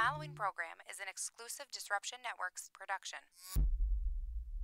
following program is an exclusive Disruption Networks production.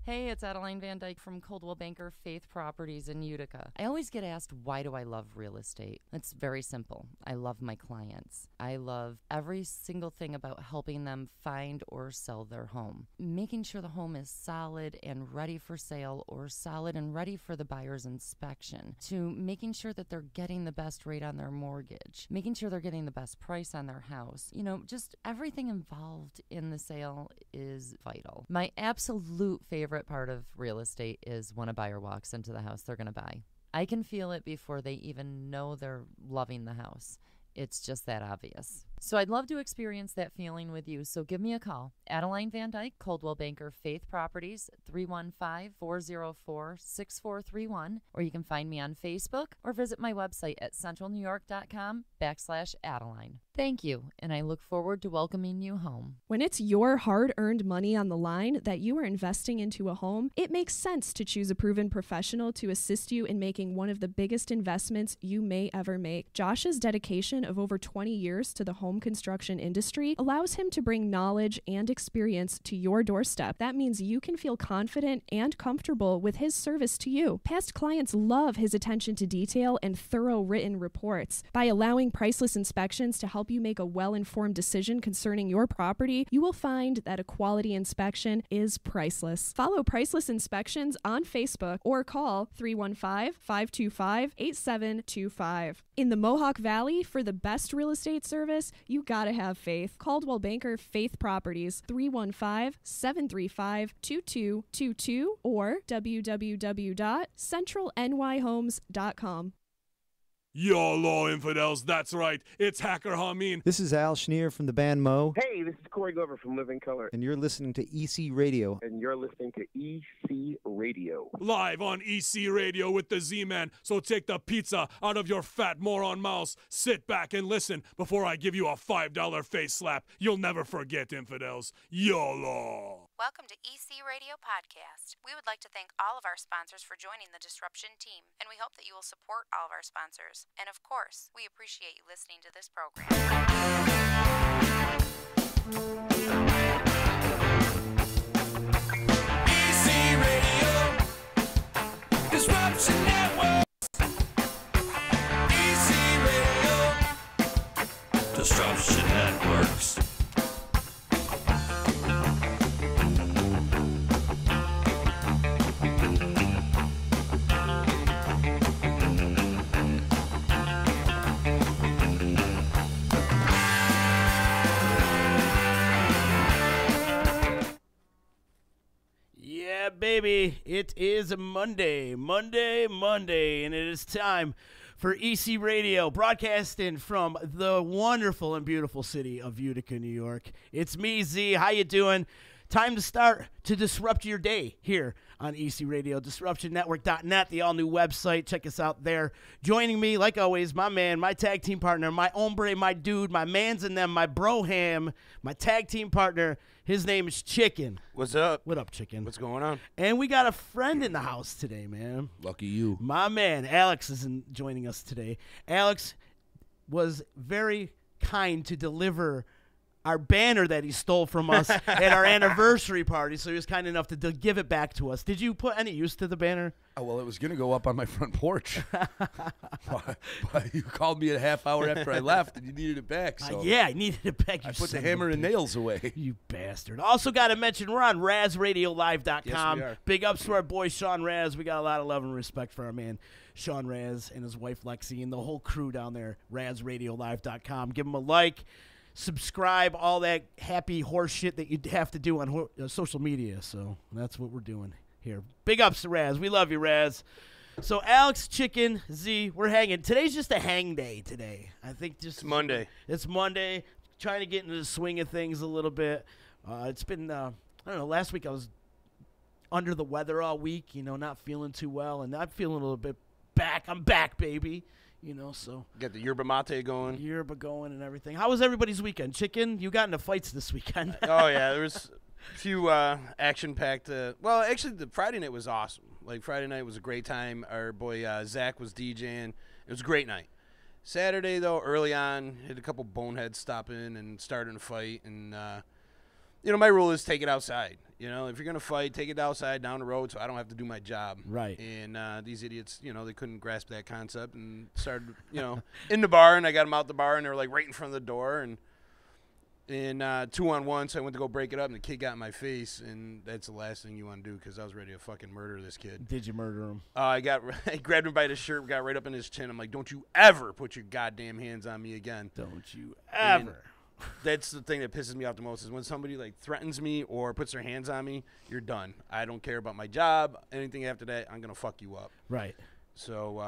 Hey, it's Adeline Van Dyke from Coldwell Banker Faith Properties in Utica. I always get asked, why do I love real estate? It's very simple. I love my clients. I love every single thing about helping them find or sell their home. Making sure the home is solid and ready for sale or solid and ready for the buyer's inspection, to making sure that they're getting the best rate on their mortgage, making sure they're getting the best price on their house. You know, just everything involved in the sale is vital. My absolute favorite part of real estate is when a buyer walks into the house they're going to buy. I can feel it before they even know they're loving the house. It's just that obvious. So I'd love to experience that feeling with you. So give me a call. Adeline Van Dyke, Coldwell Banker Faith Properties, 315-404-6431. Or you can find me on Facebook or visit my website at centralnewyork.com/Adeline. Thank you, and I look forward to welcoming you home. When it's your hard-earned money on the line that you are investing into a home, it makes sense to choose a proven professional to assist you in making one of the biggest investments you may ever make. Josh's dedication of over 20 years to the home construction industry allows him to bring knowledge and experience to your doorstep. That means you can feel confident and comfortable with his service to you. Past clients love his attention to detail and thorough written reports. By allowing Priceless Inspections to help you make a well-informed decision concerning your property, you will find that a quality inspection is priceless. Follow Priceless Inspections on Facebook or call 315-525-8725. In the Mohawk Valley, for the best real estate service, you gotta have faith. Coldwell Banker Faith Properties, 315-735-2222 or www.centralnyhomes.com. YOLO, infidels, that's right. It's Hacker Hameen. This is Al Schneer from the band Mo. Hey, this is Corey Glover from Living Color. And you're listening to EC Radio. And you're listening to EC Radio. Live on EC Radio with the Z-Man. So take the pizza out of your fat moron mouth. Sit back and listen before I give you a $5 face slap. You'll never forget, infidels. YOLO. Welcome to EC Radio Podcast. We would like to thank all of our sponsors for joining the Disruption team, and we hope that you will support all of our sponsors. And of course, we appreciate you listening to this program. EC Radio, Disruption Network. EC Radio, Disruption Networks. Yeah, baby, it is Monday, and it is time for EC Radio, broadcasting from the wonderful and beautiful city of Utica, New York. It's me, Z. How you doing? Time to start to disrupt your day here on EC Radio, disruptionnetwork.net, the all-new website. Check us out there. Joining me, like always, my man, my tag team partner, my hombre, my dude, my mans and them, my broham, my tag team partner. His name is Chicken. What's up? What up, Chicken? What's going on? And we got a friend in the house today, man. Lucky you. My man, Alex, is joining us today. Alex was very kind to deliver our banner that he stole from us at our anniversary party, so he was kind enough to give it back to us. Did you put any use to the banner? Oh, well, it was going to go up on my front porch. but you called me a half hour after I left, and you needed it back. So yeah, I needed it back. I put the hammer and nails away. You bastard. Also got to mention, we're on RazRadioLive.com. Yes, we are. Big ups to our boy, Sean Raz. We got a lot of love and respect for our man, Sean Raz, and his wife, Lexi, and the whole crew down there, RazRadioLive.com. Give them a like. Subscribe, all that happy horse shit that you'd have to do on social media. So that's what we're doing here. Big ups to Raz. We love you, Raz. So Alex, Chicken, Z, we're hanging. Today's just a hang day today. I think just It's Monday. It's Monday. Trying to get into the swing of things a little bit. It's been, I don't know, last week I was under the weather all week, not feeling too well. And I'm feeling a little bit back. I'm back, baby. So Got the yerba mate going. Yerba going and everything. How was everybody's weekend? Chicken, you got into fights this weekend. Oh, yeah. There was a few action-packed. Well, actually, the Friday night was awesome. Like, Friday night was a great time. Our boy Zach was DJing. It was a great night. Saturday, though, early on, hit a couple boneheads stopping and starting a fight. And, my rule is take it outside. If you're going to fight, take it outside down the road so I don't have to do my job. Right. And these idiots, they couldn't grasp that concept and started, in the bar. And I got them out the bar, and they were, like, right in front of the door. And 2-on-1, so I went to go break it up, and the kid got in my face. And that's the last thing you want to do because I was ready to fucking murder this kid. Did you murder him? I grabbed him by the shirt, got right up in his chin. I'm like, don't you ever put your goddamn hands on me again. Don't you ever. And that's the thing that pisses me off the most is when somebody, like, threatens me or puts their hands on me, you're done. I don't care about my job. Anything after that, I'm going to fuck you up. Right. So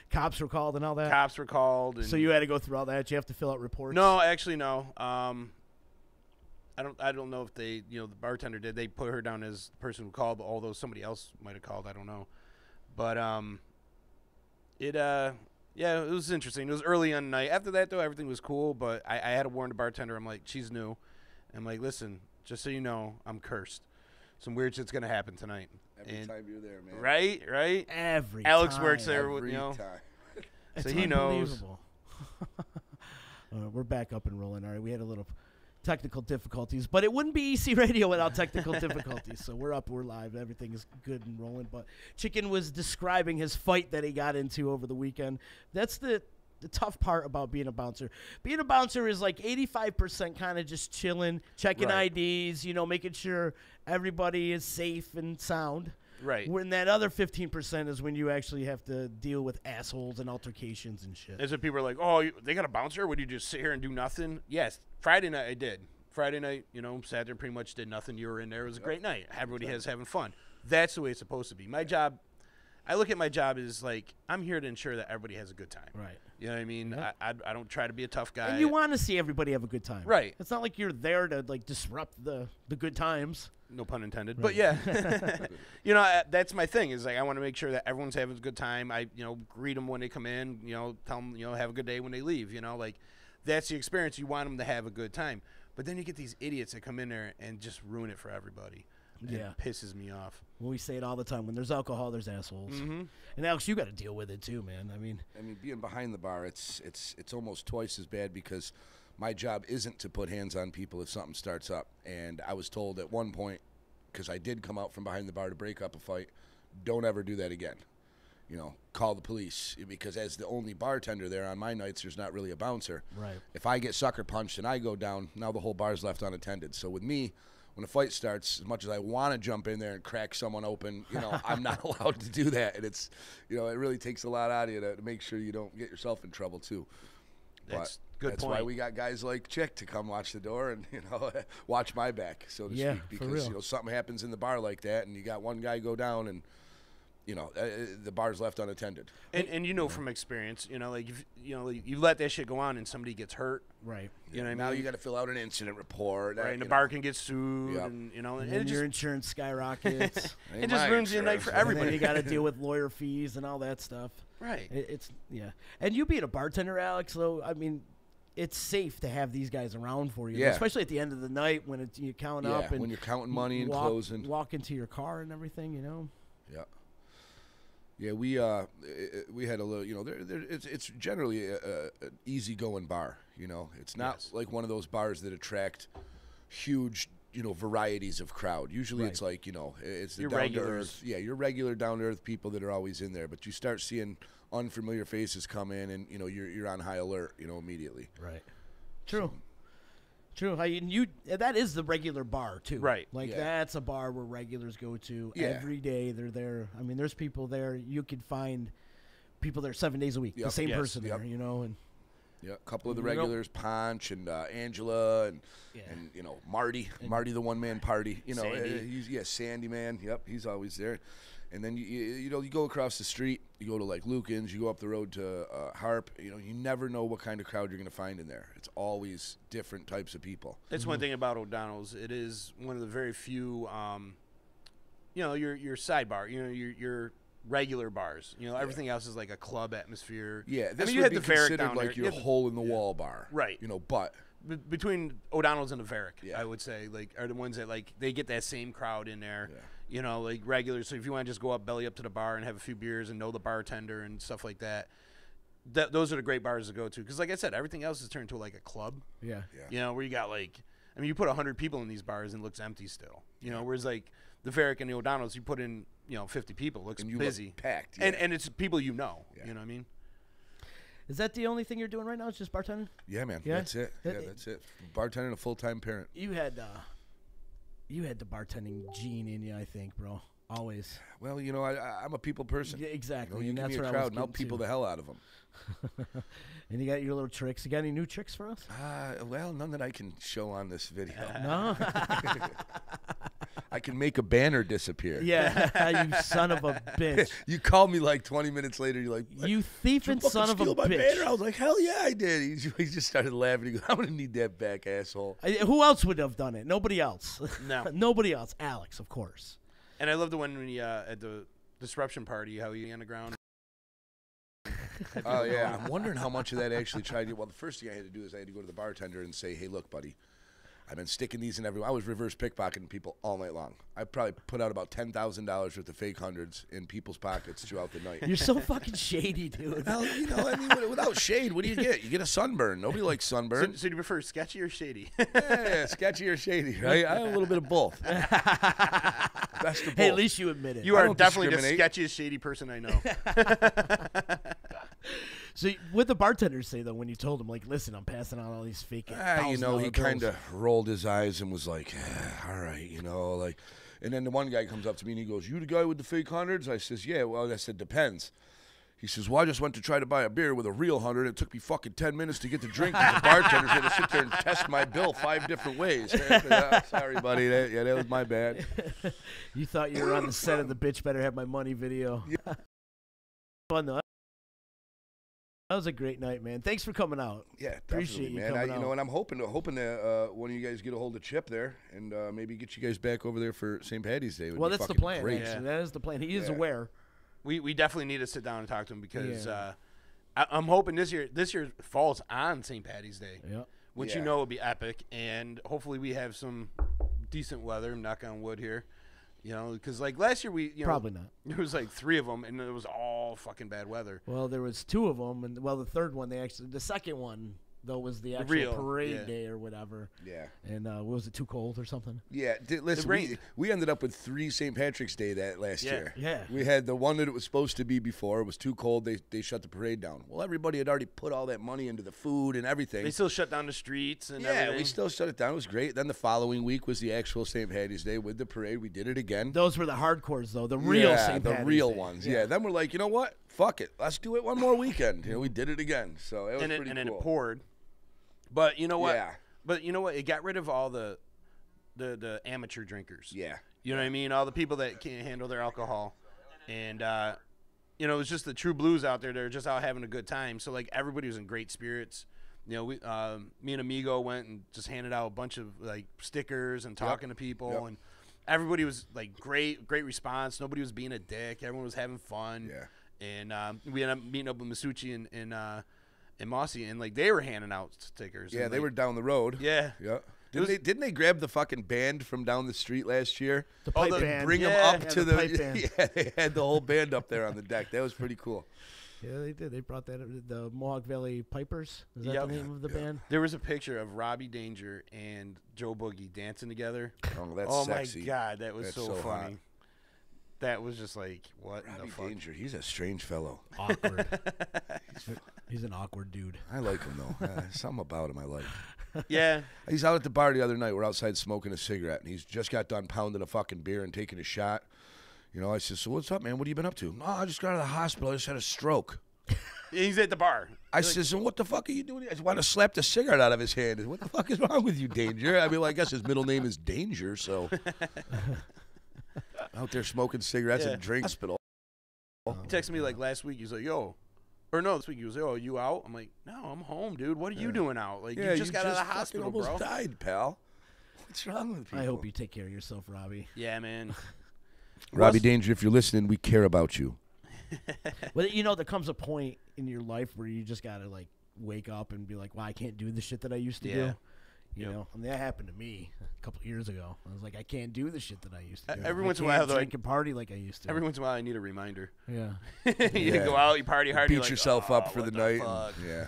cops were called and all that? Cops were called. And so you had to go through all that? Did you have to fill out reports? No, actually, no. I don't know if they, the bartender did. They put her down as the person who called, although somebody else might have called. I don't know. But it was interesting. It was early on the night. After that, though, everything was cool. But I had to warn the bartender. I'm like, she's new. I'm like, listen, just so you know, I'm cursed. Some weird shit's gonna happen tonight. Every time you're there, man. Right. Every Alex time. works there, Every time. So he knows. We're back up and rolling. All right, we had a little technical difficulties, but it wouldn't be EC Radio without technical difficulties. So we're up, we're live, everything is good and rolling. But Chicken was describing his fight that he got into over the weekend. That's the tough part about being a bouncer. Being a bouncer is like 85% kind of just chilling, checking IDs, making sure everybody is safe and sound. Right. When that other 15% is when you actually have to deal with assholes and altercations and shit. That's what people are like, oh, they got a bouncer? Would you just sit here and do nothing? Yes. Friday night I did. Friday night, sat there, pretty much did nothing. You were in there. It was a great night. Everybody has having fun. That's the way it's supposed to be. My job, I look at my job as like, I'm here to ensure that everybody has a good time. Right. You know what I mean? Yep. I don't try to be a tough guy. And you want to see everybody have a good time. Right. It's not like you're there to like disrupt the good times. No pun intended. Right. But yeah, that's my thing is like I want to make sure that everyone's having a good time. I, greet them when they come in, tell them, have a good day when they leave, like that's the experience. You want them to have a good time. But then you get these idiots that come in there and just ruin it for everybody. Yeah. It pisses me off. Well, we say it all the time. When there's alcohol, there's assholes. Mm-hmm. And Alex, you got to deal with it too, man. I mean, being behind the bar, it's almost twice as bad because my job isn't to put hands on people if something starts up. And I was told at one point, because I did come out from behind the bar to break up a fight, don't ever do that again. Call the police, because as the only bartender there on my nights, there's not really a bouncer. Right. If I get sucker punched and I go down, now the whole bar's left unattended. So with me, when a fight starts, as much as I want to jump in there and crack someone open, I'm not allowed to do that. And it's, it really takes a lot out of you to make sure you don't get yourself in trouble too. That's good That's point. why we got guys like Chick to come watch the door and, watch my back, so to Yeah, speak. for Because, real. something happens in the bar like that and you got one guy go down and, the bar's left unattended. And from experience, like if, you let that shit go on and somebody gets hurt. right. You know what I Now mean? you got to fill out an incident report. Right, and the bar can get sued, Yep. and And it your just insurance skyrockets. it just ruins your night for And then everybody. you got to deal with lawyer fees and all that stuff. Right. It's And you being a bartender, Alex, though, I mean, it's safe to have these guys around for you, Yeah. especially at the end of the night when you count up and when you're counting money and walk, closing. walk into your car and everything, Yeah. Yeah, we had a little, it's generally an easygoing bar, It's not like one of those bars that attract huge, varieties of crowd. Usually it's like, it's the Your down to regulars. earth. Yeah, your regular down to earth people that are always in there, but you start seeing unfamiliar faces come in and, you're on high alert, immediately. Right. True. True. That is the regular bar too. Right. Like Yeah. that's a bar where regulars go to Yeah. every day. They're there. I mean, there's people there. You could find people there 7 days a week. The Yep. same Yes. person Yep. there, and Yeah, a couple of the You know- regulars, Ponch and Angela and Marty, the one man party. Sandy. Sandy man. Yep, he's always there. And then you go across the street, you go to like Lucan's, you go up the road to Harp. You never know what kind of crowd you're going to find in there. It's always different types of people. That's one thing about O'Donnell's. It is one of the very few, your sidebar, your regular bars. Everything else is like a club atmosphere. Yeah, I this mean, would you had be the Varick considered down like there. your You had hole in the wall bar, Right. But between O'Donnell's and the Varick, Yeah. I would say, like, are the ones that like they get that same crowd in there. Yeah. Like regulars. So if you want to just go up belly up to the bar and have a few beers and know the bartender and stuff like that, those are the great bars to go to. Because like I said, everything else is turned into like a club. Yeah. You know, where you got like, I mean, you put 100 people in these bars and it looks empty still. You know, whereas like the Varick and the O'Donnell's, you put in, 50 people, it looks And you busy. look packed. And it's people you know. You know what I mean? Is that the only thing you're doing right now? It's just bartending? Yeah, man. Yeah? That's it. Yeah, that's it. Bartending, a full-time parent. You had the bartending gene in you, I think, bro. Always. Well, I'm a people person. Yeah, exactly. You and give that's me a what I crowd, was and I'll getting people to. the hell out of them. And you got your little tricks. You got any new tricks for us? Well, none that I can show on this video. No? I can make a banner disappear. Yeah, you son of a bitch. You called me like 20 minutes later. You're like, You thieving son of a steal my bitch. banner? I was like, hell yeah, I did. He just started laughing. He goes, I'm going to need that back, asshole. Who else would have done it? Nobody else. No. Nobody else. Alex, of course. And I love the one when he, at the disruption party, how he on the ground. Oh, yeah. I'm wondering how much of that actually tried to. Well, the first thing I had to do is I had to go to the bartender and say, hey, look, buddy, I've been sticking these in everyone. I was reverse pickpocketing people all night long. I probably put out about $10,000 worth of fake hundreds in people's pockets throughout the night. You're so fucking shady, dude. Well, without shade, what do you get? You get a sunburn. Nobody likes sunburn. So do you prefer sketchy or shady? Yeah, sketchy or shady, right? I have a little bit of both. Best of both. Hey, at least you admit it. You are definitely the discriminate. sketchiest shady person I know. So what the bartenders say, though, when you told them, like, listen, I'm passing out all these fake He $1,000 kind bills. of rolled his eyes and was like, all right, like. And then the one guy comes up to me and he goes, you the guy with the fake hundreds? I says, yeah. Well, I said, depends. He says, well, I just went to try to buy a beer with a real 100. It took me fucking 10 minutes to get the drink. The bartender's going to sit there and test my bill 5 different ways. Sorry, buddy. That was my bad. You thought you were on the set of the Bitch Better Have My Money video. Yeah. Fun, though. That was a great night, man. Thanks for coming out. Yeah, Appreciate you man. coming out. And I'm hoping that one of you guys get a hold of Chip there and maybe get you guys back over there for St. Patty's Day. Well, that's the plan. Great. Actually. That is the plan. He is aware. We definitely need to sit down and talk to him because I'm hoping this year falls on St. Patty's Day, which will be epic, and hopefully we have some decent weather. Knock on wood here, because like last year probably not. There was like 3 of them, and it was all fucking bad weather. Well, there was 2 of them, and the third one the second one though was the actual parade day or whatever. Yeah. And was it too cold or something? Yeah. Listen, we ended up with 3 St. Patrick's Day that last year. Yeah. We had the one that it was supposed to be before. It was too cold. They shut the parade down. Well, everybody had already put all that money into the food and everything. They still shut down the streets and everything. Yeah, we still shut it down. It was great. Then the following week was the actual St. Patty's Day with the parade. We did it again. Those were the hardcores, though. The real St. Patty's the real Day. ones. Yeah. Then we're like, you know what? Fuck it. Let's do it one more weekend. We did it again. So it was pretty cool. And then it poured. But you know what? Yeah. But you know what? It got rid of all the amateur drinkers. Yeah. You know what I mean? All the people that can't handle their alcohol. And, it was just the true blues out there. They're just out having a good time. So, like, everybody was in great spirits. Me and Amigo went and just handed out a bunch of, like, stickers and talking to people. Yep. And everybody was, like, great response. Nobody was being a dick. Everyone was having fun. Yeah. And we ended up meeting up with Masucci and Mossy, and like they were handing out stickers. Yeah, and, they were down the road. Yeah. Didn't they grab the fucking band from down the street last year? The pipe band. Bring them up to the pipe band. Yeah, they had the whole band up there on the deck. That was pretty cool. Yeah, they did. They brought that the Mohawk Valley Pipers. Is that the name of the band? There was a picture of Robbie Danger and Joe Boogie dancing together. Oh, that's sexy. My God, that was so funny. Hot. That was just like, what Robbie in the fuck? Danger, he's a strange fellow. Awkward. He's an awkward dude. I like him, though. Something about him I like. Yeah. He's out at the bar the other night. We're outside smoking a cigarette, and he's just got done pounding a fucking beer and taking a shot. I said, so what's up, man? What have you been up to? No, I just got out of the hospital. I just had a stroke. He's at the bar. I said, so what the fuck are you doing? I just want to slap the cigarette out of his hand. What the fuck is wrong with you, Danger? I mean, I guess his middle name is Danger, so... Out there smoking cigarettes and drinks. Hospital. He texted me like last week. He's like, yo. Or no, this week he was like, oh, you out? I'm like, no, I'm home, dude. What are you doing out? Like, you just got out of the hospital, almost bro. died, pal. What's wrong with people? I hope you take care of yourself, Robbie. Yeah, man. Robbie Danger, if you're listening, we care about you. Well, there comes a point in your life where you just got to, like, wake up and be like, well, I can't do the shit that I used to do. You know, and that happened to me a couple of years ago. I was like, I can't do the shit that I used to do. Every I once in a can't while, though, drink and party like I used to. Every once in a while, I need a reminder. Yeah. You go out, you party hard, Beat you're like, yourself "Oh, up for what the night. fuck?" Yeah.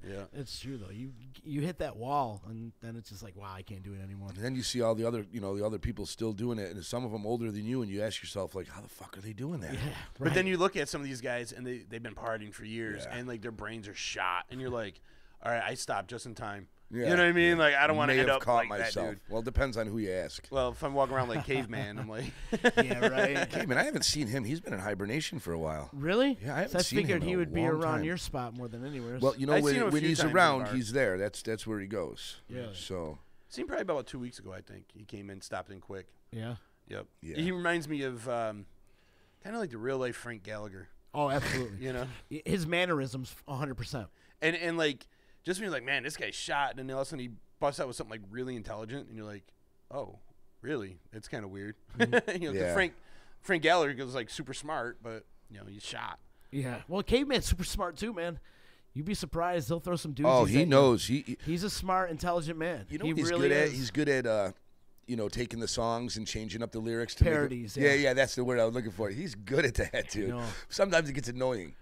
Yeah. It's true though. You hit that wall, and then it's just like, wow, I can't do it anymore. And then you see all the other, the other people still doing it, and some of them older than you, and you ask yourself, like, how the fuck are they doing that? Yeah, But then you look at some of these guys, and they've been partying for years, and like their brains are shot, and you're like, all right, I stopped just in time. Yeah. You know what I mean? Like, I don't want to May end have up caught like myself. that dude. Well, it depends on who you ask. Well, if I'm walking around like caveman, I'm like, Yeah, right. Caveman, I haven't seen him. He's been in hibernation for a while. Really? Yeah, I haven't So I seen figured him in he a would be long around time. your spot more than anywhere. Well, I've seen him a when few he's times in the around, bar. he's there. That's where he goes. Yeah. So. seen probably about 2 weeks ago, I think. He came in, stopped in quick. Yeah. Yep. Yeah. He reminds me of kind of like the real life Frank Gallagher. Oh, absolutely. You know? His mannerisms, 100%. And like, just when you're like, man, this guy's shot, and then all of a sudden he busts out with something like really intelligent, and you're like, oh, really? It's kind of weird. Mm-hmm. 'cause Yeah. Frank Gallagher goes like super smart, but he's shot. Yeah. Well, Caveman's super smart too, man. You'd be surprised. He'll throw some doozies. Oh, at he you. knows. He's a smart, intelligent man. You know he what he's really good at? is. He's good at, taking the songs and changing up the lyrics to Parodies, Make it, yeah. yeah, that's the word I was looking for. He's good at that, dude. know. Sometimes it gets annoying.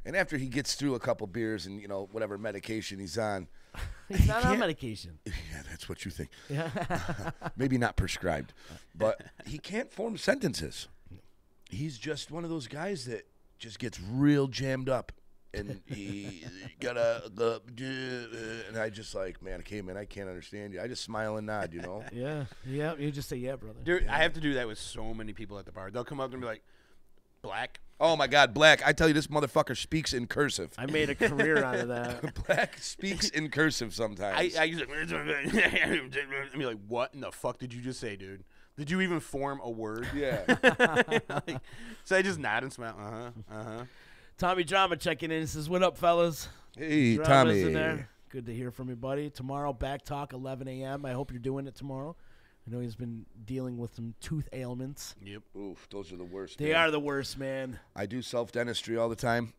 And after he gets through a couple beers and, whatever medication he's on. He's not on can't- medication. Yeah, that's what you think. Yeah. Maybe not prescribed. But he can't form sentences. He's just one of those guys that just gets real jammed up. And he and I just like, man, I can't understand you. I just smile and nod, Yeah. Yeah. You just say, yeah, brother. Dude, I have to do that with so many people at the bar. They'll come up and be like, Black. Oh my God, Black! I tell you, this motherfucker speaks in cursive. I made a career out of that. Black speaks in cursive sometimes. I use it. I mean, like, what in the fuck did you just say, dude? Did you even form a word? Yeah. Like, so I just nod and smile. Tommy Drama checking in. Says, what up, fellas? Hey, Drama's Tommy. in there. Good to hear from you, buddy. Tomorrow, back talk, 11 a.m. I hope you're doing it tomorrow. I know he's been dealing with some tooth ailments. Yep. Oof, those are the worst. They man. are the worst, man. I do self-dentistry all the time,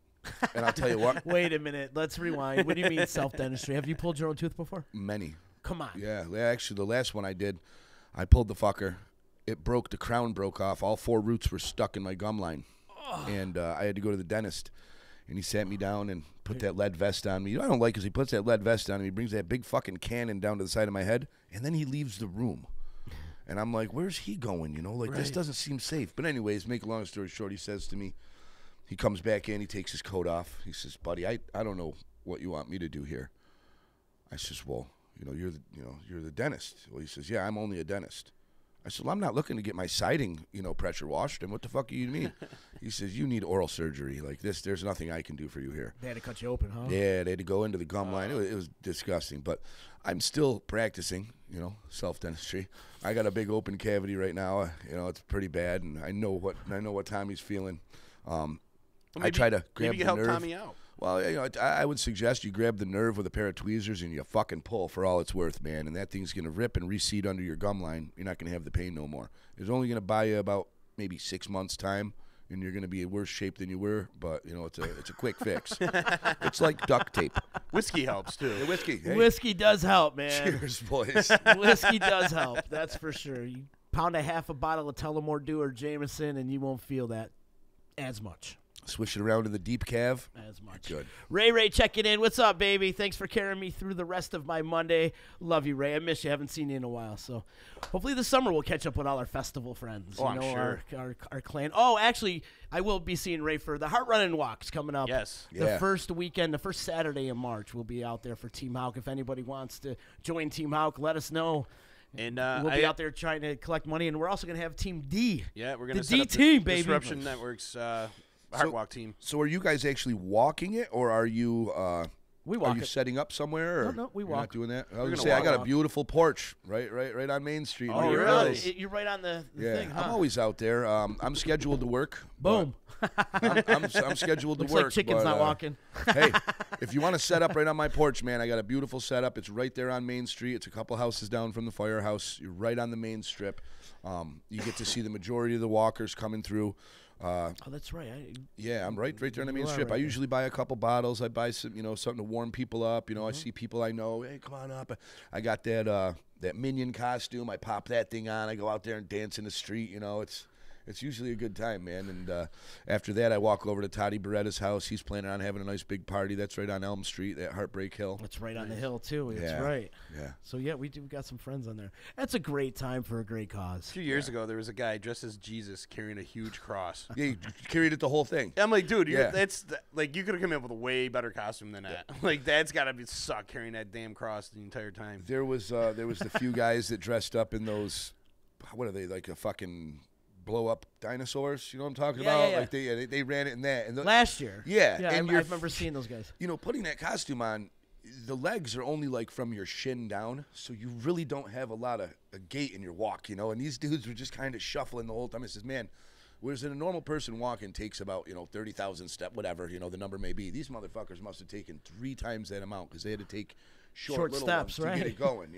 and I'll tell you what. Wait a minute. Let's rewind. What do you mean self-dentistry? Have you pulled your own tooth before? Many. Come on. Yeah, actually, the last one I did, I pulled the fucker. It broke. The crown broke off. All 4 roots were stuck in my gum line, and I had to go to the dentist. And he sat me down and put that lead vest on me. You know what I don't like is he puts that lead vest on and he brings that big fucking cannon down to the side of my head, and then he leaves the room. And I'm like, where's he going? This doesn't seem safe. But anyways, make a long story short, he says to me, he comes back in, he takes his coat off. He says, buddy, I don't know what you want me to do here. I says, well, you're the dentist. Well, he says, yeah, I'm only a dentist. I said, well, I'm not looking to get my siding, pressure washed. And what the fuck do you mean? He says, you need oral surgery. Like this, there's nothing I can do for you here. They had to cut you open, huh? Yeah, they had to go into the gum line. It was disgusting. But I'm still practicing, self-dentistry. I got a big open cavity right now. It's pretty bad, and I know what Tommy's feeling. I try to grab maybe you the help nerve. Tommy out. Well, I would suggest you grab the nerve with a pair of tweezers and you fucking pull for all it's worth, man. And that thing's going to rip and reseed under your gum line. You're not going to have the pain no more. It's only going to buy you about maybe 6 months' time, and you're going to be in worse shape than you were. But, it's a quick fix. It's like duct tape. Whiskey helps, too. The whiskey. Hey. Whiskey does help, man. Cheers, boys. Whiskey does help. That's for sure. You pound a half a bottle of Tullamore Dew or Jameson, and you won't feel that as much. Swish it around to the deep calf. As much. Good. Ray checking in. What's up, baby? Thanks for carrying me through the rest of my Monday. Love you, Ray. I miss you. Haven't seen you in a while. So hopefully this summer we'll catch up with all our festival friends. Oh, I'm sure. Our clan. Oh, actually, I will be seeing Ray for the Heart Running Walks coming up. Yes. The first weekend, the first Saturday in March, we'll be out there for Team Hawk. If anybody wants to join Team Hawk, let us know. And we'll be out there trying to collect money, and we're also going to have Team D. Yeah, we're going to the set D up team, the baby. Disruption Network's Heart Walk team. So are you guys actually walking it, or are you we walk are you it. setting up somewhere? Or No, we you're walk. Not doing that. I was We're gonna gonna say I walk. got a beautiful porch right on Main Street. Oh, near really? Hills. You're right on the Yeah, thing, huh? I'm always out there. I'm scheduled to work. Boom. I'm scheduled Looks to work. like chicken's but, not walking. Hey, if you want to set up right on my porch, man, I got a beautiful setup. It's right there on Main Street. It's a couple houses down from the firehouse. You're right on the main strip. You get to see the majority of the walkers coming through. Oh, that's right. Yeah, I'm right there on the main You are strip. right I there. usually buy a couple bottles. I buy some, something to warm people up. I see people I know. Hey, come on up. I got that Minion costume. I pop that thing on. I go out there and dance in the street. It's usually a good time, man. And after that, I walk over to Toddy Beretta's house. He's planning on having a nice big party. That's right on Elm Street, that Heartbreak Hill. That's right on the hill, too. That's Yeah. right. Yeah. So, yeah, we got some friends on there. That's a great time for a great cause. A few years ago, there was a guy dressed as Jesus carrying a huge cross. Yeah, he carried it the whole thing. I'm like, dude, Yeah. you could have come up with a way better costume than that. That's got to suck carrying that damn cross the entire time. There was the few guys that dressed up in those, what are they, like a fucking blow up dinosaurs? You know what I'm talking about? Yeah. Like they ran it in that. And Last year. Yeah. Yeah, and I remember seeing those guys. Putting that costume on, the legs are only like from your shin down, so you really don't have a lot of a gait in your walk, And these dudes were just kind of shuffling the whole time. I says, man, whereas a normal person walking takes about 30,000 steps, whatever the number may be. These motherfuckers must have taken 3 times that amount because they had to take short little steps, ones right? to get it going.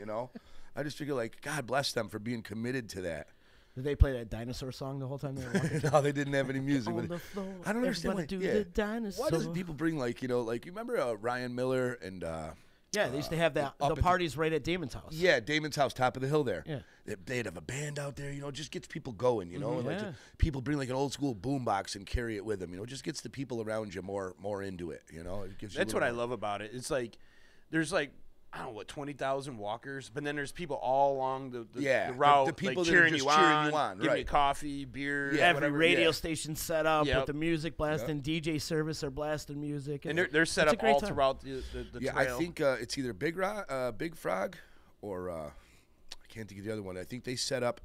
I just figure like God bless them for being committed to that. Did they play that dinosaur song the whole time they were walking? No, they didn't have any music. On But the floor, I don't understand why. everybody do the dinosaur. Why doesn't people bring like you remember Ryan Miller and Yeah, they used to have the parties right at Damon's house. Yeah, Damon's house, top of the hill there. Yeah. They'd have a band out there, just gets people going, and like Yeah. people bring like an old school boombox and carry it with them, just gets the people around you more into it, It gives you That's what I love about it. It's like there's like I don't know what 20,000 walkers, but then there's people all along the route, the people like that are cheering just you cheering on, you on, giving right. you coffee, beer, Yeah, Every whatever. radio station set up Yep. with the music blasting, DJ service are blasting music, And they're set it's a up great all time. throughout the Yeah, trail. I think it's either Big Frog, or I can't think of the other one. I think they set up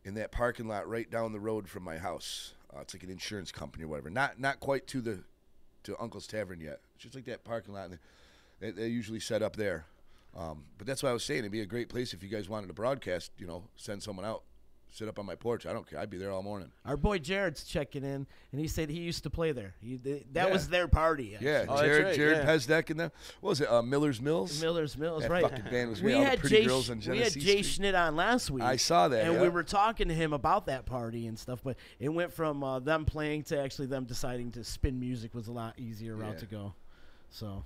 in that parking lot right down the road from my house. It's like an insurance company or whatever. Not quite to Uncle's Tavern yet. It's just like that parking lot. And they usually set up there. But that's what I was saying. It'd be a great place if you guys wanted to broadcast. Send someone out, sit up on my porch. I don't care. I'd be there all morning. Our boy Jared's checking in, and he said he used to play there. That Yeah. was their party. Actually. Yeah, that's Jared right, Pezdek and them. What was it? Miller's Mills. Miller's Mills, That right? fucking band was we great. All the had pretty Jay, girls on we had Genesee Jay Street. Schnitt on last week. I saw that, and yeah. we were talking to him about that party and stuff. But it went from them playing to actually them deciding to spin music was a lot easier route Yeah. to go. So.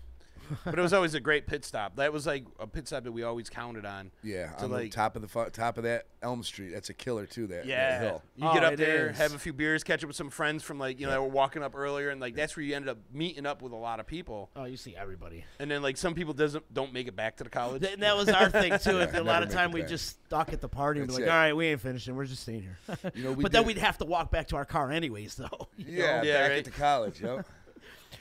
But it was always a great pit stop. That was like a pit stop that we always counted on. Yeah, to on the top of that Elm Street. That's a killer too. That hill. You get up it there, is. have a few beers, catch up with some friends from that were walking up earlier, and like that's where you ended up meeting up with a lot of people. Oh, you see everybody. And then like some people don't make it back to the college. And that was our thing too. Yeah, a never lot of make time it we back. just stuck at the party and be That's like, it. all right, we ain't finishing. We're just staying here. We but then did- we'd have to walk back to our car anyways, though. Yeah, Yeah, back right. at the college. Yep.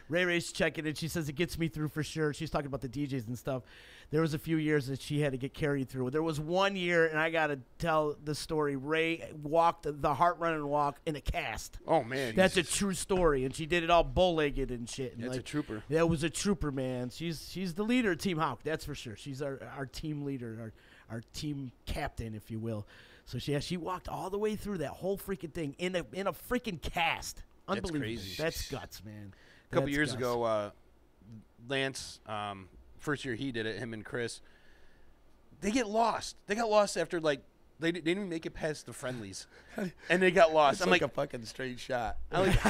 Ray Ray's checking and she says it gets me through for sure. She's talking about the DJs and stuff. There was a few years that she had to get carried through. There was one year, and I got to tell the story. Ray walked the heart running walk in a cast. Oh man, That's a true story, and she did it all bow-legged and shit. And That's a trooper. That was a trooper, man. She's the leader of Team Hawk, that's for sure. She's our team leader, our team captain, if you will. So she walked all the way through that whole freaking thing in a freaking cast. That's Unbelievable. crazy. That's guts, man. A couple That's years guts. ago, Lance, first year he did it, him and Chris, they get lost. They got lost after like they didn't even make it past the friendlies, and they got lost. It's I'm like like, a fucking straight shot. I'm like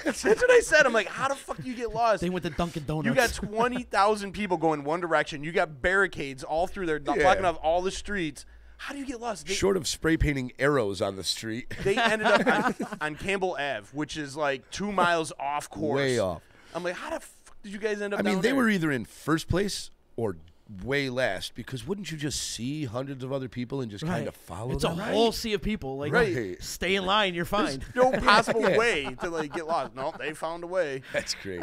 that's what I said. I'm like, how the fuck do you get lost? They went to Dunkin' Donuts. You got 20,000 people going one direction. You got barricades all through there, blocking off all the streets. How do you get lost? Short of spray painting arrows on the street. They ended up on Campbell Ave, which is like 2 miles off course. Way off. I'm like, how the fuck did you guys end up I mean, down they there? were either in first place or way last, because wouldn't you just see hundreds of other people and just kind of follow It's them? a whole sea of people. Like, Right. stay in line, you're fine. no possible Yeah. way to like get lost. No, they found a way. That's great.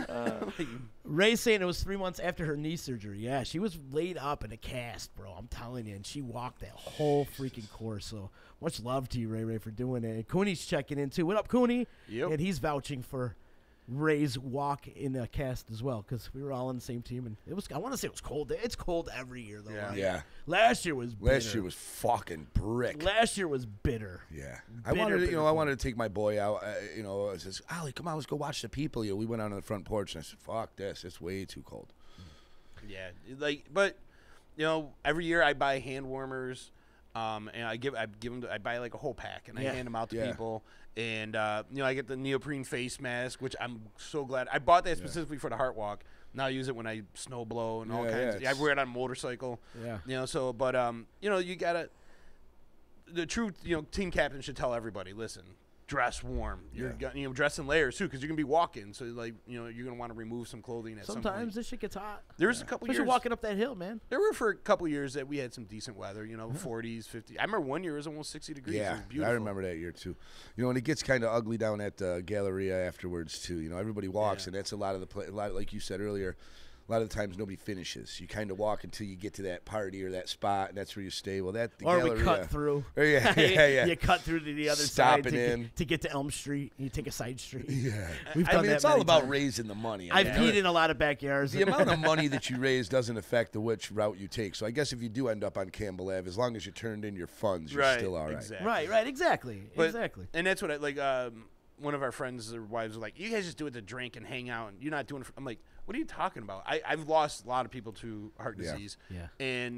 Ray's saying it was 3 months after her knee surgery. Yeah, she was laid up in a cast, bro. I'm telling you. And she walked that whole freaking course. So much love to you, Ray, for doing it. And Cooney's checking in, too. What up, Cooney? Yep. And he's vouching for Ray's walk in a cast as well, because we were all on the same team. And it was, I want to say it was cold. It's cold every year, though. Yeah. Like, Yeah. Last year was bitter. Last year was fucking brick. Last year was bitter. Yeah, Bitter, I wanted to take my boy out. I says, Ollie, come on, let's go watch the people. We went out on the front porch, and I said, fuck this, it's way too cold. Yeah, like, but every year I buy hand warmers. And I buy like a whole pack, and I hand them out to people. And I get the neoprene face mask, which I'm so glad I bought that specifically for the Heart Walk. Now I use it when I snow blow and all kinds. I wear it on a motorcycle. Yeah. But you gotta. The true team captain should tell everybody, listen, dress warm. You're dress in layers too, because you're gonna be walking. So you're gonna want to remove some clothing at some point. Sometimes this shit gets hot. There was a couple years. Especially walking up that hill, man. There were for a couple years that we had some decent weather. 40s, 50s. I remember one year it was almost 60 degrees. Yeah, it was beautiful. I remember that year too. And it gets kind of ugly down at the Galleria afterwards too. Everybody walks, and that's a lot of like you said earlier. A lot of the times nobody finishes. You kind of walk until you get to that party or that spot, and that's where you stay. Well, the Galleria. We cut through. Yeah. You cut through to the other Stopping side to get to Elm Street. You take a side street. Yeah. We've done that it's all many about times. raising the money. I've peed in a lot of backyards. The amount of money that you raise doesn't affect which route you take. So I guess if you do end up on Campbell Ave, as long as you turned in your funds, you're still all right. Exactly. Right, exactly. And that's what I like. One of our friends, their wives, were like, "You guys just do it to drink and hang out, and you're not doing it." I'm like, "What are you talking about?" I've lost a lot of people to heart disease. Yeah.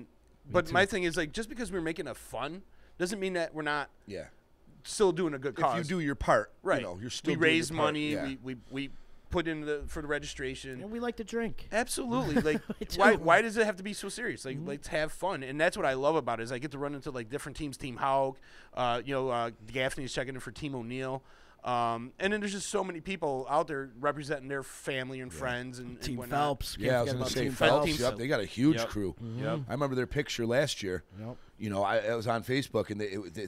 But my thing is, like, just because we're making it fun doesn't mean that we're not still doing a good cause. If you do your part, right? You're still we doing raise your part. money. Yeah. We put in for the registration. And we like to drink. Absolutely. Like, why does it have to be so serious? Like, let's have fun. And that's what I love about it is I get to run into like different teams. Team Haug, Gaffney's checking in for Team O'Neill. And then there's just so many people out there representing their family and friends and Team whatnot. Phelps. Yeah, I was going to say Team Phelps. Yep, they got a huge crew. Yep. I remember their picture last year. Yep. I was on Facebook, and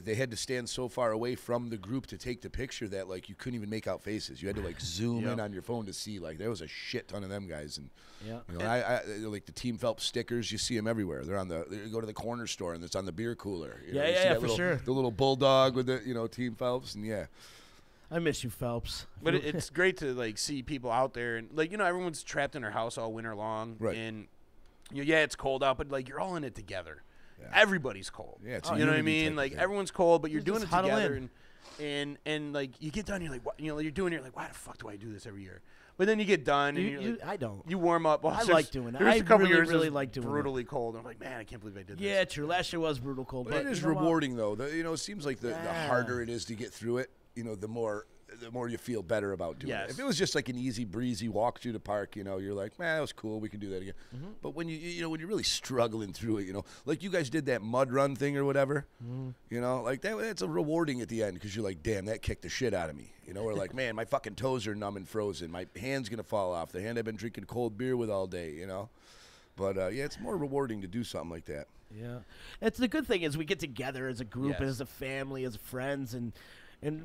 they had to stand so far away from the group to take the picture that like you couldn't even make out faces. You had to like zoom in on your phone to see. Like there was a shit ton of them guys, and I like the Team Phelps stickers. You see them everywhere. They're on you go to the corner store and it's on the beer cooler. You see for sure. The little bulldog with the Team Phelps, and I miss you, Phelps. But it's great to like see people out there, and like everyone's trapped in their house all winter long, right? And it's cold out, but like you're all in it together. Yeah. Everybody's cold. Yeah, it's you know what I mean. Like everyone's cold, but you're doing it together, and like you get done, you're like, what? You're doing it. You're like, why the fuck do I do this every year? But then you get done, and I don't. You warm up. Well, I like doing it. There was a couple years really like doing brutally cold. I'm like, man, I can't believe I did this. Yeah, true. Last year was brutal cold, but it is rewarding though. It seems like the harder it is to get through it, the more you feel better about doing it. If it was just like an easy breezy walk through the park, you're like, man, that was cool, we can do that again. Mm-hmm. But when when you're really struggling through it, like you guys did that mud run thing or whatever, like that's a rewarding at the end because you're like, damn, that kicked the shit out of me. Or like, man, my fucking toes are numb and frozen, my hand's gonna fall off, the hand I've been drinking cold beer with all day, But it's more rewarding to do something like that. Yeah, it's the good thing is we get together as a group, as a family, as friends, and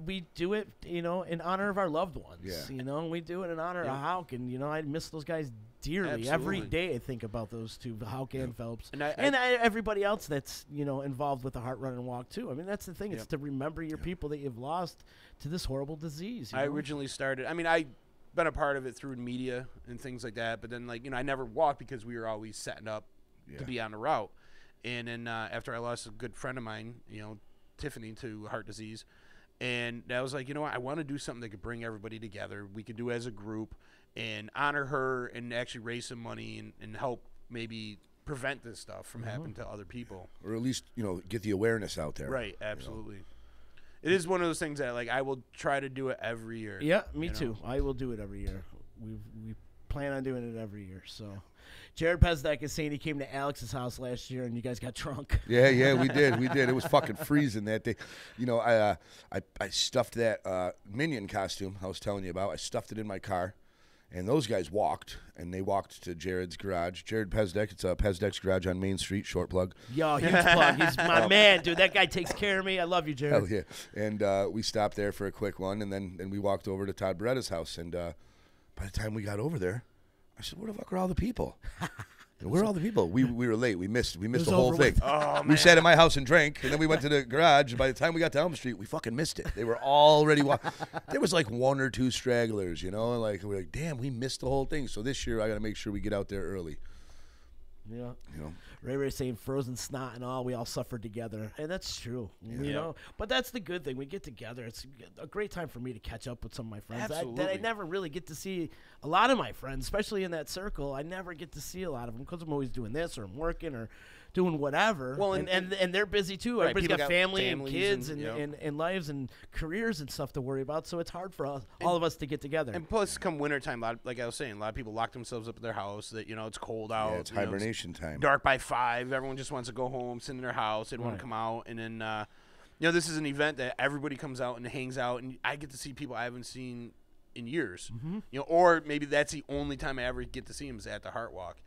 we do it, in honor of our loved ones. Yeah. We do it in honor of Hauk, and I miss those guys dearly. Absolutely. Every day I think about those two, Hauk and Phelps, and everybody else that's involved with the Heart Run and Walk too. I mean, that's the thing; it's to remember your people that you've lost to this horrible disease. I originally started. I mean, I've been a part of it through media and things like that, but then I never walked because we were always setting up to be on the route. And then after I lost a good friend of mine, Tiffany, to heart disease. And I was like, I want to do something that could bring everybody together. We could do it as a group and honor her and actually raise some money and help maybe prevent this stuff from happening to other people. Or at least, get the awareness out there. Right, absolutely. It is one of those things that, like, I will try to do it every year. Yeah, me too. I will do it every year. We plan on doing it every year, so... Jared Pezdek is saying he came to Alex's house last year and you guys got drunk. Yeah, we did. It was fucking freezing that day. I stuffed that Minion costume I was telling you about. I stuffed it in my car, and those guys walked, and they walked to Jared's garage. Jared Pezdek, it's Pezdek's Garage on Main Street, short plug. Yo, huge plug. He's my man, dude. That guy takes care of me. I love you, Jared. Hell yeah. And we stopped there for a quick one, and then we walked over to Todd Beretta's house, and by the time we got over there, I said, where the fuck are all the people? Where are all the people? We were late. We missed the whole thing. Oh, we sat at my house and drank, and then we went to the garage. And by the time we got to Elm Street, we fucking missed it. They were already there was like one or two stragglers, like we're like, damn, we missed the whole thing. So this year, I got to make sure we get out there early. Yeah. Ray saying frozen snot and all, we all suffered together. And that's true. But that's the good thing. We get together. It's a great time for me to catch up with some of my friends that I never really get to see. A lot of my friends, especially in that circle, I never get to see a lot of them because I'm always doing this or I'm working or doing whatever. Well, and they're busy too. Right, Everybody's people got got family and families kids and, and lives and careers and stuff to worry about. So it's hard for all of us to get together. And plus, come wintertime, like I was saying, a lot of people lock themselves up in their house. That it's cold out. Yeah, it's hibernation time. Dark by 5. Everyone just wants to go home, sit in their house. They don't want to come out. And then, this is an event that everybody comes out and hangs out, and I get to see people I haven't seen in years. Or maybe that's the only time I ever get to see them is at the Heart Walk.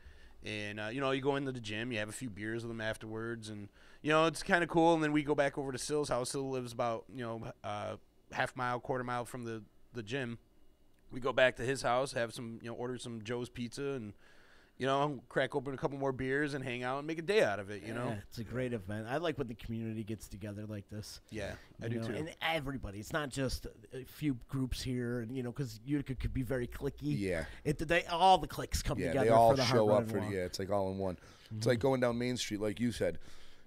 And you go into the gym, you have a few beers with them afterwards, and it's kind of cool. And then we go back over to Sill's house. Sill lives about half mile, quarter mile from the gym. We go back to his house, have some order some Joe's Pizza, and crack open a couple more beers and hang out and make a day out of it. It's a great event. I like when the community gets together like this. Yeah, I do too. And everybody. It's not just a few groups here, and because Utica could be very cliquey. Yeah. All the cliques come together. They all for the show Heart up Run Walk. it's like all in one. It's like going down Main Street, like you said.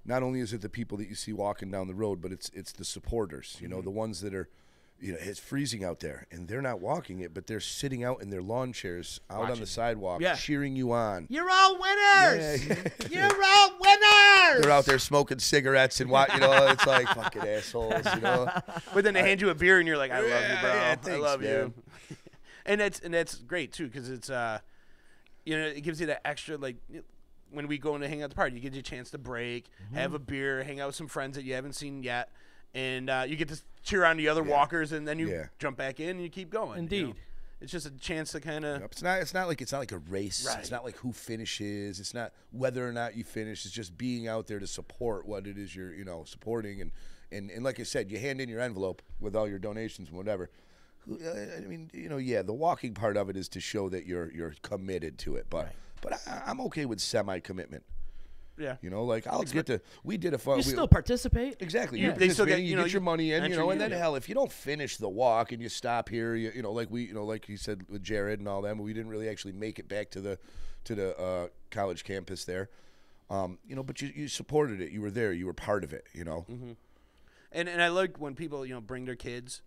Not only is it the people that you see walking down the road, but it's the supporters. The ones that are. It's freezing out there, and they're not walking it, but they're sitting out in their lawn chairs out on the sidewalk, cheering you on. You're all winners! You're all winners! They're out there smoking cigarettes and it's like, fucking assholes, But then they hand you a beer, and you're like, I love you, bro. Yeah, thanks, I love man. you. and that's great, too, because it's, it gives you that extra, like, when we go in to hang out at the party, you get you a chance to break, have a beer, hang out with some friends that you haven't seen yet. And you get to cheer on the other walkers, and then you jump back in and you keep going. Indeed, it's just a chance to kind of. It's not like a race. Right. It's not like who finishes. It's not whether or not you finish. It's just being out there to support what it is you're supporting. And like I said, you hand in your envelope with all your donations and whatever. I mean, the walking part of it is to show that you're committed to it. But I'm okay with semi-commitment. Yeah, I'll get to. We did a fun. You still participate. Exactly. They still get you get your money in, and then you. hell, if you don't finish the walk and you stop here, like you said with Jared and all them, we didn't really actually make it back to the college campus there, but you supported it. You were there. You were part of it. Mm-hmm. And I like when people bring their kids,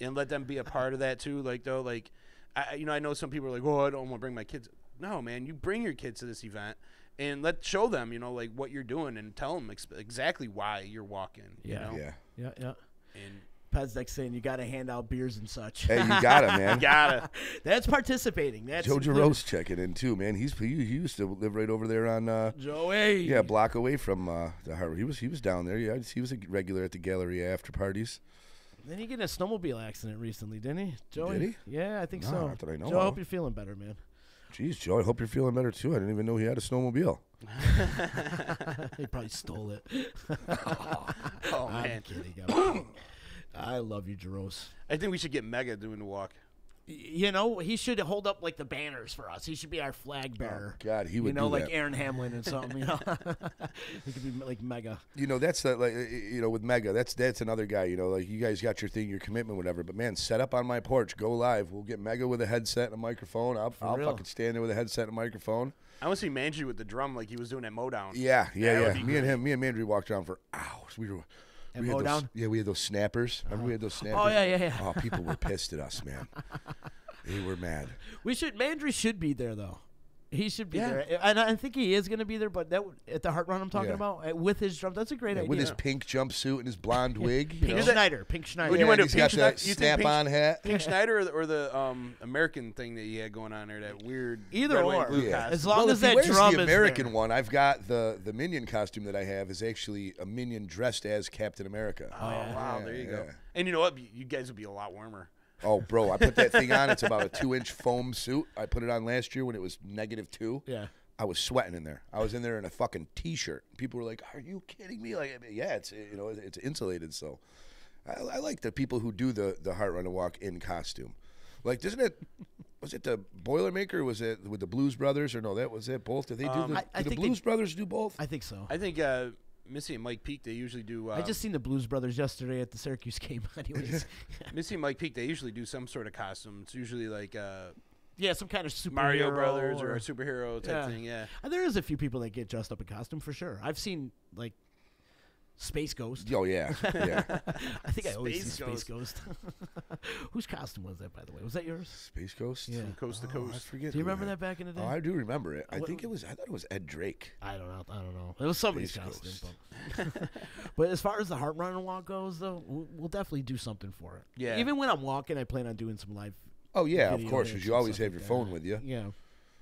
and let them be a part of that too. I know some people are like, oh, I don't want to bring my kids. No, man, you bring your kids to this event. And let's show them, what you're doing, and tell them exactly why you're walking. Yeah. And Pezdek's saying you got to hand out beers and such. Hey, you gotta, man. You gotta. That's participating. That's Joe Giroux checking in too, man. He used to live right over there on Joey. Yeah, a block away from the Harvard. He was down there. Yeah, he was a regular at the Galleria after parties. Then he got in a snowmobile accident recently, didn't he, Joey? Did he? Yeah, I think so. Not that I know Joe, I of. hope you're feeling better, man. Jeez, Joe, I hope you're feeling better too. I didn't even know he had a snowmobile. He probably stole it. Oh I'm man, kidding. I love you, Jaros. I think we should get Mega doing the walk. He should hold up like the banners for us. He should be our flag bearer. Oh, God, he would do like that. Aaron Hamlin and something. He could be like Mega. That's the with Mega. That's another guy. Like you guys got your thing, your commitment, whatever. But man, set up on my porch, go live. We'll get Mega with a headset and a microphone. I'll fucking stand there with a headset and a microphone. I want to see Mandry with the drum like he was doing at Modown. Yeah. Me and Mandry walked around for hours. We had those snappers. Remember we had those snappers? Oh, yeah. Oh, people were pissed at us, man. They were mad. Mandry should be there, though. He should be there. And I think he is going to be there, but at the Heart Run I'm talking about, with his drum, that's a great idea. With his pink jumpsuit and his blonde wig. Pink Schneider. Would you want to he's got that snap-on hat. Pink Schneider or the American thing that he had going on there, that weird either red, white, or. blue Yeah. costume. As long as that wears drum the is American there. one, I've got the Minion costume that I have is actually a Minion dressed as Captain America. Oh, wow. There you go. And you know what? You guys would be a lot warmer. Oh, bro, I put that thing on. It's about a 2-inch foam suit. I put it on last year when it was -2. Yeah. I was sweating in there. I was in there in a fucking T-shirt. People were like, "Are you kidding me?" Like, yeah, it's it's insulated. So, I like the people who do the Heart Run and Walk in costume. Like, was it the Boilermaker? Or was it with the Blues Brothers? Or no, that was it. Both? Did they do the Blues Brothers do both? I think so. I think Missy and Mike Peake, they usually do. I just seen the Blues Brothers yesterday at the Syracuse game. Anyways, Missy and Mike Peake, they usually do some sort of costume. It's usually like. Some kind of superhero. Mario Brothers or a superhero type thing, yeah. And there is a few people that get dressed up in costume for sure. I've seen, Space Ghost. Oh yeah, yeah. I think I always see Space Space Ghost. Whose costume was that, by the way? Was that yours? Space Ghost. Yeah. From coast to I coast. forget. Do you who remember had- that back in the day? Oh, I do remember it. I What- think it was. I thought it was Ed Drake. I don't know. It was somebody's Space costume. Ghost. But as far as the Heart Run and Walk goes, though, we'll definitely do something for it. Yeah. Even when I'm walking, I plan on doing some live. Oh yeah, of video course, hits because you and always stuff have like your phone that. with you. Yeah.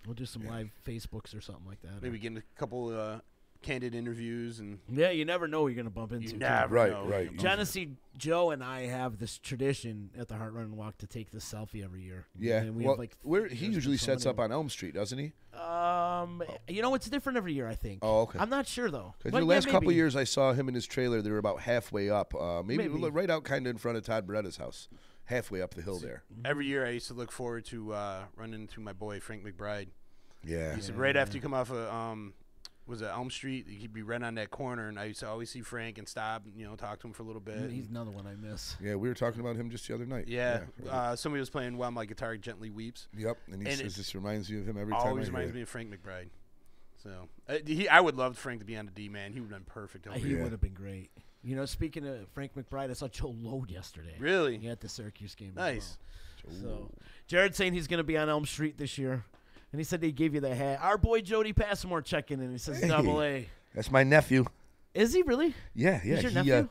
We'll do some live Facebooks or something like that. Maybe getting a couple candid interviews and Yeah, you never know who you're going to bump into. you too. never Right, know. right. Genesee Joe and I have this tradition at the Heart Run and Walk to take this selfie every year. Yeah. And we Well, have like he there's usually been so sets many. up on Elm Street, doesn't he? You know, it's different every year, I think. Oh, okay. I'm not sure though. Because But the yeah, last couple maybe. years I saw him in his trailer, they were about halfway up. Maybe Maybe. right out kind of in front of Todd Beretta's house, halfway up the hill there. Every year I used to look forward to running into my boy Frank McBride. Yeah. He said right after you come off of was it Elm Street, he'd be right on that corner, and I used to always see Frank and stop, talk to him for a little bit. He's another one I miss. Yeah, we were talking about him just the other night. Yeah, right. somebody was playing "While My Guitar Gently Weeps." Yep, and he and says it this reminds you of him every time. Always I hear reminds it. me of Frank McBride. So I would love Frank to be on the D man. He would have been perfect. Over He here. would have been great. You know, speaking of Frank McBride, I saw Joe Load yesterday. Really? Yeah, at the Syracuse game. Nice. As well. So, Jared's saying he's going to be on Elm Street this year. And he said he gave you the hat. Our boy Jody Passamore checking in. He says Hey. double A. That's my nephew. Is he really? Yeah. He's your nephew?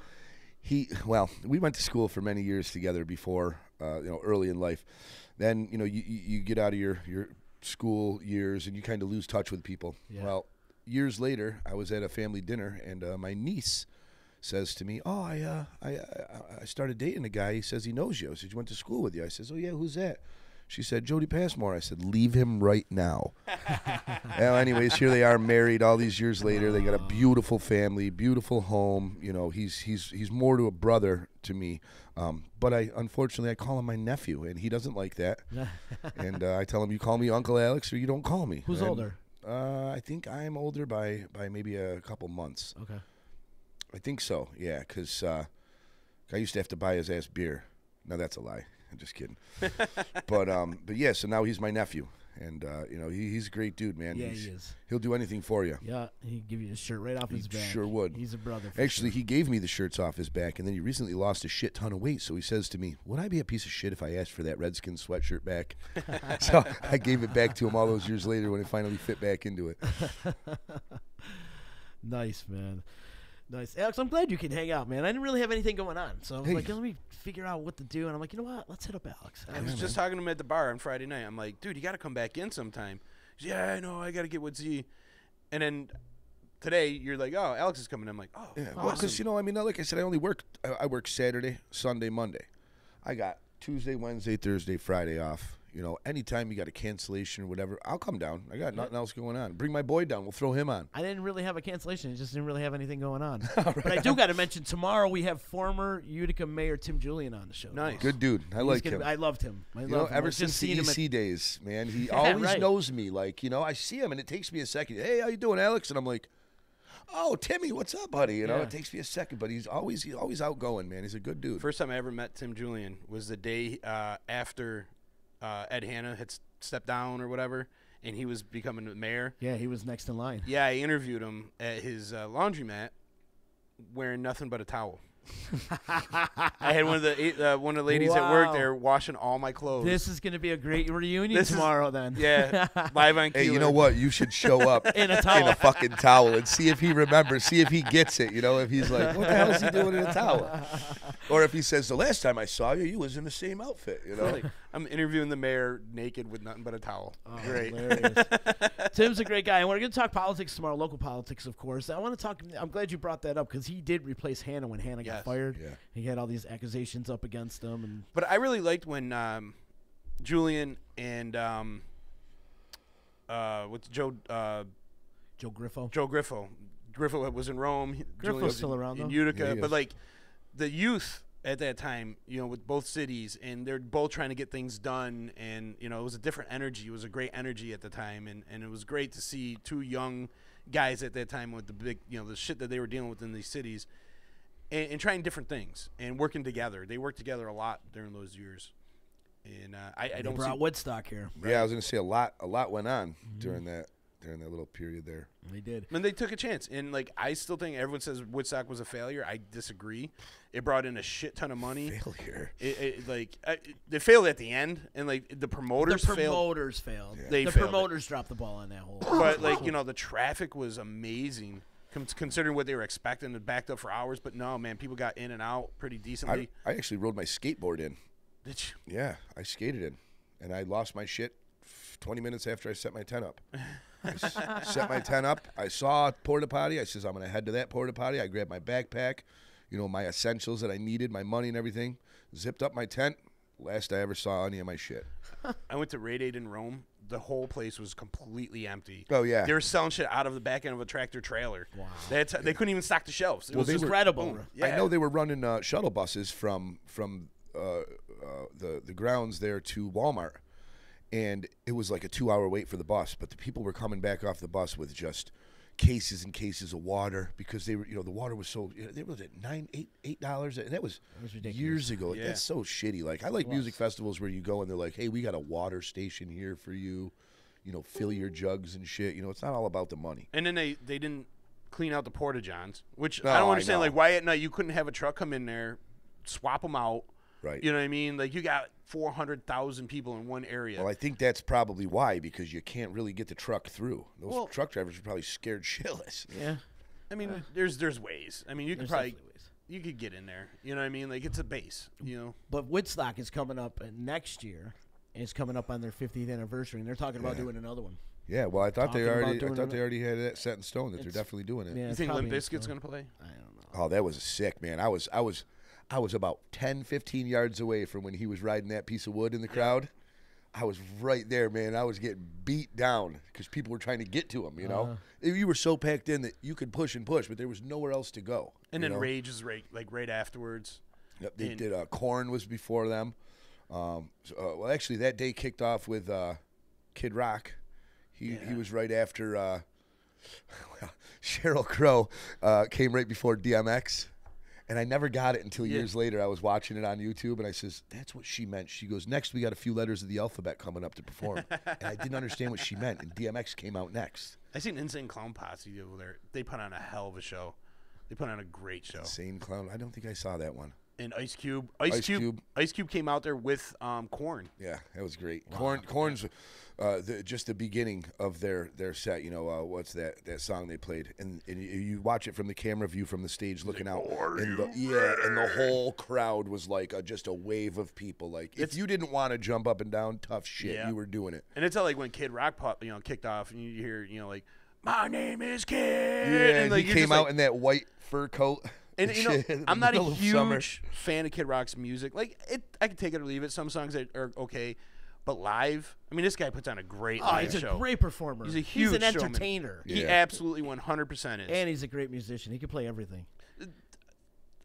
Well, we went to school for many years together before, early in life. Then, you get out of your school years and you kind of lose touch with people. Yeah. Well, years later, I was at a family dinner and my niece says to me, "Oh, I started dating a guy. He says he knows you." I said, "You went to school with you?" I says, "Oh yeah, who's that?" She said, "Jody Passmore." I said, "Leave him right now." Well, anyways, here they are, married all these years later. They got a beautiful family, beautiful home. He's more to a brother to me. But unfortunately I call him my nephew, and he doesn't like that. And I tell him, "You call me Uncle Alex, or you don't call me." Who's And, older? I think I'm older by maybe a couple months. Okay. I think so. Yeah, because I used to have to buy his ass beer. No, that's a lie. I'm just kidding. but yeah, so now he's my nephew, and he's a great dude, man. Yeah, he is. He'll do anything for you. Yeah, he'd give you his shirt right off his back. Sure would. He's a brother. For Actually, sure. he gave me the shirts off his back, and then he recently lost a shit ton of weight. So he says to me, "Would I be a piece of shit if I asked for that Redskins sweatshirt back?" So I gave it back to him all those years later when it finally fit back into it. Nice, man. Nice. Alex, I'm glad you can hang out, man. I didn't really have anything going on. So I was Hey. like, let me figure out what to do. And I'm like, you know what? Let's hit up Alex. I was just talking to him at the bar on Friday night. I'm like, "Dude, you got to come back in sometime." He's, "Yeah, I know. I got to get with Z." And then today you're like, "Oh, Alex is coming." I'm like, "Oh, Yeah, awesome." well, because like I said, I only work. I work Saturday, Sunday, Monday. I got Tuesday, Wednesday, Thursday, Friday off. Anytime you got a cancellation or whatever, I'll come down. I got nothing else going on. Bring my boy down. We'll throw him on. I didn't really have a cancellation. I just didn't really have anything going on. But I do got to mention, tomorrow we have former Utica Mayor Tim Julian on the show. Nice. Good dude. I like him. I loved him. I You loved him. ever I've just since the seen him EC days, man, he Yeah, always right. knows me. Like, I see him and it takes me a second. "Hey, how you doing, Alex?" And I'm like, "Oh, Timmy, what's up, buddy?" Yeah. It takes me a second, but he's always outgoing, man. He's a good dude. First time I ever met Tim Julian was the day after Ed Hanna had stepped down or whatever, and he was becoming the mayor. Yeah, he was next in line. Yeah, I interviewed him at his laundromat wearing nothing but a towel. I had one of the ladies that worked Wow. there washing all my clothes. This is going to be a great reunion This is- tomorrow then. Yeah, live on Hey, you Keeler. know what? You should show up In a towel. in a fucking towel and see if he remembers, see if he gets it. If he's like, "What the hell is he doing in a towel?" Or if he says, "The last time I saw you, you was in the same outfit." Like, I'm interviewing the mayor naked with nothing but a towel. Oh, Great. hilarious. Tim's a great guy. And we're going to talk politics tomorrow, local politics, of course. I want to talk. I'm glad you brought that up because he did replace Hannah when Hannah got Yes. fired. Yeah. He had all these accusations up against him. And But I really liked when Julian and what's Joe Griffo. Joe Griffo. Griffo was in Rome. Julian was still around, in though? Utica. Yeah, he but is. like the youth at that time, with both cities, and they're both trying to get things done, and it was a different energy. It was a great energy at the time, and it was great to see two young guys at that time with the big, the shit that they were dealing with in these cities, and trying different things and working together. They worked together a lot during those years, and I They don't brought see. Woodstock here. Yeah, I was gonna say a lot went on during that during that little period there. They did. And they took a chance. And, like, I still think everyone says Woodstock was a failure. I disagree. It brought in a shit ton of money. Failure. They failed at the end. And, like, the promoters failed. The promoters failed. Yeah. They the failed promoters dropped the ball on that whole. But, like, the traffic was amazing considering what they were expecting. It backed up for hours. But, no, man, people got in and out pretty decently. I actually rode my skateboard in. Did you? Yeah, I skated in. And I lost my shit 20 minutes after I set my tent up. I set my tent up. I saw a porta potty. I says, I'm going to head to that porta potty. I grabbed my backpack, my essentials that I needed, my money and everything. Zipped up my tent. Last I ever saw any of my shit. I went to Rite Aid in Rome. The whole place was completely empty. Oh, yeah. They were selling shit out of the back end of a tractor trailer. Wow. They couldn't even stock the shelves. It was incredible. Yeah. I know they were running shuttle buses from the grounds there to Walmart. And it was like a 2-hour wait for the bus, but the people were coming back off the bus with just cases and cases of water because they were, the water was so. They were at $8, and that was years ago. Yeah. That's so shitty. Like I like music festivals where you go and they're like, hey, we got a water station here for you, fill your jugs and shit. It's not all about the money. And then they didn't clean out the porta johns, which No, I don't I understand. know. Like why at night you couldn't have a truck come in there, swap them out. Right. You know what I mean? Like you got 400,000 people in one area. Well, I think that's probably why, because you can't really get the truck through. Those truck drivers are probably scared shitless. Yeah. I mean, there's ways. I mean, you could There's probably definitely ways. you could get in there. You know what I mean? Like it's a base. But Woodstock is coming up next year. It's coming up on their 50th anniversary, and they're talking about doing another one. Yeah, well, I thought they Talking about already doing had that set in stone that they're definitely doing it. Yeah, You it's think Limp probably Bizkit's gonna play? I don't know. Oh, that was sick, man. I was about 10, 15 yards away from when he was riding that piece of wood in the crowd. I was right there, man. I was getting beat down because people were trying to get to him, You were so packed in that you could push and push, but there was nowhere else to go. And then Rage is right afterwards. Yep, they did. Korn was before them. Well, actually, that day kicked off with Kid Rock. He was right after Sheryl Crow came right before DMX. And I never got it until years later. I was watching it on YouTube, and I says, that's what she meant. She goes, next we got a few letters of the alphabet coming up to perform. And I didn't understand what she meant, and DMX came out next. I seen Insane Clown Posse over there. They put on a hell of a show. They put on a great show. Insane Clown? I don't think I saw that one. And Ice Cube came out there with Korn. Yeah, that was great. Korn's just the beginning of their set. What's that song they played? And you watch it from the camera view from the stage, looking out, and the whole crowd was like just a wave of people. Like if you didn't want to jump up and down, tough shit, you were doing it. And it's like when Kid Rock kicked off, and you hear like, my name is Kid. Yeah, and like, he came out in that white fur coat. And I'm not a huge fan of Kid Rock's music. Like I can take it or leave it. Some songs are okay, but live, I mean, this guy puts on a great live show. He's a great performer. He's a huge He's an showman. entertainer. He absolutely 100% is. And he's a great musician. He can play everything.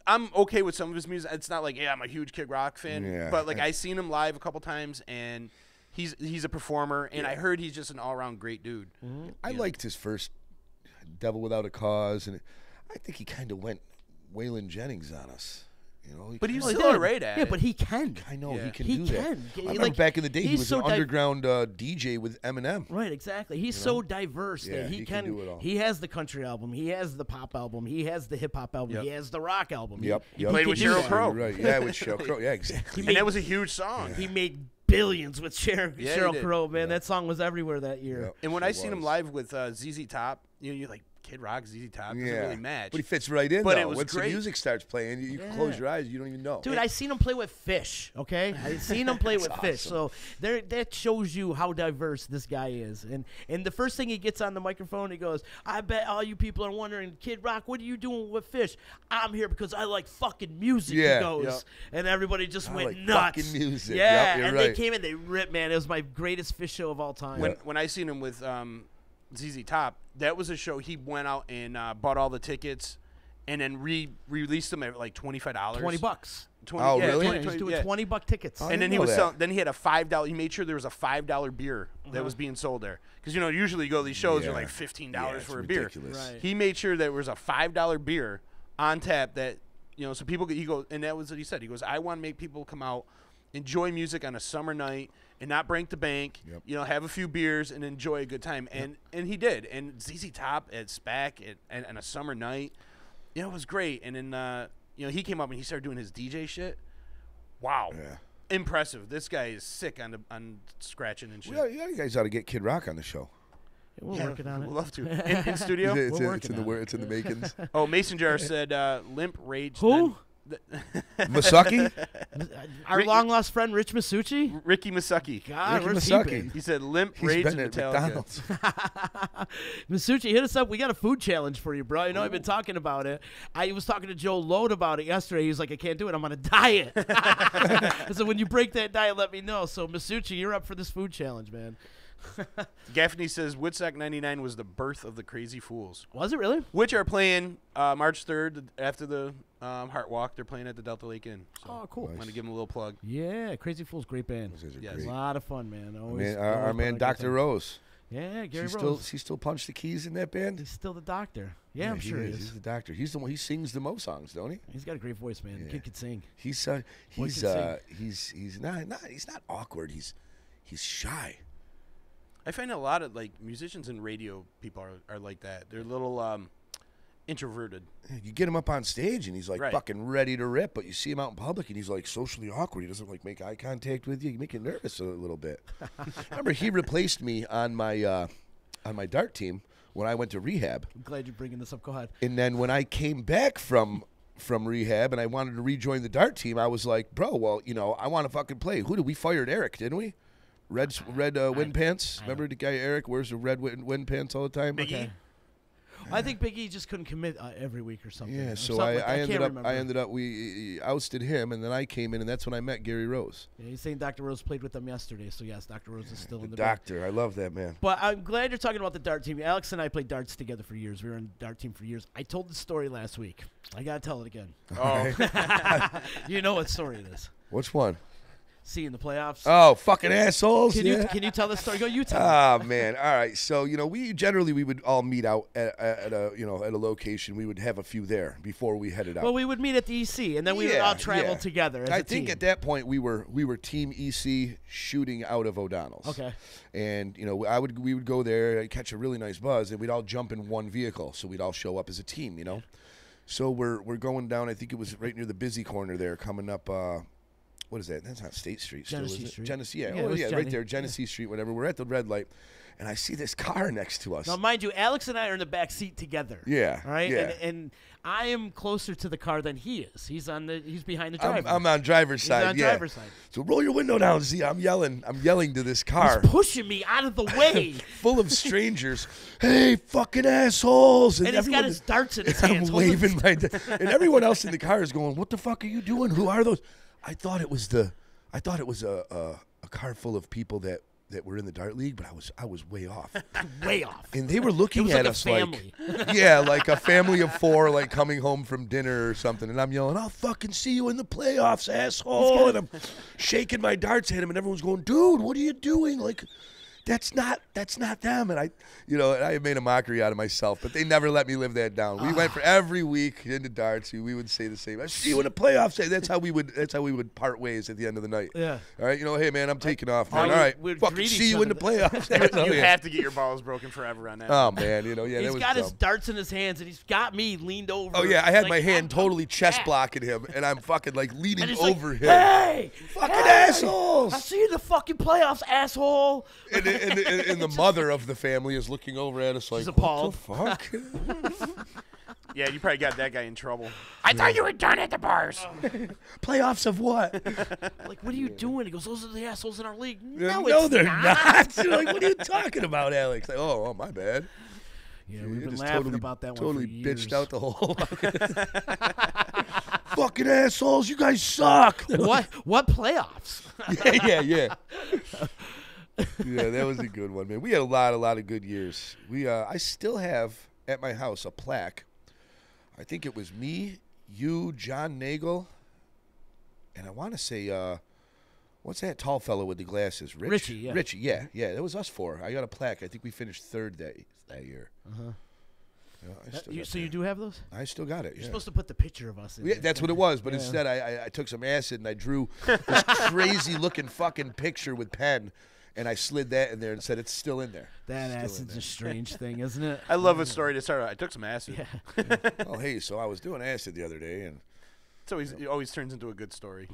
I'm okay with some of his music. It's not like I'm a huge Kid Rock fan, but like I seen him live a couple times, and he's a performer, and I heard he's just an all around great dude. Mm-hmm. I liked his first Devil Without a Cause, and I think he kind of went Waylon Jennings on us. But he's still all right at it. Yeah, but he can. I know he can He do can. that. I remember back in the day, he was so an underground DJ with Eminem. Right, exactly. He's so diverse that he can do it all. He has the country album. He has the pop album. He has the hip hop album. He has the rock album. Yep. He played with Sheryl Crow. Right. Yeah, with Sheryl Crow. Yeah, exactly. And that was a huge song. He made billions with Sheryl Crow, man. Yeah. That song was everywhere that year. Yep. And when I seen him live with ZZ Top, you're like, Kid Rock, ZZ Top doesn't really match. But he fits right in, But though. it was Once great. the music starts playing, you close your eyes, you don't even know. Dude, I seen him play with Fish, okay? I seen him play with Fish. So that shows you how diverse this guy is. And the first thing he gets on the microphone, he goes, I bet all you people are wondering, Kid Rock, what are you doing with Fish? I'm here because I like fucking music, he goes. And everybody just went like nuts. fucking music. Yeah, Yep, you're and right. they came in, they ripped, man. It was my greatest Fish show of all time. When I seen him with ZZ Top, that was a show he went out and bought all the tickets and then released them at like $25. $20. Oh, really? He was doing $20 tickets. Oh, And then he was selling. Then he had a $5. He made sure there was a $5 beer that was being sold there, because usually you go to these shows, you're like $15 for a beer. Right. He made sure there was a $5 beer on tap that so people could, he goes, and that was what he said. He goes, I want to make people come out enjoy music on a summer night and not break the bank. Yep. You know, have a few beers and enjoy a good time. And he did. And ZZ Top at SPAC and a summer night, you know, it was great. And then you know, he came up and he started doing his DJ shit. Wow. Yeah. Impressive. This guy is sick on scratching and shit. Well, you guys ought to get Kid Rock on the show. We're working on it. We'd love to. In studio? It's in the makings. Oh, Mason Jar said Limp Rage. Who? Masaki? Our long-lost friend, Rich Masucci? Ricky Masaki. God, Ricky where's he Masaki. been? He said Limp He's Rage been and at Metallica. McDonald's. Masucci, hit us up. We got a food challenge for you, bro. You know, I've been talking about it. I was talking to Joe Load about it yesterday. He was like, I can't do it. I'm on a diet. So when you break that diet, let me know. So, Masucci, you're up for this food challenge, man. Gaffney says Woodstock 99 was the birth of the Crazy Fools. Was it really? Which are playing March 3rd after the Heart Walk. They're playing at the Delta Lake Inn. So Oh, cool. I'm going to give them a little plug. Yeah, Crazy Fool's great band. Those guys are Yes. great. A lot of fun, man. Our man Dr. Rose. Yeah, Gary He Rose. still punch the keys in that band? He's still the doctor. Yeah, I'm sure he is. He's the doctor. He's the one. He sings the most songs, don't he? He's got a great voice, man. The Yeah. kid can sing. He's not awkward. He's shy. I find a lot of like musicians and radio people are like that. They're a little introverted. You get him up on stage and he's like Right. fucking ready to rip, but you see him out in public and he's like socially awkward. He doesn't like make eye contact with you. You make you nervous a little bit. Remember, he replaced me on my dart team when I went to rehab. I'm glad you're bringing this up. Go ahead. And then when I came back from rehab and I wanted to rejoin the dart team, I was like, bro, well, you know, I want to fucking play. Who did we fired Eric, didn't we? Red wind pants. Remember the guy Eric wears the red wind pants all the time? Biggie? Okay. I think Big E just couldn't commit every week or something. Yeah, or so something like that. I can't remember. ended up we ousted him, and then I came in, and that's when I met Gary Rose, Yeah, he's saying Dr. Rose played with them yesterday, so yes, Dr. Rose is still the in the band. doctor. I love that man. But I'm glad you're talking about the dart team. Alex and I played darts together for years. We were in the dart team for years. I told the story last week. I gotta tell it again. Oh, You know what story it is. Which one? See in the playoffs. Oh, fucking assholes! Can yeah. you tell the story? Go, you tell. it. Oh man! All right. So we would all meet out at a location. We would have a few there before we headed out. Well, we would meet at the EC, and then we would all travel together as I a think team. at that point we were Team EC shooting out of O'Donnell's. Okay. And we would go there, I'd catch a really nice buzz, and we'd all jump in one vehicle, so we'd all show up as a team. So we're going down. I think it was right near the busy corner there, coming up. What is that? That's not State Street. Still, Genesee is it? Street. Genesee, yeah. Yeah, it Oh, was yeah, Gene- right there, Genesee Street, whatever. We're at the red light, and I see this car next to us. Now, mind you, Alex and I are in the back seat together. Yeah, All right. yeah. And I am closer to the car than he is. He's behind the driver. I'm on driver's He's side. on yeah. driver's side. So roll your window down. See, I'm yelling to this car. He's pushing me out of the way. Full of strangers. Hey, fucking assholes! And he's got his darts in his and hands. I'm waving my, and everyone else in the car is going, "What the fuck are you doing? Who are those?" I thought it was a car full of people that were in the dart league, but I was way off. Way off. And they were looking It was at like a us family. like, yeah, like a family of four, like coming home from dinner or something. And I'm yelling, "I'll fucking see you in the playoffs, asshole!" And I'm shaking my darts at him, and everyone's going, "Dude, what are you doing?" Like, that's not them. And I made a mockery out of myself, but they never let me live that down. We went for every week into darts. We would say the same. "I see you in the playoffs." That's how we would part ways at the end of the night. Yeah. All right. Hey man, I'm taking off, man. Oh, All right. we'd Fucking greet see each you in the other. playoffs. That's how you we- have to get your balls broken forever on that. Oh man, that He's was got his dumb. darts in his hands, and he's got me leaned over. Oh yeah, I had like, my hand I'm totally chest back. blocking him, and I'm fucking like And leaning he's over like, him. Hey, Fucking hey, assholes! I see you in the fucking playoffs, asshole. And the mother of the family is looking over at us like, She's "What appalled." the fuck?" Yeah, you probably got that guy in trouble. I thought you were done at the bars. Playoffs of what? Like, what are you doing? He goes, "Those are the assholes in our league." No, it's they're not. not. Like, what are you talking about, Alex? Like, oh, my bad. Yeah, You we've been just laughing totally, about that one totally for years. bitched out the whole. Fucking assholes! You guys suck. What playoffs? yeah. Yeah, that was a good one, man. We had a lot of good years. I still have at my house a plaque. I think it was me, you, John Nagel, and I want to say, what's that tall fellow with the glasses? Richie, yeah. Richie, yeah. That was us four. I got a plaque. I think we finished third that year. Yeah, I still got So you do have those? I still got it. You're Yeah. supposed to put the picture of us in. Yeah, it. that's what it was. But Yeah. instead, I took some acid and I drew this crazy-looking fucking picture with pen, and I slid that in there and said it's still in there. That Still in acid's there. a strange thing, isn't it? I love a story to start. I took some acid. Oh, hey, so I was doing acid the other day, and It always turns into a good story.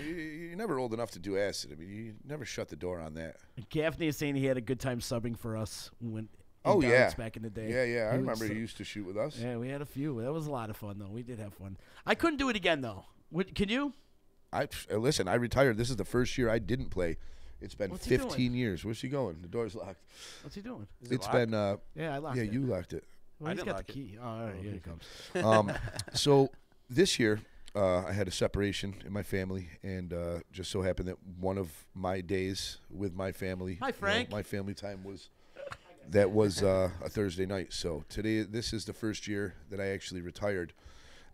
you're never old enough to do acid. I mean, you never shut the door on that. Gaffney is saying he had a good time subbing for us when. Oh, in yeah. Darts back in the day. Yeah. I He remember was- he used to shoot with us. Yeah, we had a few. That was a lot of fun, though. We did have fun. I couldn't do it again, though. Can you? Listen, I retired. This is the first year I didn't play. It's been What's he 15 years. Where's he going? The door's locked. What's he doing? Is it It's locked? been Yeah, I locked yeah, it. you locked it. Well, I he's didn't got the lock it. key. Oh, all right, here he comes. So this year, I had a separation in my family, and just so happened that one of my days with my family, Hi, Frank. my family time was a Thursday night. So this is the first year that I actually retired.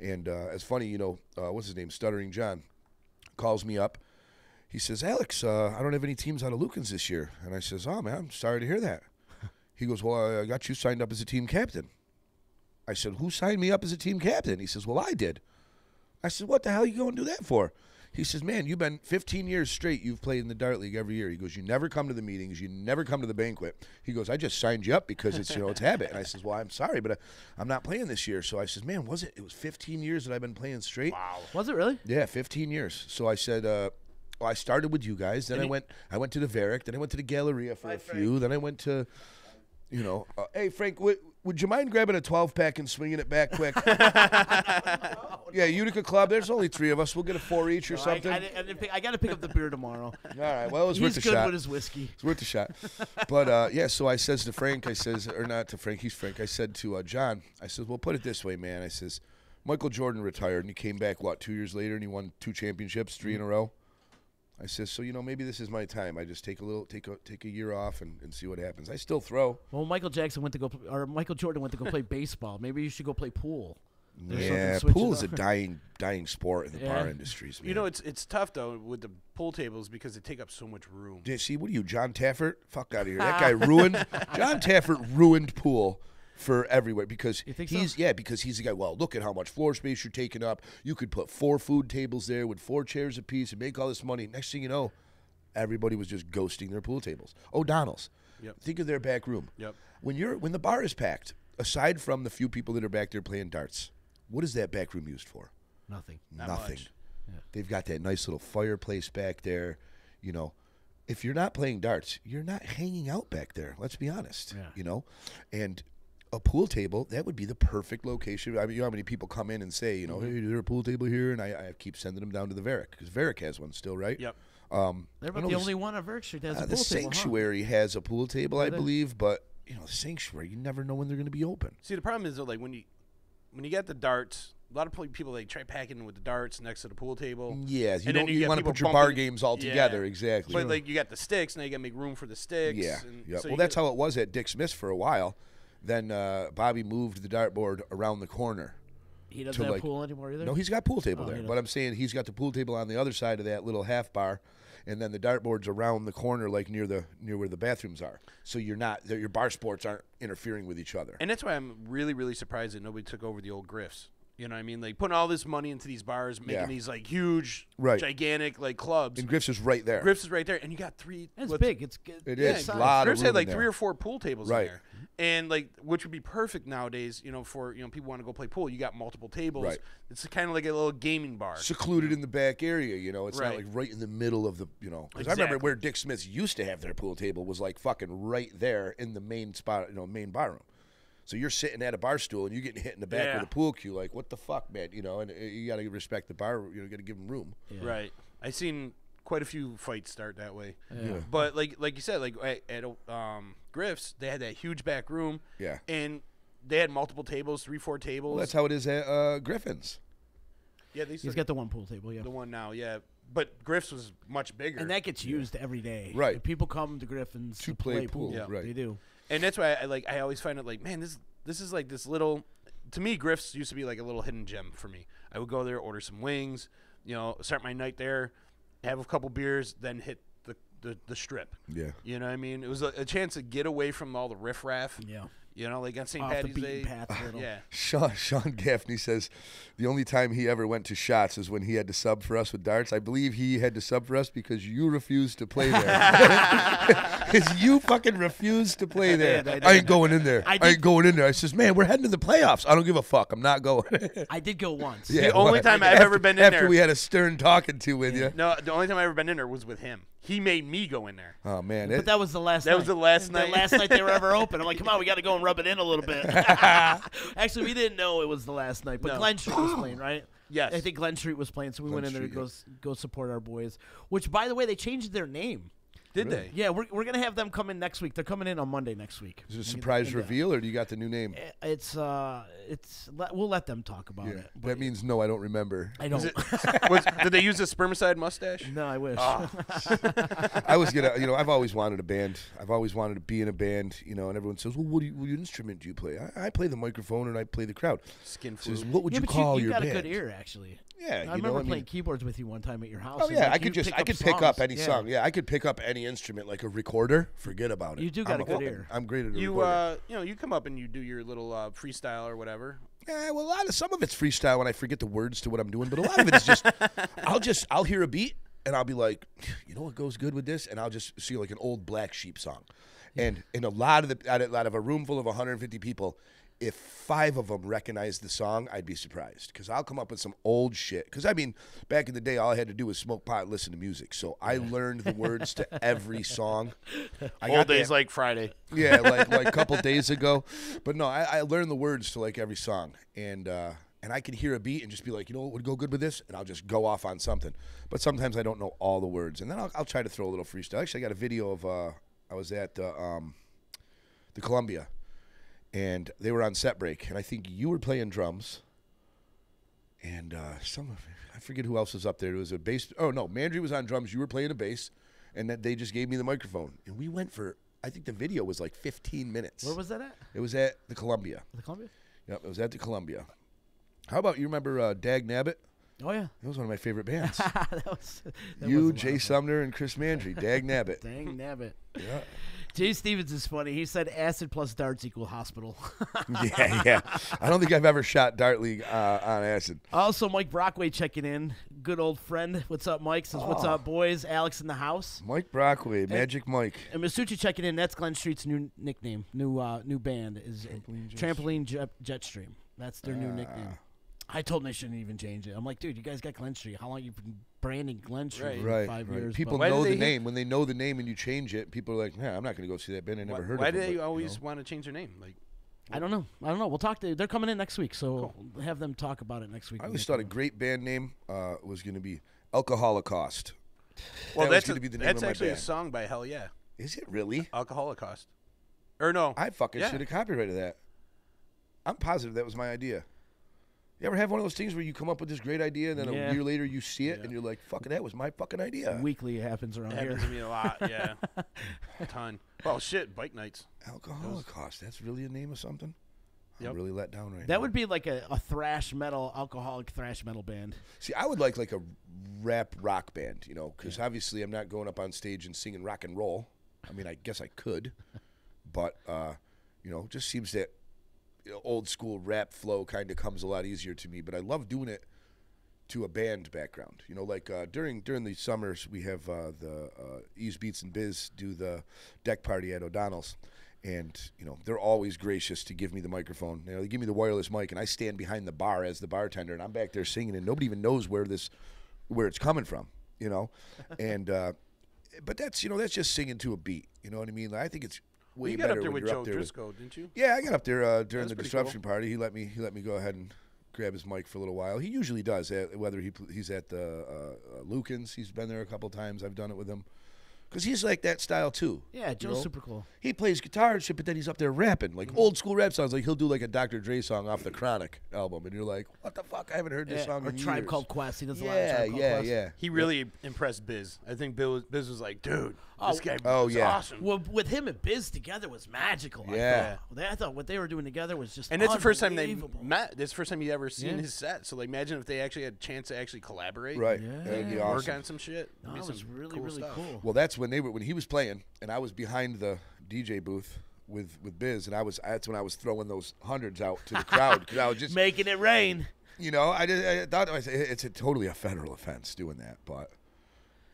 And it's funny, what's his name? Stuttering John calls me up. He says, Alex, I don't have any teams out of Lukens this year. And I says, oh, man, I'm sorry to hear that. He goes, well, I got you signed up as a team captain. I said, who signed me up as a team captain? He says, well, I did. I said, what the hell are you going to do that for? He says, man, you've been 15 years straight. You've played in the Dart League every year. He goes, you never come to the meetings. You never come to the banquet. He goes, I just signed you up because it's, it's habit. And I says, well, I'm sorry, but I'm not playing this year. So I says, man, it was 15 years that I've been playing straight. Wow. Was it really? Yeah, 15 years. So I said, well, I started with you guys. Then I went to the Varick. Then I went to the Galleria for a few. Then I went to, hey, Frank, would you mind grabbing a 12-pack and swinging it back quick? Yeah, Utica Club. There's only 3 of us. We'll get a 4 each or something. I got to pick up the beer tomorrow. All right. Well, it was He's worth a good shot. with his whiskey. It's worth a shot. But, yeah, so I says to Frank, or not to Frank, he's Frank. I said to John, I said, well, put it this way, man. I says, Michael Jordan retired, and he came back, 2 years later, and he won 2 championships, 3 in a row. I says, so, maybe this is my time. I just take a year off and see what happens. I still throw. Well, Michael Jordan went to go play baseball. Maybe you should go play pool. Yeah, pool is a dying sport in the bar industries, man. It's tough, though, with the pool tables because they take up so much room. See, what are you, John Taffert? Fuck out of here. That guy ruined – John Taffert ruined pool for everywhere because he's the guy, well, look at how much floor space you're taking up. You could put 4 food tables there with 4 chairs apiece and make all this money. Next thing you know, everybody was just ghosting their pool tables. O'Donnell's. Yep. Think of their back room. Yep. When the bar is packed, aside from the few people that are back there playing darts, what is that back room used for? Nothing. Not Nothing. much. Yeah. They've got that nice little fireplace back there. If you're not playing darts, you're not hanging out back there. Let's be honest. Yeah. And a pool table, that would be the perfect location. I mean, how many people come in and say, hey, is there a pool table here? And I keep sending them down to the Varick because Varick has one still, right? Yep. They're about the only one on Varick Street that has a pool the table. Sanctuary has a pool table, I they? believe, but the Sanctuary, you never know when they're going to be open. See, the problem is, though, like when you get the darts, a lot of people try packing with the darts next to the pool table. Yeah, and then you want to people put your bar bumping- games all together, exactly. But you got the sticks, now you got to make room for the sticks. Yeah, and yeah. so Well, that's how it was at Dick Smith's for a while. Then Bobby moved the dartboard around the corner. He doesn't have pool anymore either? No, he's got pool table Oh, there. he But I'm saying he's got the pool table on the other side of that little half bar, and then the dartboard's around the corner, like near where the bathrooms are. So your bar sports aren't interfering with each other. And that's why I'm really, really surprised that nobody took over the old Griffs. You know what I mean? Like putting all this money into these bars, making these like huge, gigantic like clubs. And Griff's is right there. Griff's is right there, and you got 3. It's big. It's good. It is. Size. A lot Griff's of room had like in 3 there. or 4 pool tables in there, and like which would be perfect nowadays. For people want to go play pool. You got multiple tables. Right. It's kind of like a little gaming bar. Secluded in the back area, it's not Right. like right in the middle of the, because I remember Exactly. where Dick Smith's used to have their pool table was like fucking right there in the main spot, main bar room. So you're sitting at a bar stool and you're getting hit in the back with a pool cue, like what the fuck, man, and you got to respect the bar, you got to give them room. Yeah. Right. I seen quite a few fights start that way. Yeah. But like you said, like at Griff's, they had that huge back room. Yeah. And they had multiple tables, 3-4 tables. Well, that's how it is at Griffin's. Yeah, He's got the one pool table, yeah. the one now, yeah. But Griff's was much bigger. And that gets used every day. Right. People come to Griffin's to play play pool, pool. Yeah. right. They do. And that's why I always find it like, man, this is like this little, to me, Griff's used to be like a little hidden gem for me. I would go there, order some wings, start my night there, have a couple beers, then hit the strip. Yeah. You know what I mean? It was a chance to get away from all the riffraff. Yeah. You know, like on St. Off the Patty's beaten Day. path a little. Yeah. Sean Gaffney says the only time he ever went to shots is when he had to sub for us with darts. I believe he had to sub for us because you refused to play there. Because you fucking refused to play there. I ain't going in there. I ain't going in there. I says, man, we're heading to the playoffs. I don't give a fuck. I'm not going. I did go once. The only time I've ever been in there. After we had a stern talking to with you. No, the only time I've ever been in there was with him. He made me go in there. Oh, man. But that was the last night. That was the last night. The last night they were ever open. I'm like, come on, we got to go and rub it in a little bit. Actually, we didn't know it was the last night, but No. Glen Street was playing, right? Yes. I think Glen Street was playing, so we Glen went in there to Street, go support our boys. Which, by the way, they changed their name. Did they? Yeah, we're going to have them come in next week. They're coming in on Monday next week. Is it a surprise reveal, or do you got the new name? We'll let them talk about it. But That means no, I don't remember. I don't. Did they use a spermicide mustache? No, I wish. I was gonna, I've always wanted a band. I've always wanted to be in a band, and everyone says, well, what instrument do you play? I play the microphone and I play the crowd. Skin Says, flute. what would Yeah, you but call you your got band? a good ear, actually. Yeah, I remember playing keyboards with you one time at your house. Oh and, yeah, like, I could pick up any song. Yeah, I could pick up any instrument, like a recorder. Forget about it. You do got a good ear. I'm great at a You recorder. you come up and you do your little freestyle or whatever. Yeah, well, some of it's freestyle when I forget the words to what I'm doing, but a lot of it is I'll hear a beat and I'll be like, you know what goes good with this, and I'll just see like an old Black Sheep song, and in a lot of a room full of 150 people, if 5 of them recognize the song, I'd be surprised, because I'll come up with some old shit. Because, I mean, back in the day, all I had to do was smoke pot and listen to music. So I learned the words to every song. Old days like Friday. Yeah, like a couple days ago. But no, I learned the words to like every song. And I can hear a beat and just be like, you know what would go good with this? And I'll just go off on something. But sometimes I don't know all the words. And then I'll try to throw a little freestyle. Actually, I got a video of I was at the Columbia. And they were on set break, and I think you were playing drums, and I forget who else was up there. It was a bass. Oh no, Mandry was on drums. You were playing a bass, and that they just gave me the microphone, and we went for. I think the video was like 15 minutes. Where was that at? It was at the Columbia. The Columbia? Yep, it was at the Columbia. How about you remember Dag Nabbit? Oh yeah, that was one of my favorite bands. that you, was Jay Sumner, and Chris Mandry. Dag Nabbit. Dang nabbit. Yeah. Jay Stevens is funny. He said acid plus darts equal hospital. yeah. I don't think I've ever shot Dart League on acid. Also, Mike Brockway checking in. Good old friend. What's up, Mike? Says, what's up, boys? Alex in the house. Mike Brockway, Magic Mike. And Masucci checking in. That's Glen Street's new nickname. New band is Trampoline Jetstream. That's their new nickname. I told them they shouldn't even change it. I'm like, dude, you guys got Glen Street. How long you been branding Glen Street? Right. 5 years. People know the name. When they know the name and you change it, people are like, I'm not going to go see that band. I never heard of Why them. do they always want to change their name? Like, I don't know. We'll talk to. They're coming in next week, so we'll have them talk about it next week. I always thought a great band name was going to be Alcoholocaust. Well, that's going to be the name of my actually band. a song by Hell Yeah. Is it really? Alcoholocaust. Or no. I fucking should have copyrighted that. I'm positive that was my idea. You ever have one of those things where you come up with this great idea and then a year later you see it and you're like, fuck, that was my fucking idea. Weekly it happens around It here. happens to me a lot, yeah. A ton. Well, shit, bike nights. Alcoholocaust. That's really a name of something? Yep. I'm really let down right now. That would be like a thrash metal, alcoholic thrash metal band. See, I would like a rap rock band, because obviously I'm not going up on stage and singing rock and roll. I mean, I guess I could, but, just seems that old school rap flow kind of comes a lot easier to me, but I love doing it to a band background. During the summers we have the Ease Beats and Biz do the deck party at O'Donnell's, and they're always gracious to give me the microphone. They give me the wireless mic, and I stand behind the bar as the bartender, and I'm back there singing, and nobody even knows where it's coming from. And but that's just singing to a beat. You know what I mean? I think it's way you got better up there when with you're Joe up there Driscoll, didn't you? Yeah, I got up there during the pretty disruption party. He let me go ahead and grab his mic for a little while. He usually does, whether he's at the Lukens. He's been there a couple times. I've done it with him. Because he's like that style, too. Yeah, Joe's super cool. He plays guitar and shit, but then he's up there rapping. Like old school rap songs. Like he'll do like a Dr. Dre song off the Chronic album. And you're like, what the fuck? I haven't heard this song or in Tribe years. Called Quest. He does a lot of Tribe Called Quest. Yeah. He really impressed Biz. I think Biz was like, dude, this guy is yeah. awesome. Well, with him and Biz together was magical. Yeah. I thought what they were doing together was just And it's the first time they unbelievable. met. It's the first time you ever seen his set. So like, imagine if they actually had a chance to actually collaborate. Right. Yeah. That'd be Work awesome. on some shit. No, it was really, cool really stuff. cool. Well, that's when he was playing, and I was behind the DJ booth with Biz, and that's when I was throwing those hundreds out to the crowd because I was just making it rain. You know, I thought it's totally a federal offense doing that, but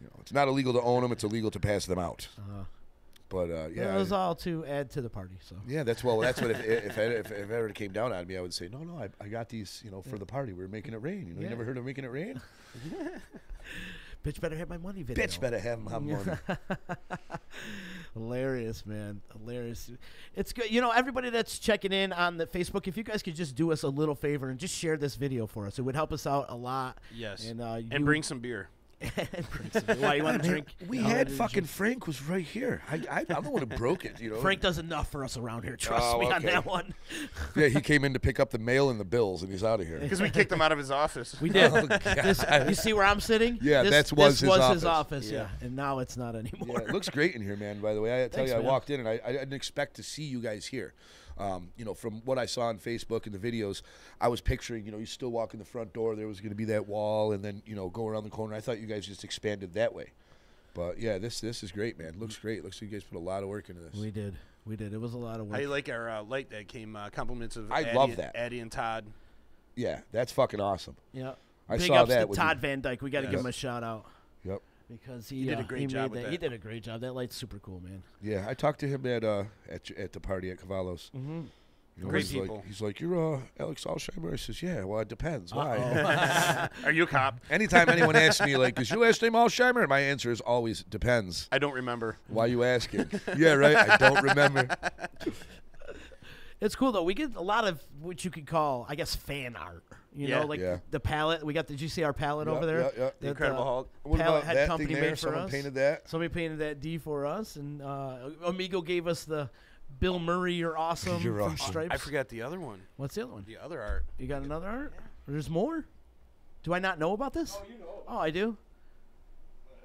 you know, it's not illegal to own them; it's illegal to pass them out. But yeah, it was all to add to the party. So yeah, that's what if it ever came down on me, I would say no, I got these, you know, for the party. We're making it rain. You know, you never heard of making it rain? Bitch better have my money video. Bitch better have my money. Hilarious, man. Hilarious. It's good. You know, everybody that's checking in on the Facebook, if you guys could just do us a little favor and just share this video for us, it would help us out a lot. Yes. And bring some beer. Why you want to drink? We had fucking Frank was right here. I'm the one who broke it. You know, Frank does enough for us around here. Trust me on that one. Yeah, he came in to pick up the mail and the bills, and he's out of here because we kicked him out of his office. We did. You see where I'm sitting? Yeah, this was his office. Yeah, and now it's not anymore. Yeah, it looks great in here, man. By the way, I tell you, I walked in and I didn't expect to see you guys here. You know, from what I saw on Facebook and the videos, I was picturing, you know, you still walk in the front door, there was going to be that wall, and then, you know, go around the corner. I thought you guys just expanded that way. But, yeah, this is great, man. Looks great. Looks like you guys put a lot of work into this. We did. It was a lot of work. I like our light that came, compliments of love that. Addie and Todd. Yeah, that's fucking awesome. Yeah. I Big saw ups that. to Todd Van Dyke. We got to give him a shout-out. Yep. Because he did a great job with that. He did a great job. That light's super cool, man. Yeah, I talked to him at the party at Cavallo's. Mm-hmm. You know, great people. He's like, you're Alex Alsheimer? I says, yeah, well, it depends. Why? Are you a cop? Anytime anyone asks me, like, is your last name Alsheimer? My answer is always depends. I don't remember. Why you asking? Yeah, right, I don't remember. It's cool, though. We get a lot of what you could call, I guess, fan art. You know, like the palette. Did you see our palette over there? Yeah. The Incredible Hulk. What palette about had that company thing there? made for Someone us. painted that? Somebody painted that D for us. And Amigo gave us the Bill Murray, You're Awesome from Stripes. I forgot the other one. What's the other one? The other art. You got another art? There's more? Do I not know about this? Oh, you know. Oh, I do?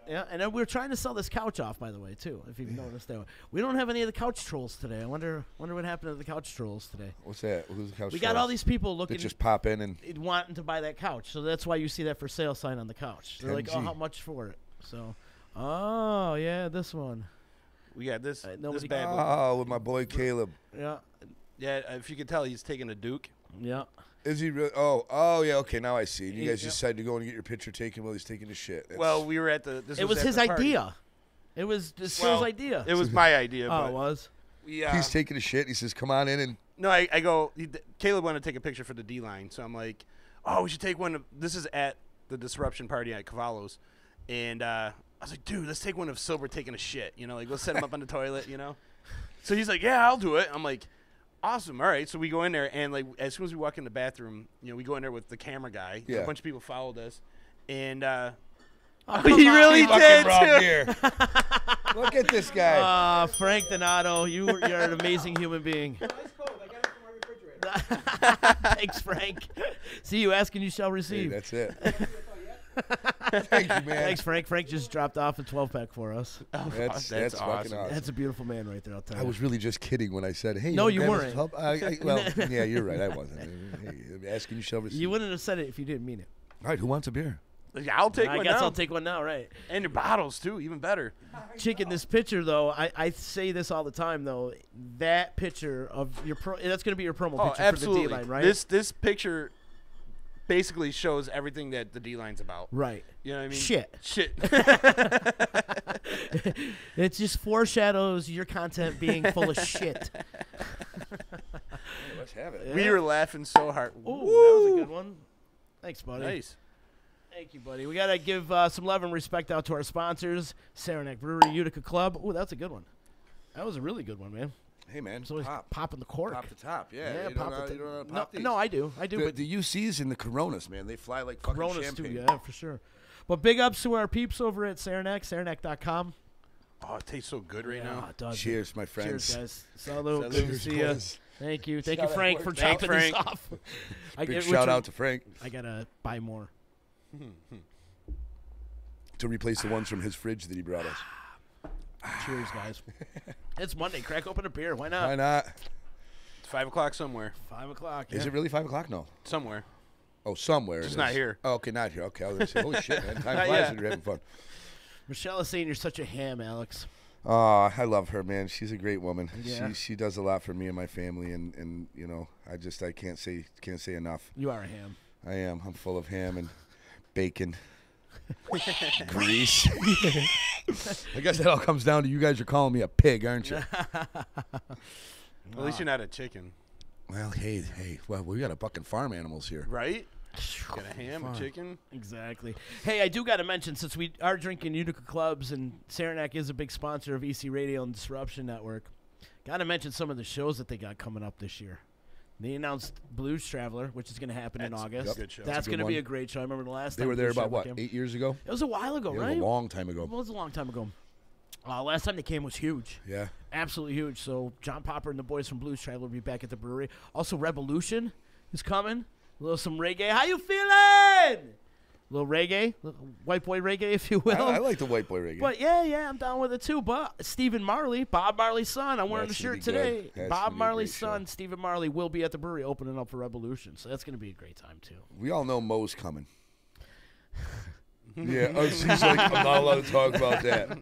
Yeah, and then we're trying to sell this couch off, by the way, too, if you've noticed that. We don't have any of the couch trolls today. I wonder what happened to the couch trolls today. What's that? Who's the couch We got all these people looking. That just pop in and wanting to buy that couch. So that's why you see that for sale sign on the couch. They're like, 10G. oh, how much for it? So, oh, yeah, this one. We got this nobody- bad boy. oh, with my boy Caleb. Yeah. Yeah, if you could tell, he's taking a Duke. Yeah. Is he really? Oh, yeah. Okay, now I see. You guys decided to go and get your picture taken while he's taking his shit. Well, we were at the. It was his idea. It was Phil's idea. It was my idea. Oh, but it was. He's taking a shit. He says, "Come on in." And no, I go. Caleb wanted to take a picture for the D line, so I'm like, "Oh, we should take one." This is at the disruption party at Cavallo's, and I was like, "Dude, let's take one of Silver taking a shit." You know, like let's set him up on the toilet. You know. So he's like, "Yeah, I'll do it." I'm like, "Awesome, all right." So we go in there, and like as soon as we walk in the bathroom, you know, we go in there with the camera guy. Yeah. A bunch of people followed us, and he really did too. Here. Look at this guy. Frank Donato, you're an amazing human being. It's cold. I got it from my refrigerator. Thanks, Frank. See, you ask and you shall Hey, receive. that's it. Thank you, man. Thanks, Frank. Frank just dropped off a 12-pack for us. That's That's fucking awesome. awesome. That's a beautiful man right there, I'll tell I you. was really just kidding when I said, "Hey." No, you you grab weren't. us help? Well, yeah, you're right. I wasn't. Hey, asking you shall receive. You wouldn't have said it if you didn't mean it. All right, who wants a beer? Yeah, I'll take I one guess now. I'll take one now, right? And your bottles too, even better. Chicken, this picture, though, I say this all the time, though. That picture of your that's going to be your promo picture absolutely. for the D-line, right? This picture basically shows everything that the D-line's about. Right. You know what I mean? Shit. It just foreshadows your content being full of shit. Let's have it. We were laughing so hard. Ooh, that was a good one. Thanks, buddy. Nice. Thank you, buddy. We got to give some love and respect out to our sponsors, Saranac Brewery, Utica Club. Ooh, that's a good one. That was a really good one, man. Hey, man. It's always popping the cork. Pop the top, yeah. Yeah, you pop don't know, the you don't know how to no, pop these. no, I do. But the UCs and the Coronas, man, they fly like fucking Coronas, champagne. too, yeah, for sure. But big ups to our peeps over at Saranac, saranac.com. Oh, it tastes so good right now. It does. Cheers, my friends. Cheers, guys. Salute. Salute. Good to see you. Boys. Thank you. Thank Shout you, out Frank, to for Frank. chopping these Frank. off. Big shout out to Frank. I got to buy more. To replace the ones from his fridge that he brought us. Cheers, guys. It's Monday. Crack open a beer. Why not? Why not? It's 5 o'clock somewhere. 5 o'clock. Is yeah. it really 5 o'clock? No. Somewhere. Oh, somewhere. Just it not is. here. Oh, okay, not here. Okay, I was going to say, holy shit, man. Time Not flies yet. when you're having fun. Michelle is saying you're such a ham, Alex. Oh, I love her, man. She's a great woman. Yeah. She does a lot for me and my family, and I can't say enough. You are a ham. I am. I'm full of ham and bacon, grease. I guess that all comes down to you guys are calling me a pig, aren't you? At least you're not a chicken. Well, hey. Well, we got a fucking farm animals here, right? Got a ham, a chicken. Exactly. Hey, I do got to mention, since we are drinking Utica Clubs and Saranac is a big sponsor of EC Radio and Disruption Network, got to mention some of the shows that they got coming up this year. They announced Blues Traveler, which is going to happen in August. Yep. Good show. That's going to be a great show. I remember the last time they were there Blues about, Traveler what, came. 8 years ago? It was a while ago, right? It was a long time ago. It was a long time ago. Last time they came was huge. Yeah. Absolutely huge. So John Popper and the boys from Blues Traveler will be back at the brewery. Also, Revolution is coming. A little some reggae. How you feeling? A little reggae. White boy reggae, if you will. I like the white boy reggae. But, yeah, I'm down with it, too. But Stephen Marley, Bob Marley's son, I'm wearing the shirt today. Bob Marley's son, Stephen Marley, will be at the brewery opening up for Revolution. So that's going to be a great time, too. We all know Mo's coming. Yeah, she's like, I'm not allowed to talk about that.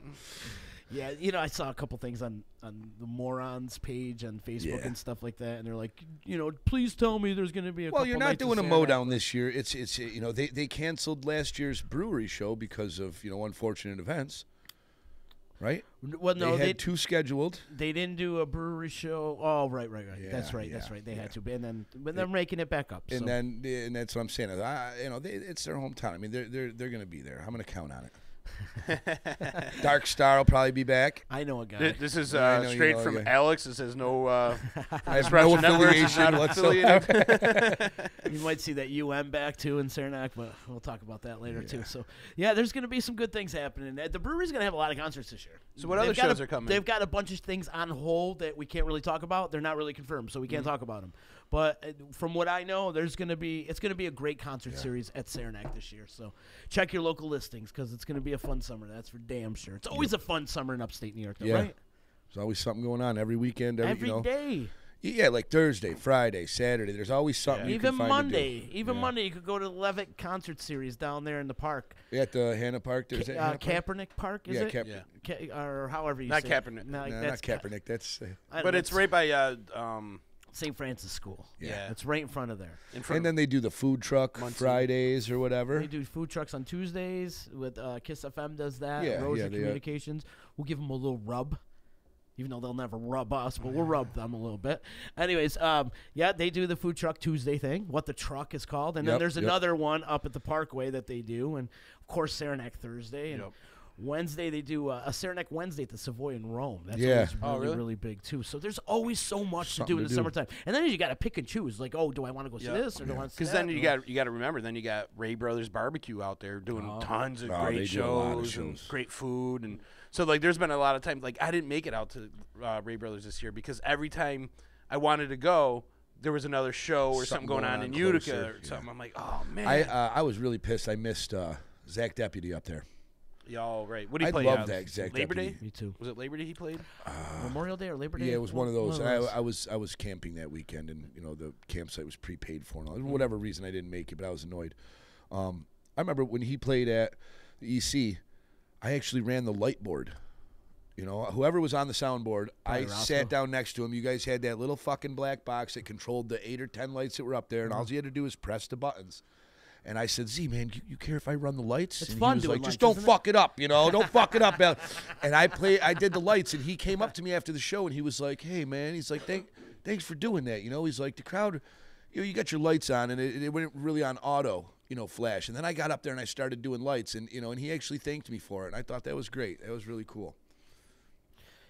Yeah, I saw a couple things on the Morons page on Facebook and stuff like that, and they're like, please tell me there's going to be a couple Well, you're not nights doing a of mow Saranac. down this year. It's they canceled last year's brewery show because of, unfortunate events. Right? Well, no, they had two scheduled. They didn't do a brewery show. Oh, right. Yeah, that's right. They had to. And then they're making it back up. And and that's what I'm saying. It's their hometown. I mean, they're going to be there. I'm going to count on it. Dark Star will probably be back. I know a guy. This is straight from Alex. It says no. I have no affiliation whatsoever. You might see that back too in Saranac, but we'll talk about that later too. So there's going to be some good things happening. The brewery's going to have a lot of concerts this year. So what other shows are coming? They've got a bunch of things on hold that we can't really talk about. They're not really confirmed, so we can't talk about them. But from what I know, it's going to be a great concert series at Saranac this year. So check your local listings because it's going to be a fun summer. That's for damn sure. It's always a fun summer in upstate New York, though, right? There's always something going on every weekend. Every day. Yeah, like Thursday, Friday, Saturday. There's always something you can find Monday. to do. Even Monday, you could go to the Levitt concert series down there in the park. At the Hannah Park. There's Kaepernick Park, is it? Or however you say Kaepernick. it. No, not Kaepernick. That's. But it's right by St. Francis School. Yeah. It's right in front of there. And then they do the food truck Fridays or whatever. They do food trucks on Tuesdays. With Kiss FM does that. Yeah, Rosa Communications. We'll give them a little rub. Even though they'll never rub us, but we'll rub them a little bit. Anyways, they do the food truck Tuesday thing, what the truck is called. And then there's another one up at the Parkway that they do. And, of course, Saranac Thursday. And Wednesday, they do a Saranac Wednesday at the Savoy in Rome. That's always really big, too. So there's always so much to do in the summertime. And then you got to pick and choose. Like, do I want to go see this or do I want to see that? Because then you got to remember, then you got Ray Brothers Barbecue out there doing tons of great shows and great food. And so, like, there's been a lot of times, like, I didn't make it out to Ray Brothers this year because every time I wanted to go, there was another show or something going on in Utica or something. I'm like, oh, man. I was really pissed. I missed Zach Deputy up there. Y'all right. What did he play? I love that Zach Labor Deputy. Day? Me too. Was it Labor Day he played? Memorial Day or Labor Day? Yeah, it was one of those. I was camping that weekend, and the campsite was prepaid for, and all. Whatever reason I didn't make it, but I was annoyed. I remember when he played at the EC, I actually ran the light board. Whoever was on the soundboard, I sat down next to him. You guys had that little fucking black box that controlled the 8 or 10 lights that were up there, and all you had to do was press the buttons. And I said, Z, man, you care if I run the lights? It's and fun he was doing like, just lights, don't fuck it up, Don't fuck it up. And I did the lights, and he came up to me after the show, and he was like, hey, man, he's like, thanks for doing that. He's like, the crowd, you got your lights on, and it went really on auto, flash. And then I got up there, and I started doing lights, and, and he actually thanked me for it. And I thought that was great. That was really cool.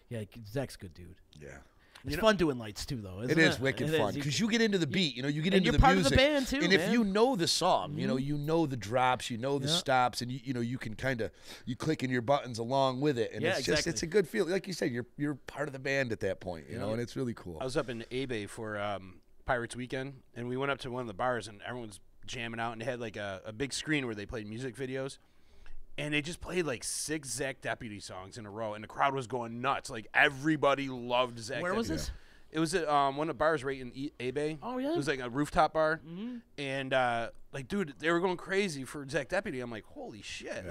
Yeah, Zach's a good dude. Yeah. It's fun doing lights, too, though, isn't it? It is wicked fun because you get into the beat, you get into the music. And you're part of the band, too, and man. if you know the song, you know the drops, the stops, and you can kind of, you click in your buttons along with it. And it's a good feeling. Like you said, you're part of the band at that point, and it's really cool. I was up in Abe for Pirates Weekend, and we went up to one of the bars, and everyone's jamming out, and they had like a big screen where they played music videos. And they just played like 6 Zach Deputy songs in a row, and the crowd was going nuts. Like everybody loved Zach. Where Deputy. was this? It was at one of the bars right in Abe. Oh yeah. It was like a rooftop bar, and dude, they were going crazy for Zach Deputy. I'm like, holy shit!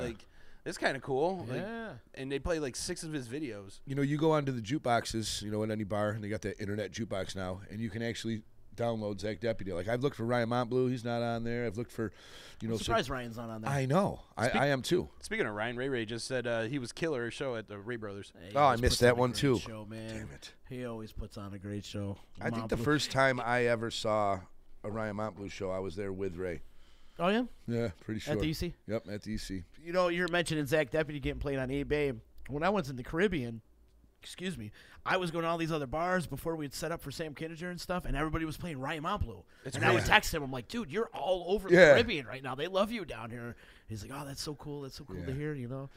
It's kind of cool. Like, Yeah. and they play like 6 of his videos. You know, you go onto the jukeboxes, in any bar, and they got that internet jukebox now, and you can actually download Zach Deputy. Like, I've looked for Ryan Montbleu. He's not on there. I've looked for, I'm surprised Ryan's not on there. I know. I am too. Speaking of Ryan, Ray just said he was killer show at the Ray Brothers. He Oh, I always missed puts that on a one great too. Show, man. Damn it. He always puts on a great show. I think the Montbleu. first time I ever saw a Ryan Montbleu show, I was there with Ray. Oh, yeah? Yeah, pretty sure. At the EC? Yep, at the EC. You know, you're mentioning Zach Deputy getting played on eBay. When I was in the Caribbean, I was going to all these other bars before we'd set up for Sam Kinninger and stuff, and everybody was playing Ryan Montbleu. And I would text him. I'm like, dude, you're all over the Caribbean right now. They love you down here. He's like, oh, that's so cool. That's so cool to hear, Well,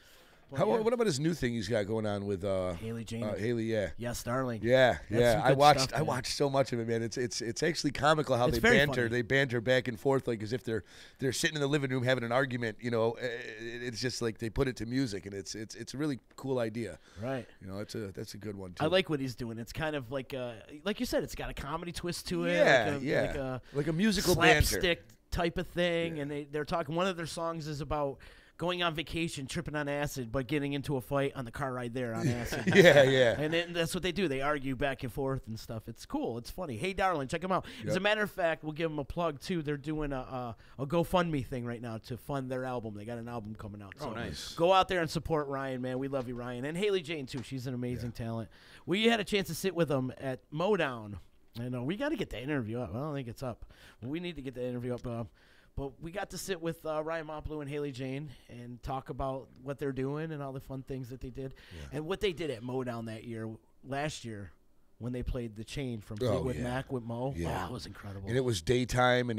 What about his new thing he's got going on with Haley Jane? Haley, yeah. Yes, darling. Yeah, That's yeah. some I good watched stuff, I man. watched so much of it, man. It's actually comical how It's they very banter. funny. They banter back and forth like as if they're sitting in the living room having an argument. It's just like they put it to music, and it's a really cool idea. Right. That's a good one too. I like what he's doing. It's kind of like you said, it's got a comedy twist to it. Yeah, like a musical slapstick banter type of thing. And they're talking. One of their songs is about going on vacation, tripping on acid, but getting into a fight on the car ride there on acid. yeah. And then that's what they do. They argue back and forth and stuff. It's cool. It's funny. Hey, darling, check them out. Yep. As a matter of fact, we'll give them a plug, too. They're doing a GoFundMe thing right now to fund their album. They got an album coming out. So nice. Go out there and support Ryan, man. We love you, Ryan. And Haley Jane, too. She's an amazing talent. We had a chance to sit with them at Modown. I know. We got to get the interview up. I don't think it's up. We need to get the interview up. But we got to sit with Ryan Montbleu and Haley Jane and talk about what they're doing and all the fun things that they did. Yeah. And what they did at Modown last year, when they played The Chain from Fleetwood Mac with Mo. Yeah. Wow, that was incredible. And it was daytime, and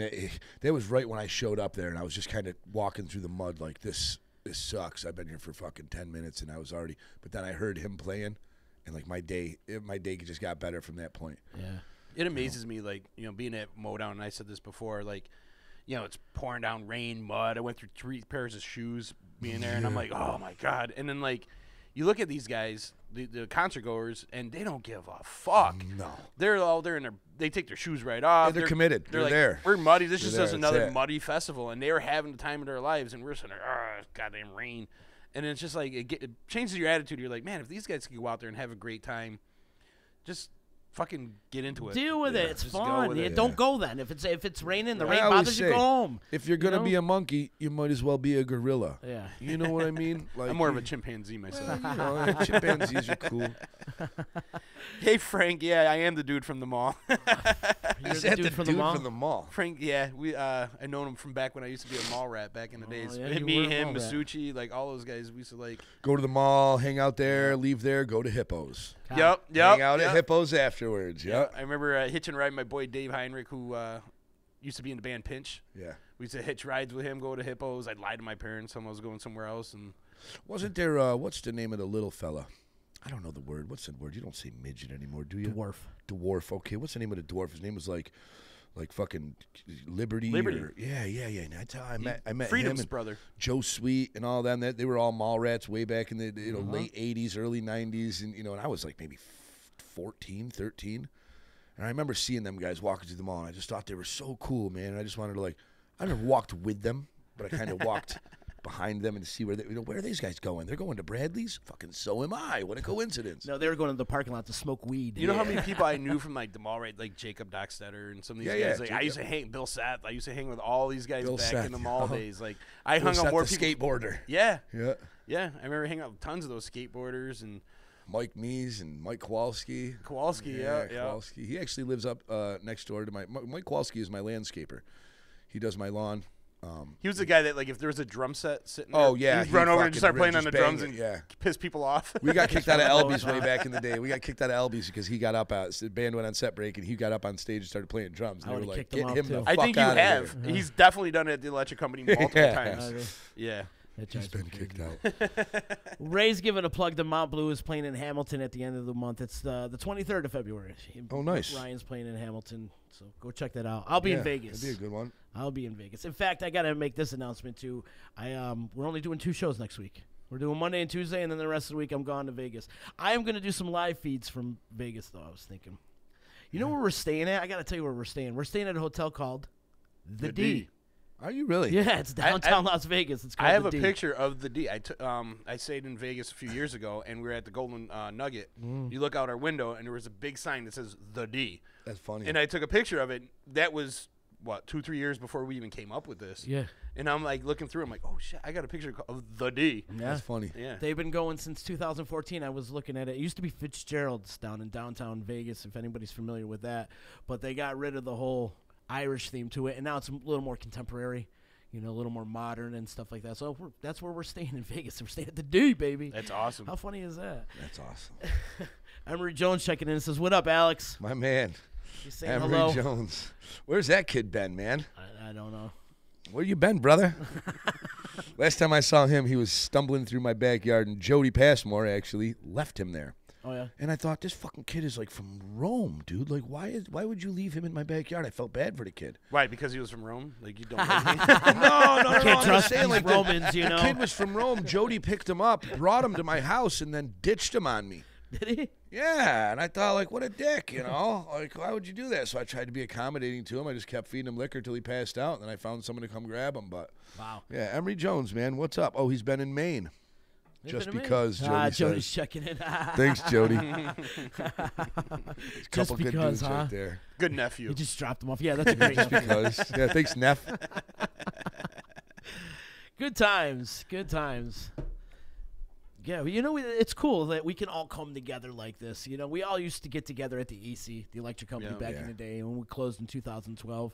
that was right when I showed up there, and I was just kind of walking through the mud like, this sucks. I've been here for fucking 10 minutes, and I was already – but then I heard him playing, and, like, my day just got better from that point. Yeah. It amazes me, like, being at Modown, and I said this before, like – it's pouring down rain, mud. I went through 3 pairs of shoes being there, and I'm like, oh, my God. And then, like, you look at these guys, the concert goers, and they don't give a fuck. No. They're all there, and they take their shoes right off. Yeah, they're committed. They're like, there. We're muddy. This They're just there. is another That's it. muddy festival, and they're having the time of their lives, and we're sitting there, goddamn rain. And it's just like, it changes your attitude. You're like, man, if these guys could go out there and have a great time, just fucking get into it. Deal with it. It's Just fun. go with it. Don't go then. If it's raining, the rain I always bothers you, say, go home. If you're going to be a monkey, you might as well be a gorilla. Yeah. You know what I mean? Like, I'm more of a chimpanzee myself. Chimpanzees are cool. Hey, Frank. Yeah, I am the dude from the mall. You're the dude from the mall? Frank, yeah. I known him from back when I used to be a mall rat back in the days. yeah, you Me, were a him, mall rat. Masucci, like all those guys, we used to like. Go to the mall, hang out there, leave there, go to Hippos. Yep. Hang out at Hippos afterwards. Yep. I remember hitching a ride with my boy Dave Heinrich, who used to be in the band Pinch. Yeah. We used to hitch rides with him, go to Hippos. I'd lie to my parents, I was going somewhere else, and Wasn't there, what's the name of the little fella? I don't know the word. What's the word? You don't say midget anymore, do you? Dwarf. Okay, what's the name of the dwarf? His name was like fucking Liberty. Yeah. That's how I met Freedom's him and brother. Joe Sweet and all them. They were all mall rats way back in the late 80s, early 90s. And, and I was like maybe 14, 13. And I remember seeing them guys walking through the mall, and I just thought they were so cool, man. And I just wanted to I never walked with them, but I kind of walked behind them and to see where are these guys going? They're going to Bradley's? Fucking so am I. What a coincidence. No, they were going to the parking lot to smoke weed. You know how many people I knew from like the mall, right? Like Jacob Dockstetter and some of these guys. Like, I used to hang Bill Satt. I used to hang with all these guys back in the mall days. Like I hung out more the people. skateboarder. Yeah. Yeah. I remember hanging out with tons of those skateboarders and Mike Mees and Mike Kowalski. Yeah. Kowalski. He actually lives up next door to Mike Kowalski is my landscaper. He does my lawn. He was the guy that, like, if there was a drum set sitting there, he'd run over and just start playing on the drums and piss people off. We got kicked out of Elby's way back in the day. We got kicked out of Elby's because he got up the band went on set break and he got up on stage and started playing drums. And they were like, get him the fuck out of here. I think you have. He's definitely done it at the electric company multiple times. Yeah. He's been kicked out. Ray's giving a plug to Montbleu is playing in Hamilton at the end of the month. It's the 23rd of February. Oh, nice. Ryan's playing in Hamilton, so go check that out. I'll be in Vegas. That'd be a good one. I'll be in Vegas. In fact, I got to make this announcement, too. We're only doing 2 shows next week. We're doing Monday and Tuesday, and then the rest of the week I'm gone to Vegas. I am going to do some live feeds from Vegas, though, I was thinking. You know where we're staying at? I got to tell you where we're staying. We're staying at a hotel called The D. Are you really? Yeah, it's downtown Las Vegas. It's called I have the a D. picture of the D. I stayed in Vegas a few years ago, and we were at the Golden Nugget. You look out our window, and there was a big sign that says the D. That's funny. And I took a picture of it. That was, 2-3 years before we even came up with this. Yeah. And I'm like looking through. I'm like, oh shit, I got a picture of the D. Yeah. That's funny. Yeah. They've been going since 2014. I was looking at it. It used to be Fitzgerald's down in downtown Vegas, if anybody's familiar with that. But they got rid of the whole Irish theme to it, and now it's a little more contemporary, a little more modern and stuff like that. So that's where we're staying in Vegas. We're staying at the D, baby. That's awesome. How funny is that? That's awesome. Emery Jones checking in and says, "What up, Alex?" My man. He's saying Emery hello. Jones. Where's that kid been, man? I don't know. Where you been, brother? Last time I saw him, he was stumbling through my backyard, and Jody Passmore actually left him there. Oh, yeah? And I thought, this fucking kid is like from Rome, dude. Like, why would you leave him in my backyard? I felt bad for the kid. Why? Because he was from Rome? Like, you don't like me? No. Can't I'm trust saying, these like, Romans, the kid was from Rome. Jody picked him up, brought him to my house, and then ditched him on me. Did he? Yeah, and I thought, like, what a dick, Like, why would you do that? So I tried to be accommodating to him. I just kept feeding him liquor till he passed out, and then I found someone to come grab him. But wow. Yeah, Emery Jones, man, what's up? Oh, he's been in Maine. Just because Jody Jody's says. checking in. Thanks, Jody. Just Couple good because, dudes huh? right there. Good nephew. You just dropped him off. Yeah, that's a great nephew. Because, yeah, thanks, Neff. Good times. Good times. Yeah, it's cool that we can all come together like this. We all used to get together at the EC, the electric company, back in the day, when we closed in 2012.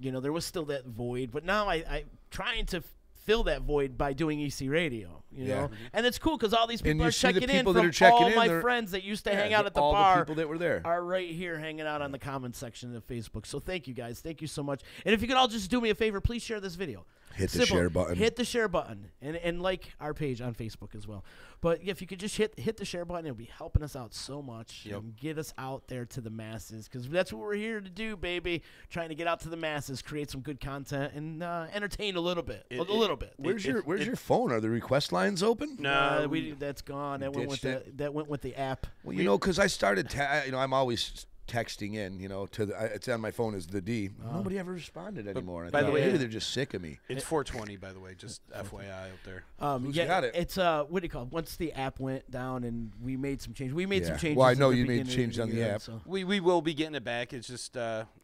There was still that void, but now I'm trying to fill that void by doing EC Radio, you know? And it's cool because all these people are checking in from all my friends that used to hang out at the bar. All the people that were there are right here hanging out on the comments section of Facebook. So thank you, guys. Thank you so much. And if you could all just do me a favor, please share this video. Hit the share button. Hit the share button and like our page on Facebook as well. But if you could just hit the share button, it'll be helping us out so much and get us out there to the masses because that's what we're here to do, baby. Trying to get out to the masses, create some good content, and entertain a little bit. A little bit. Where's your phone? Are the request lines open? No, that's gone. That went with the app. Well, because I started. I'm always texting in, it's on my phone as the D. Nobody ever responded anymore. By the way, maybe they're just sick of me. It's 420, by the way, just FYI out there. Who's got it? It's what do you call it? Once the app went down and we made some changes. We made some changes. Well, I know you made changes on the app. So. We will be getting it back. It's just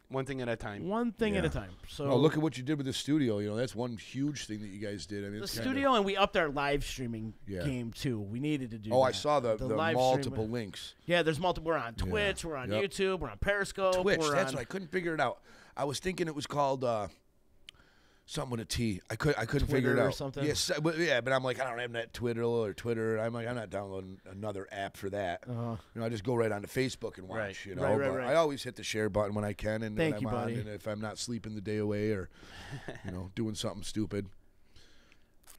one thing at a time. One thing at a time. So look at what you did with the studio. That's one huge thing that you guys did. I mean, the studio, and we upped our live streaming game too. We needed to do. I saw the multiple stream. links. Yeah, there's multiple. We're on Twitch. We're on YouTube. We're on Periscope. Twitch. That's what I couldn't figure it out. I was thinking it was called something with a T. I couldn't figure it out. Or something. Yes, but I'm like, I don't have that Twitter. I'm like, I'm not downloading another app for that. I just go right onto Facebook and watch. Right. I always hit the share button when I can, and Thank I'm you, on. buddy. And if I'm not sleeping the day away or doing something stupid.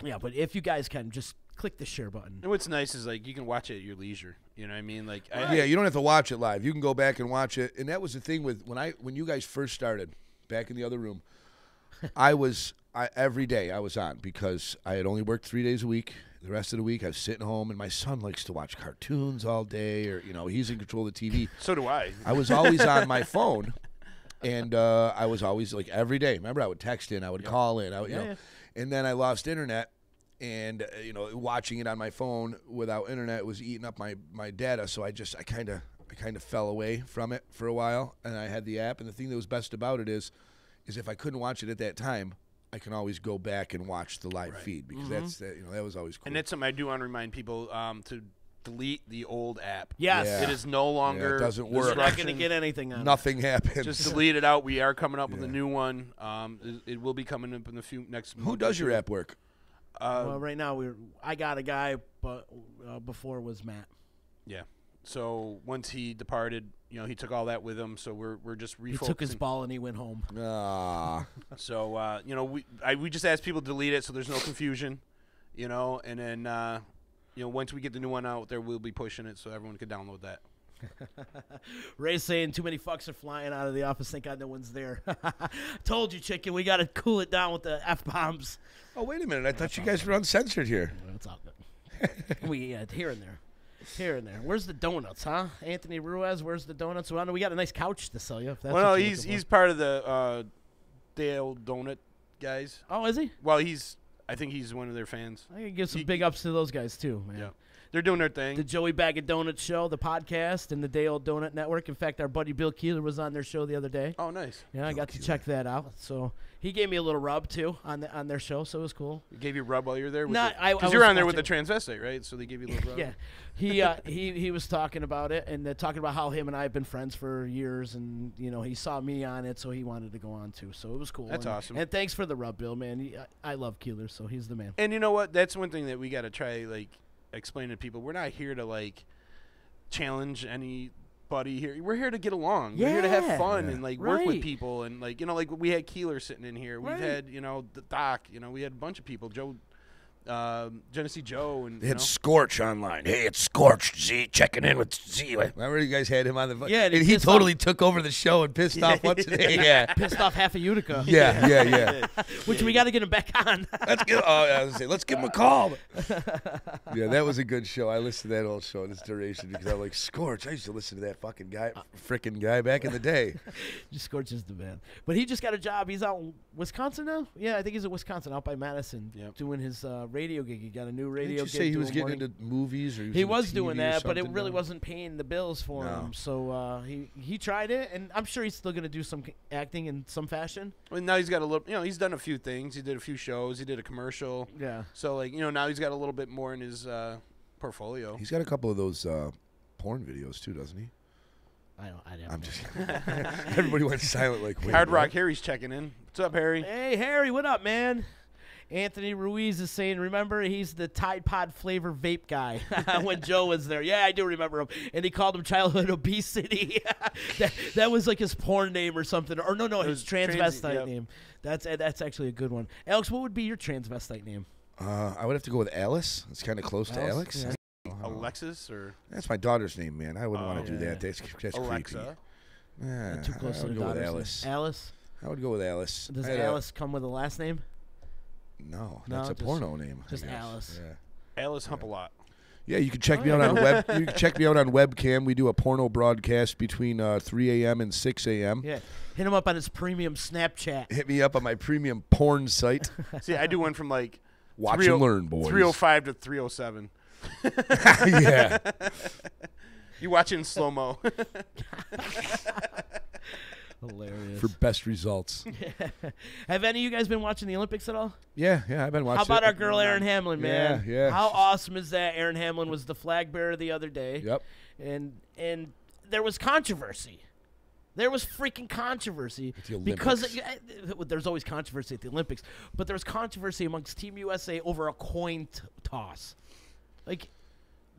Yeah, but if you guys can just click the share button. And what's nice is you can watch it at your leisure. You know what I mean? You don't have to watch it live. You can go back and watch it. And that was the thing with when you guys first started back in the other room. Every day I was on because I had only worked 3 days a week. The rest of the week I was sitting home, and my son likes to watch cartoons all day, or he's in control of the TV. So do I. I was always on my phone, and I was always every day. Remember, I would text in, I would call in, and then I lost internet. And watching it on my phone without internet was eating up my data. So I kind of fell away from it for a while. And I had the app. And the thing that was best about it is if I couldn't watch it at that time, I can always go back and watch the live feed because that was always cool. And that's something I do want to remind people to delete the old app. Yes, it is no longer. It doesn't work. You're not going to get anything on. Nothing happens. Just delete it out. We are coming up with a new one. It will be coming up in the next. Who does your app work? Well, right now I got a guy, but before was Matt. Yeah. So once he departed, he took all that with him. So we're just refocusing. He took his ball and he went home. So we just asked people to delete it so there's no confusion, and then once we get the new one out there, we'll be pushing it so everyone can download that. Ray's saying too many fucks are flying out of the office. Thank God no one's there. Told you, chicken. We got to cool it down with the F-bombs. Oh, wait a minute. I thought you guys were uncensored here. That's all good. We here and there. Here and there. Where's the donuts, huh? Anthony Ruiz, where's the donuts? Well, we got a nice couch to sell you. If that's he's part of the Dale Donut guys. Oh, is he? Well, I think he's one of their fans. I can give some big ups to those guys too, man. Yeah. They're doing their thing. The Joey Bag of Donuts show, the podcast, and the Day Old Donut Network. In fact, our buddy Bill Keeler was on their show the other day. Oh, nice. Yeah, I got to check that out. So he gave me a little rub too on their show, so it was cool. He gave you a rub while you were there? Because you're on there with the transvestite, right? So they gave you a little rub. Yeah. He was talking about it and talking about how him and I have been friends for years, and he saw me on it, so he wanted to go on too. So it was cool. That's awesome. And thanks for the rub, Bill, man. I love Keeler, so he's the man. And you know what? That's one thing that we got to try, explain to people. We're not here to challenge anybody here. We're here to get along. We're here to have fun and work with people, and we had Keeler sitting in here. We've had the Doc. We had a bunch of people. Joe, Genesee Joe, and they had Scorch online. Hey, it's Scorch. Z checking in with Z. Remember you guys had him on the yeah, and he totally took over the show and pissed off what's today. Yeah, pissed off half of Utica. Yeah. Which we got to get him back on. Let's give him a call. Yeah, that was a good show. I listened to that whole show in its duration because I'm like, Scorch. I used to listen to that fucking frickin' guy back in the day. Scorch is the man. But he just got a job. He's out in Wisconsin now. Yeah, I think he's in Wisconsin, out by Madison, doing his radio gig. He got a new radio gig. Didn't you say he was getting into movies? Or he was doing that, but it really wasn't paying the bills for him. So he tried it, and I'm sure he's still going to do some acting in some fashion. Well, now he's got a little, he's done a few things. He did a few shows. He did a commercial. Yeah. So, now he's got a little bit more in his portfolio. He's got a couple of those porn videos, too, doesn't he? I'm just everybody went silent wait, Hard Rock Harry's checking in. What's up, Harry? Hey, Harry, what up, man? Anthony Ruiz is saying, remember, he's the Tide Pod flavor vape guy when Joe was there. Yeah, I do remember him. And he called him childhood obesity. that was like his porn name or something. Or no, his transvestite name. That's actually a good one. Alex, what would be your transvestite name? I would have to go with Alice. It's kind of close to Alex. Yeah. Alexis, or that's my daughter's name, man. I wouldn't want to do that. That's Alexa. Creepy. Yeah, too close to the daughter's Alice. Name. Alice. I would go with Alice. Does Alice come with a last name? No, that's a porno name. Just Alice. Yeah. Alice Hump-a-Lot. Yeah, you can check me out on web. You can check me out on webcam. We do a porno broadcast between 3 a.m. and 6 a.m. Yeah, hit him up on his premium Snapchat. Hit me up on my premium porn site. See, I do one from watch and learn, boys. 3:05 to 3:07. Yeah. You watch it in slow mo. Hilarious. For best results. Have any of you guys been watching the Olympics at all? Yeah, I've been watching. How about our girl Erin Hamlin, man? Yeah. How awesome is that? Erin Hamlin was the flag bearer the other day. Yep. And there was controversy. There was freaking controversy because there's always controversy at the Olympics, but there was controversy amongst Team USA over a coin toss.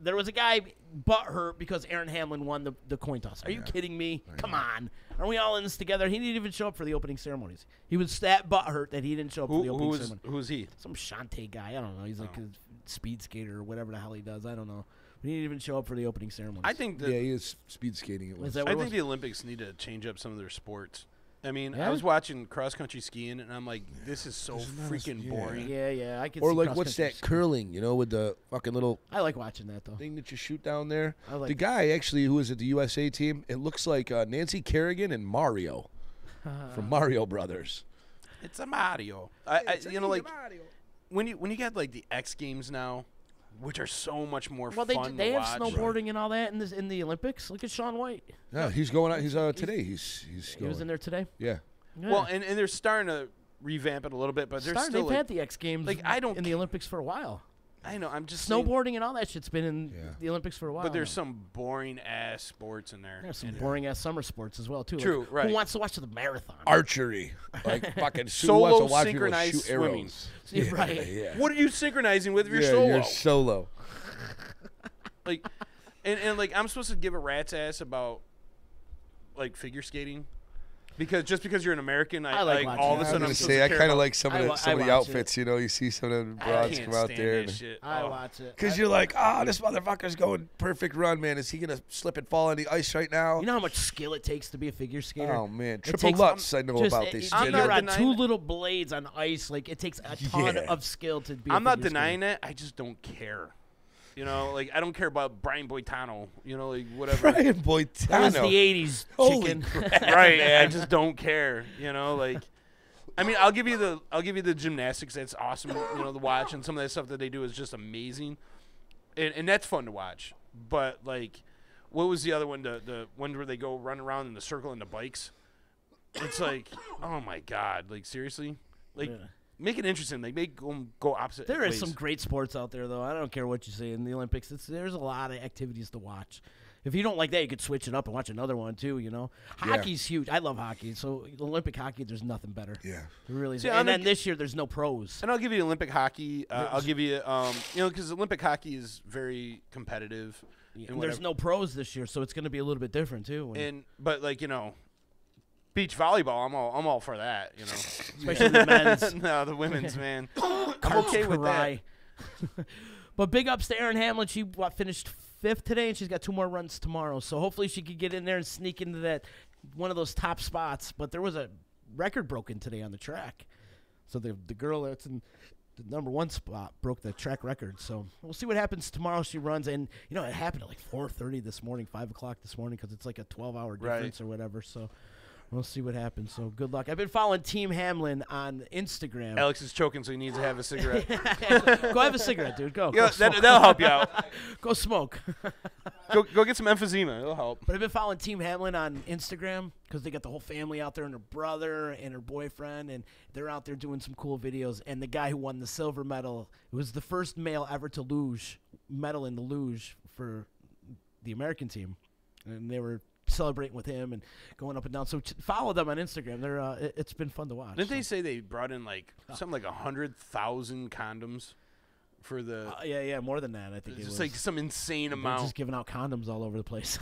There was a guy butthurt because Erin Hamlin won the coin toss. Are you kidding me? Come on. Are we all in this together? He didn't even show up for the opening ceremonies. He was that butthurt that he didn't show up for the opening ceremony. Who's he? Some Shantae guy. I don't know. He's like a speed skater or whatever the hell he does. I don't know. He didn't even show up for the opening ceremonies. I think he is speed skating. I think the Olympics need to change up some of their sports. I mean, I was watching cross-country skiing, and I'm like, this is so freaking boring. Yeah, I can or see what's that curling, with the fucking little I like watching that, though. Thing that you shoot down there. The guy, actually, who was at the USA team, it looks like Nancy Kerrigan and Mario from Mario Brothers. It's a Mario. Mario. When you get, the X Games now, which are so much more fun to watch. They have snowboarding and all that in the Olympics. Look at Shaun White. Yeah, he's going out. He's today. He was in there today. Yeah. Well, and they're starting to revamp it a little bit, but they've had the X Games in the Olympics for a while. I know. I'm just snowboarding and all that shit's been in the Olympics for a while. But there's some boring ass sports in there. There's some boring ass summer sports as well too. True, right? Who wants to watch the marathon? Archery, fucking solo synchronized swimming. Right. Yeah. What are you synchronizing with if you're solo? You're solo. And I'm supposed to give a rat's ass about figure skating. Because you're an American, I like all of a sudden I'm supposed to I kind of about like some of the outfits. You see some of the broads come out there. I watch it because you're like, this motherfucker's going perfect run, man. Is he gonna slip and fall on the ice right now? You know how much skill it takes to be a figure skater? Oh man, triple lutz. I know about this. You're on two little blades on ice. It takes a ton of skill to be. I'm not denying it. I just don't care. I don't care about Brian Boitano, whatever. Brian Boitano. That was the 80s, chicken. Right, I just don't care, I mean, I'll give you the gymnastics. That's awesome, to watch, and some of that stuff that they do is just amazing, and that's fun to watch. But like, what was the other one? The one where they go run around in the circle in the bikes. It's like, oh my God! Like seriously, like make it interesting. Like make them go opposite. There ways. is some great sports out there, though. I don't care what you say in the Olympics. There's a lot of activities to watch. If you don't like that, you could switch it up and watch another one too. Hockey's huge. I love hockey. So Olympic hockey, there's nothing better. Yeah, it really is. See, and then this year, there's no pros. And I'll give you Olympic hockey. I'll give you, because Olympic hockey is very competitive. And there's no pros this year, so it's going to be a little bit different too. But beach volleyball, I'm all for that. Especially the men's. No, the women's, man. I'm okay with that. But big ups to Erin Hamlin. She finished 5th today, and she's got 2 more runs tomorrow. So hopefully she could get in there and sneak into that one of those top spots. But there was a record broken today on the track. So the girl that's in the number 1 spot broke the track record. So we'll see what happens tomorrow. She runs, and it happened at like 4:30 this morning, 5 o'clock this morning, because it's like a 12-hour difference or whatever. So we'll see what happens. So good luck. I've been following Team Hamlin on Instagram. Alex is choking, so he needs to have a cigarette. Go have a cigarette, dude. Go. That'll help you out. Go smoke. Go get some emphysema. It'll help. But I've been following Team Hamlin on Instagram because they got the whole family out there, and her brother and her boyfriend, and they're out there doing some cool videos. And the guy who won the silver medal, who was the first male ever to medal in the luge for the American team, and they were celebrating with him and going up and down. So follow them on Instagram. They're it's been fun to watch. Didn't they say they brought in something like 100,000 condoms for the? Yeah, more than that. I think it's it was like some insane amount. Just giving out condoms all over the place.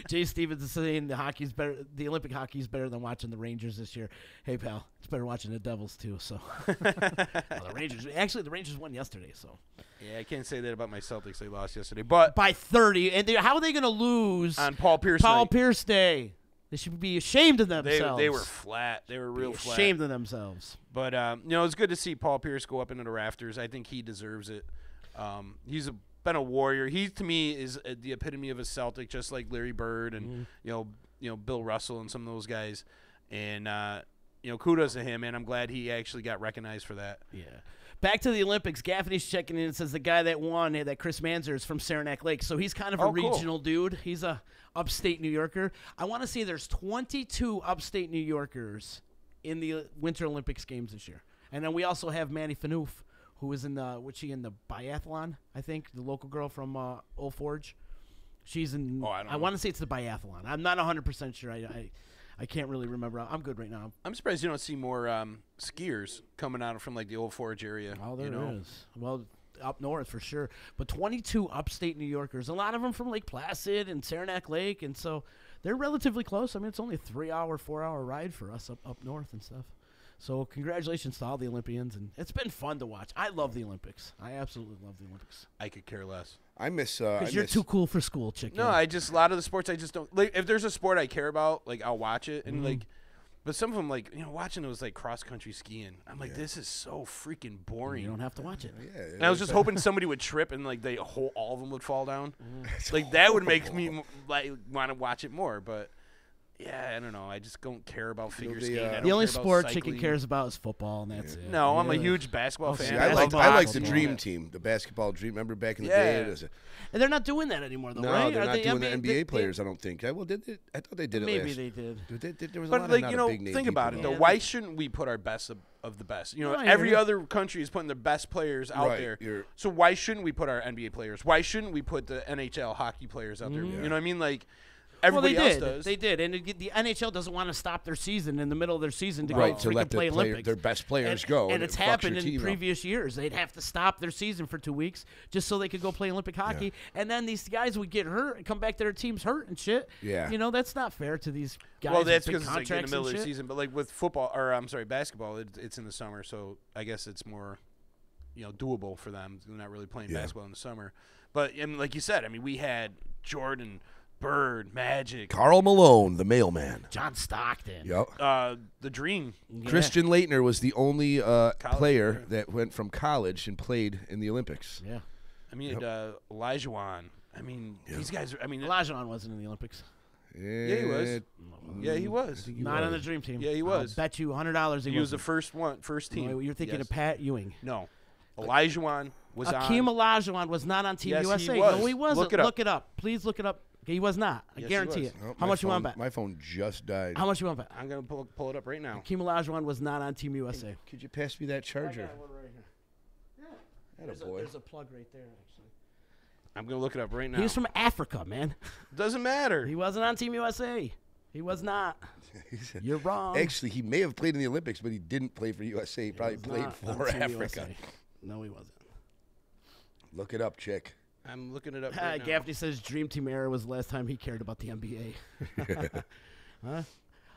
Jay Stevens is saying the Olympic hockey is better than watching the Rangers this year. Hey pal, it's better watching the Devils too. So the Rangers won yesterday. So yeah, I can't say that about my Celtics. They lost yesterday, but by 30. And how are they going to lose on Paul Pierce Day? They should be ashamed of themselves. They were flat. They were real flat. Ashamed of themselves. But it's good to see Paul Pierce go up into the rafters. I think he deserves it. He's been a warrior. He to me is the epitome of a Celtic, just like Larry Bird and Bill Russell and some of those guys. And kudos to him, man. I'm glad he actually got recognized for that. Yeah. Back to the Olympics. Gaffney's checking in and says the guy that won, that Chris Manzer, is from Saranac Lake. So he's kind of a regional dude. He's a upstate New Yorker. I want to say there's 22 upstate New Yorkers in the Winter Olympics games this year. And then we also have Manny Fanoof, who is in the biathlon, I think, the local girl from Old Forge. She's in I want to say it's the biathlon. I'm not 100% sure. I can't really remember. I'm good right now. I'm surprised you don't see more skiers coming out from like the Old Forge area. Oh, there is. Well, up north for sure. But 22 upstate New Yorkers, a lot of them from Lake Placid and Saranac Lake, and so they're relatively close. I mean, it's only a 3-hour, 4-hour ride for us up north and stuff. So congratulations to all the Olympians, and it's been fun to watch. I love the Olympics. I absolutely love the Olympics. I could care less. I miss. Because you're too cool for school, chicken. No, a lot of the sports I just don't. Like, if there's a sport I care about, like I'll watch it, and but some of them, watching those cross country skiing, I'm like, this is so freaking boring. You don't have to watch it. Yeah, and I was just hoping somebody would trip and all of them would fall down. That would make me want to watch it more, but. Yeah, I don't know. I just don't care about figure skating. The only sport chicken cares about is football, and that's it. No, I'm a huge basketball fan. I like the Dream Team, the basketball Dream. Remember back in the day? And they're not doing that anymore, though, no, right? they're not doing the NBA players, I don't think. Well, did they? I thought they did it last. Maybe they did. There was a lot of big name think about people, it, though. Why shouldn't we put our best of the best? Every other country is putting their best players out there. So why shouldn't we put our NBA players? Why shouldn't we put the NHL hockey players out there? You know what I mean? Everybody else does. They did, and the NHL doesn't want to stop their season in the middle of their season to to let play Olympics. Their best players go. And it's happened in previous years. They'd have to stop their season for 2 weeks just so they could go play Olympic hockey. Yeah. And then these guys would get hurt and come back to their teams hurt and shit. Yeah. That's not fair to these guys. Well, that's because it's in the middle of the season. But with football, or I'm sorry, basketball, it's in the summer, so I guess it's more, doable for them. They're not really playing basketball in the summer. But like you said, I mean, we had Jordan, Bird, Magic, Karl Malone, the mailman, John Stockton, the Dream. Yeah. Christian Laettner was the only player that went from college and played in the Olympics. Yeah, I mean Elijah Wan. I mean these guys. Elijah Wan wasn't in the Olympics. Yeah, he was. Yeah, he was. Not on the dream team. Yeah, he was. I'll bet you $100 He was the first team. No, you're thinking Yes. of Pat Ewing. No. Olajuwon was Akeem on. Olajuwon was not on Team Yes, he USA. was. No, he wasn't. Look it up. Please look it up. He was not. I Yes, he guarantee was. it. Oh, How much you want to bet? My phone just died. How much you want to bet? I'm going to pull it up right now. Akeem Olajuwon was not on Team USA. Could you pass me that charger? There's a plug right there, actually. I'm going to look it up right now. He was from Africa, man. Doesn't matter. He wasn't on Team USA. He was not. You're wrong. Actually, he may have played in the Olympics, but he didn't play for USA. He probably was played not on for Team Africa. USA. No, he wasn't. Look it up, chick. I'm looking it up right now. Gaffney says Dream Team era was the last time he cared about the NBA. Huh?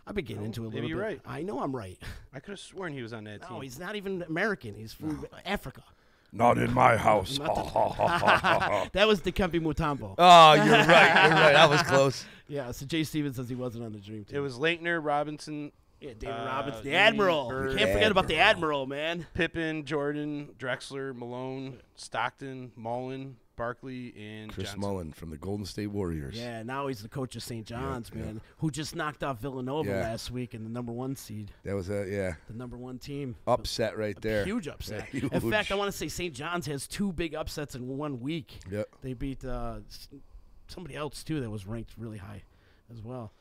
I've been getting into it a little maybe bit. you're right. I know I'm right. I could have sworn he was on that team. No, he's not even American. He's from Africa. Not in my house. That was Dikembe Mutombo. Oh, you're right. You're right. I was close. Yeah, so Jay Stevens says he wasn't on the Dream Team. It was Leitner, Robinson, yeah, David Robinson, the Lee, Admiral. Bird, You can't forget about the Admiral, man. Pippen, Jordan, Drexler, Malone, Stockton, Mullen, Barkley, and Chris Johnson. Mullen from the Golden State Warriors. Yeah, now he's the coach of St. John's, man, who just knocked off Villanova Yeah. last week in the #1 seed. That was the #1 team. upset right there. Huge upset. Yeah, In huge. fact, I want to say St. John's has 2 big upsets in 1 week. Yep. They beat somebody else, too, that was ranked really high as well.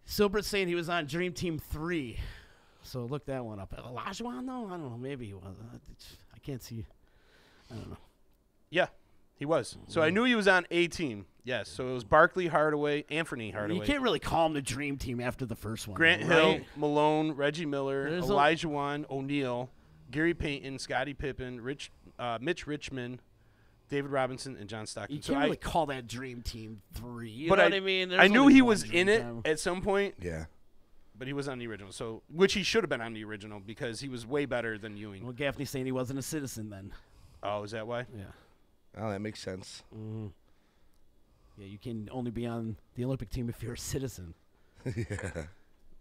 Silbert's saying he was on Dream Team 3. So look that one up. Olajuwon, though? I don't know. Maybe he was. I can't see. I don't know. Yeah, he was. So I knew he was on a team. Yes. So it was Barkley, Hardaway, Anthony Hardaway. You can't really call him the Dream Team after the first one. Grant though, Hill, right? Malone, Reggie Miller, There's Olajuwon, O'Neal, Gary Payton, Scottie Pippen, Mitch Richmond, David Robinson, and John Stockton. You So can't really call that Dream Team 3. You but know what I mean? I There's knew only he one was Dream in it Team. at some point. Yeah. But he was on the original, so which he should have been on the original because he was way better than Ewing. Well, Gaffney's saying he wasn't a citizen then. Oh, is that why? Yeah. Oh, that makes sense. Mm-hmm. Yeah, you can only be on the Olympic team if you're a citizen. Yeah.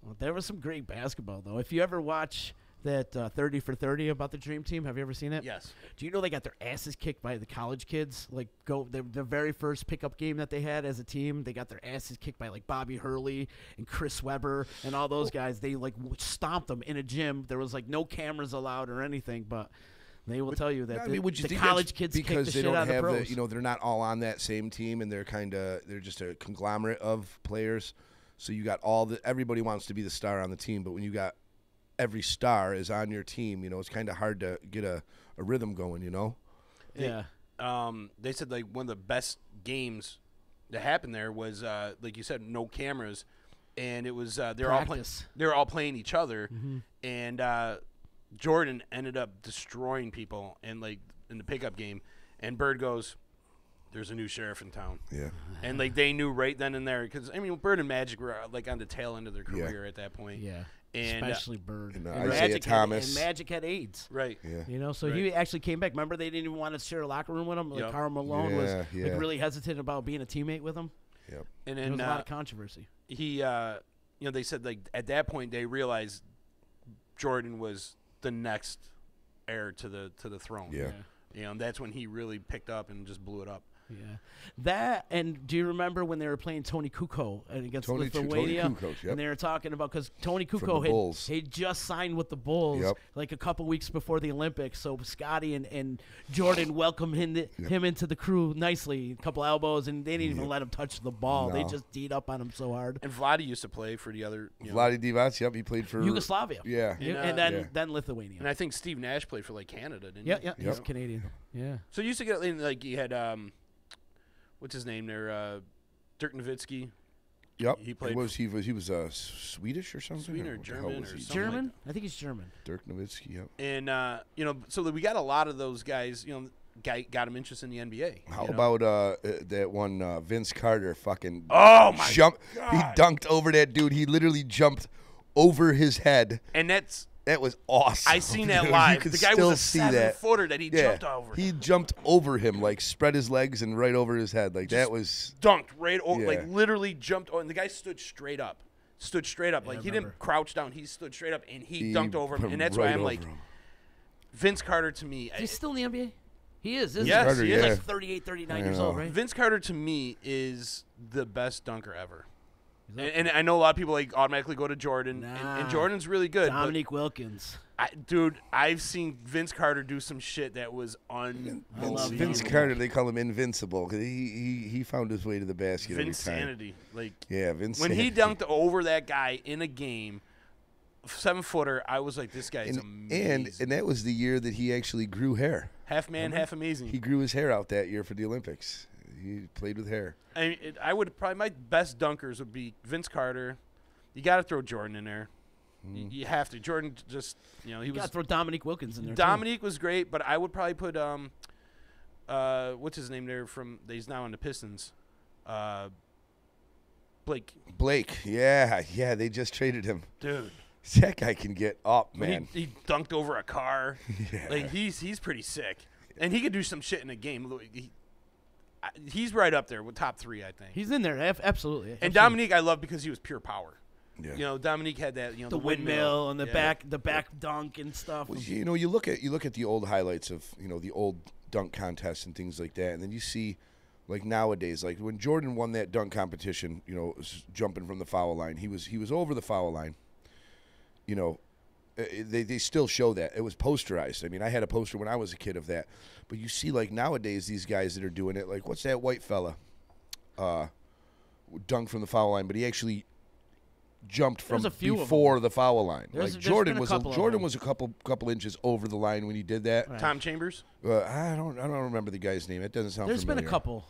Well, there was some great basketball, though. If you ever watch that 30 for 30 about the Dream Team, have you ever seen it? Yes. Do you know they got their asses kicked by the college kids? Like, the very first pickup game that they had as a team, they got their asses kicked by, like, Bobby Hurley and Chris Webber and all those guys. They, like, stomped them in a gym. There was, like, no cameras allowed or anything, but they will tell you that would you the think college that's kids kicked because the they shit don't out of the have pros. they're not all on that same team, and they're just a conglomerate of players. So you got everybody wants to be the star on the team, but when you got every star is on your team, it's kind of hard to get a rhythm going, Yeah. They said like one of the best games that happened there was like you said, no cameras, and it was they're all playing each other, and Jordan ended up destroying people in the pickup game, and Bird goes, "There's a new sheriff in town." Yeah. And like they knew right then and there because I mean Bird and Magic were like on the tail end of their career at that point. Yeah. And especially Bird. and And Isaiah Thomas. and Magic had AIDS. Right. Yeah. So he actually came back. Remember, they didn't even want to share a locker room with him. Like Yep. Karl Malone was Yeah. like really hesitant about being a teammate with him. Yep. And There then was a lot of controversy. he they said like at that point they realized Jordan was the next heir to the throne. Yeah. And that's when he really picked up and just blew it up. Yeah. That, and do you remember when they were playing Tony Kukoc against Tony Lithuania? Kukoc, yep. And they were talking about, because Tony From Kukoc the Bulls. had just signed with the Bulls Yep. like a couple weeks before the Olympics. So Scotty and Jordan welcomed him into the crew nicely, a couple elbows, and they didn't even let him touch the ball. They No. just D'd up on him so hard. And Vlade used to play for the other Vlade Divac, yep, he played for Yugoslavia. Yeah. And then Lithuania. And I think Steve Nash played for like Canada, didn't Yeah, he? yeah, he's Canadian. Yeah. So you used to get like you had what's his name there, Dirk Nowitzki. Yep. He played. He was Swedish or something. Sweden or what the hell German was or he? something. German? I think he's German. Dirk Nowitzki. Yep. And so that we got a lot of those guys. Got him interested in the NBA. How about that one Vince Carter fucking Oh my jump? God. He dunked over that dude. He literally jumped over his head. And that was awesome. I seen that Dude, live. You could The guy still was a see 7-footer that he jumped over. He jumped over him, like spread his legs and right over his head. Like that was dunked right over, Yeah. like literally jumped. And the guy stood straight up. Like he remember. didn't crouch down. He stood straight up and he dunked over him. put And that's right why I'm over like, him. Vince Carter to me. He's still in the NBA? He is, isn't Yes, he? he He's is. like 38, 39 years old, right? Vince Carter, to me, is the best dunker ever. And I know a lot of people like automatically go to Jordan, and Jordan's really good. Dominique Wilkins. Dude, I've seen Vince Carter do some shit that was unbelievable. Vince Carter, they call him invincible because he found his way to the basket every time. Vinsanity. Like, yeah, Vince. When he dunked over that guy in a game, 7-footer, I was like, this guy's amazing. And that was the year that he actually grew hair. Half man, half amazing. He grew his hair out that year for the Olympics. He played with hair. I would probably, my best dunkers would be Vince Carter. You got to throw Jordan in there. You have to. Jordan just, he was. Got to throw Dominique Wilkins in there. Dominique was great, but I would probably put what's his name there he's now on the Pistons. Blake. Yeah, they just traded him. Dude. That guy can get up, man. He dunked over a car. Yeah. Like he's pretty sick, and he could do some shit in a game. He's right up there with top 3, I think. He's in there, absolutely. And Dominique, I love because he was pure power. Yeah. Dominique had that, the windmill and the back dunk and stuff. Well, you look at the old highlights of the old dunk contests and things like that, and then you see, like nowadays, like when Jordan won that dunk competition, jumping from the foul line, he was over the foul line. They still show that. It was posterized. I mean, I had a poster when I was a kid of that. But you see, like, nowadays, these guys that are doing it, like, what's that white fella? Dunked from the foul line, but he actually jumped from before the foul line. Jordan was a couple inches over the line when he did that. Right. Tom Chambers? I don't remember the guy's name. It doesn't sound familiar. There's been a couple.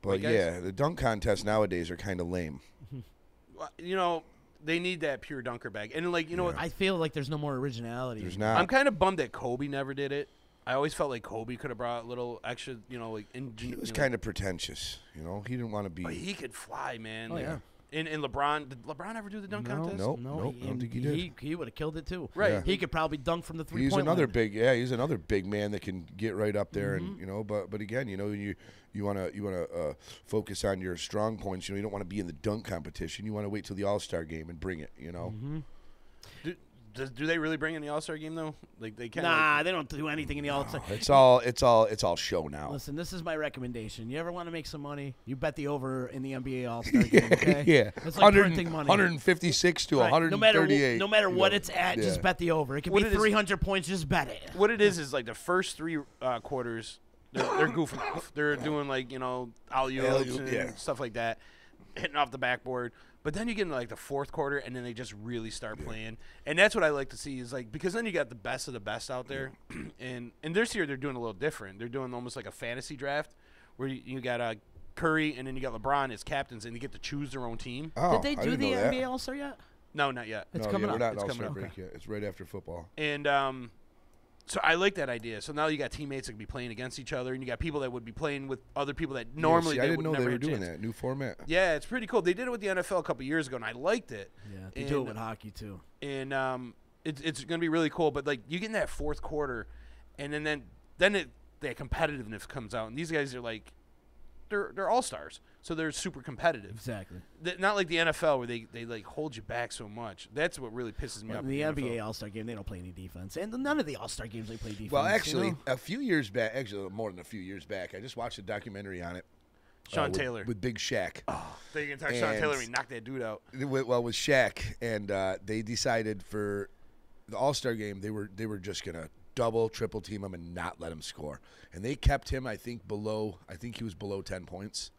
But, yeah, the dunk contests nowadays are kind of lame. They need that pure dunker bag. And, like, what? I feel like there's no more originality. There's not. I'm kind of bummed that Kobe never did it. I always felt like Kobe could have brought a little extra, like... He was kind of pretentious, He didn't want to be... But he could fly, man. Oh, yeah. And LeBron... Did LeBron ever do the dunk contest? Nope. I don't think he did. He would have killed it, too. Right. Yeah. He could probably dunk from the three-point line. He's another line. big man that can get right up there, and but again, you want to focus on your strong points. You don't want to be in the dunk competition. You want to wait till the All-Star game and bring it. Do they really bring in the All-Star game though? Like they kind they don't do anything in the All-Star. It's all show now. Listen, this is my recommendation. You ever want to make some money? You bet the over in the NBA All-Star game. Okay? Yeah, it's like printing money. 156 to 138. No matter what it's at, just bet the over. It could be 300 points. Just bet it. What it is like the first 3 quarters, they're goofing off. They're doing like alley-oops and stuff like that, hitting off the backboard. But then you get into like the fourth quarter, and then they just really start playing, and that's what I like to see is like because then you got the best of the best out there, and this year they're doing a little different. They're doing almost like a fantasy draft where you got Curry and then you got LeBron as captains, and you get to choose their own team. Oh, did they do the NBA All-Star yet? No, not yet. It's coming up. We're not it's All-Star coming break yet. It's right after football. And so I like that idea. So now you got teammates that can be playing against each other, and you got people that would be playing with other people that normally I didn't know never they were had a doing chance. that new format. Yeah, it's pretty cool. They did it with the NFL a couple years ago, and I liked it. Yeah, they do it with hockey too. And it's going to be really cool. But like you get in that fourth quarter, and then that competitiveness comes out, and these guys are like, they're all-stars, so they're super competitive. Exactly. Not like the NFL where they like hold you back so much. That's what really pisses me off. In the NBA All-Star game, they don't play any defense, and none of the All-Star games they play defense. Well, actually, a few years back, actually more than a few years back, I just watched a documentary on it. Sean Taylor with Big Shaq. Oh, they can talk Sean Taylor when he knocked that dude out. Well, with Shaq, and they decided for the All-Star game they were just gonna double, triple team him and not let him score, and they kept him. I think he was below 10 points,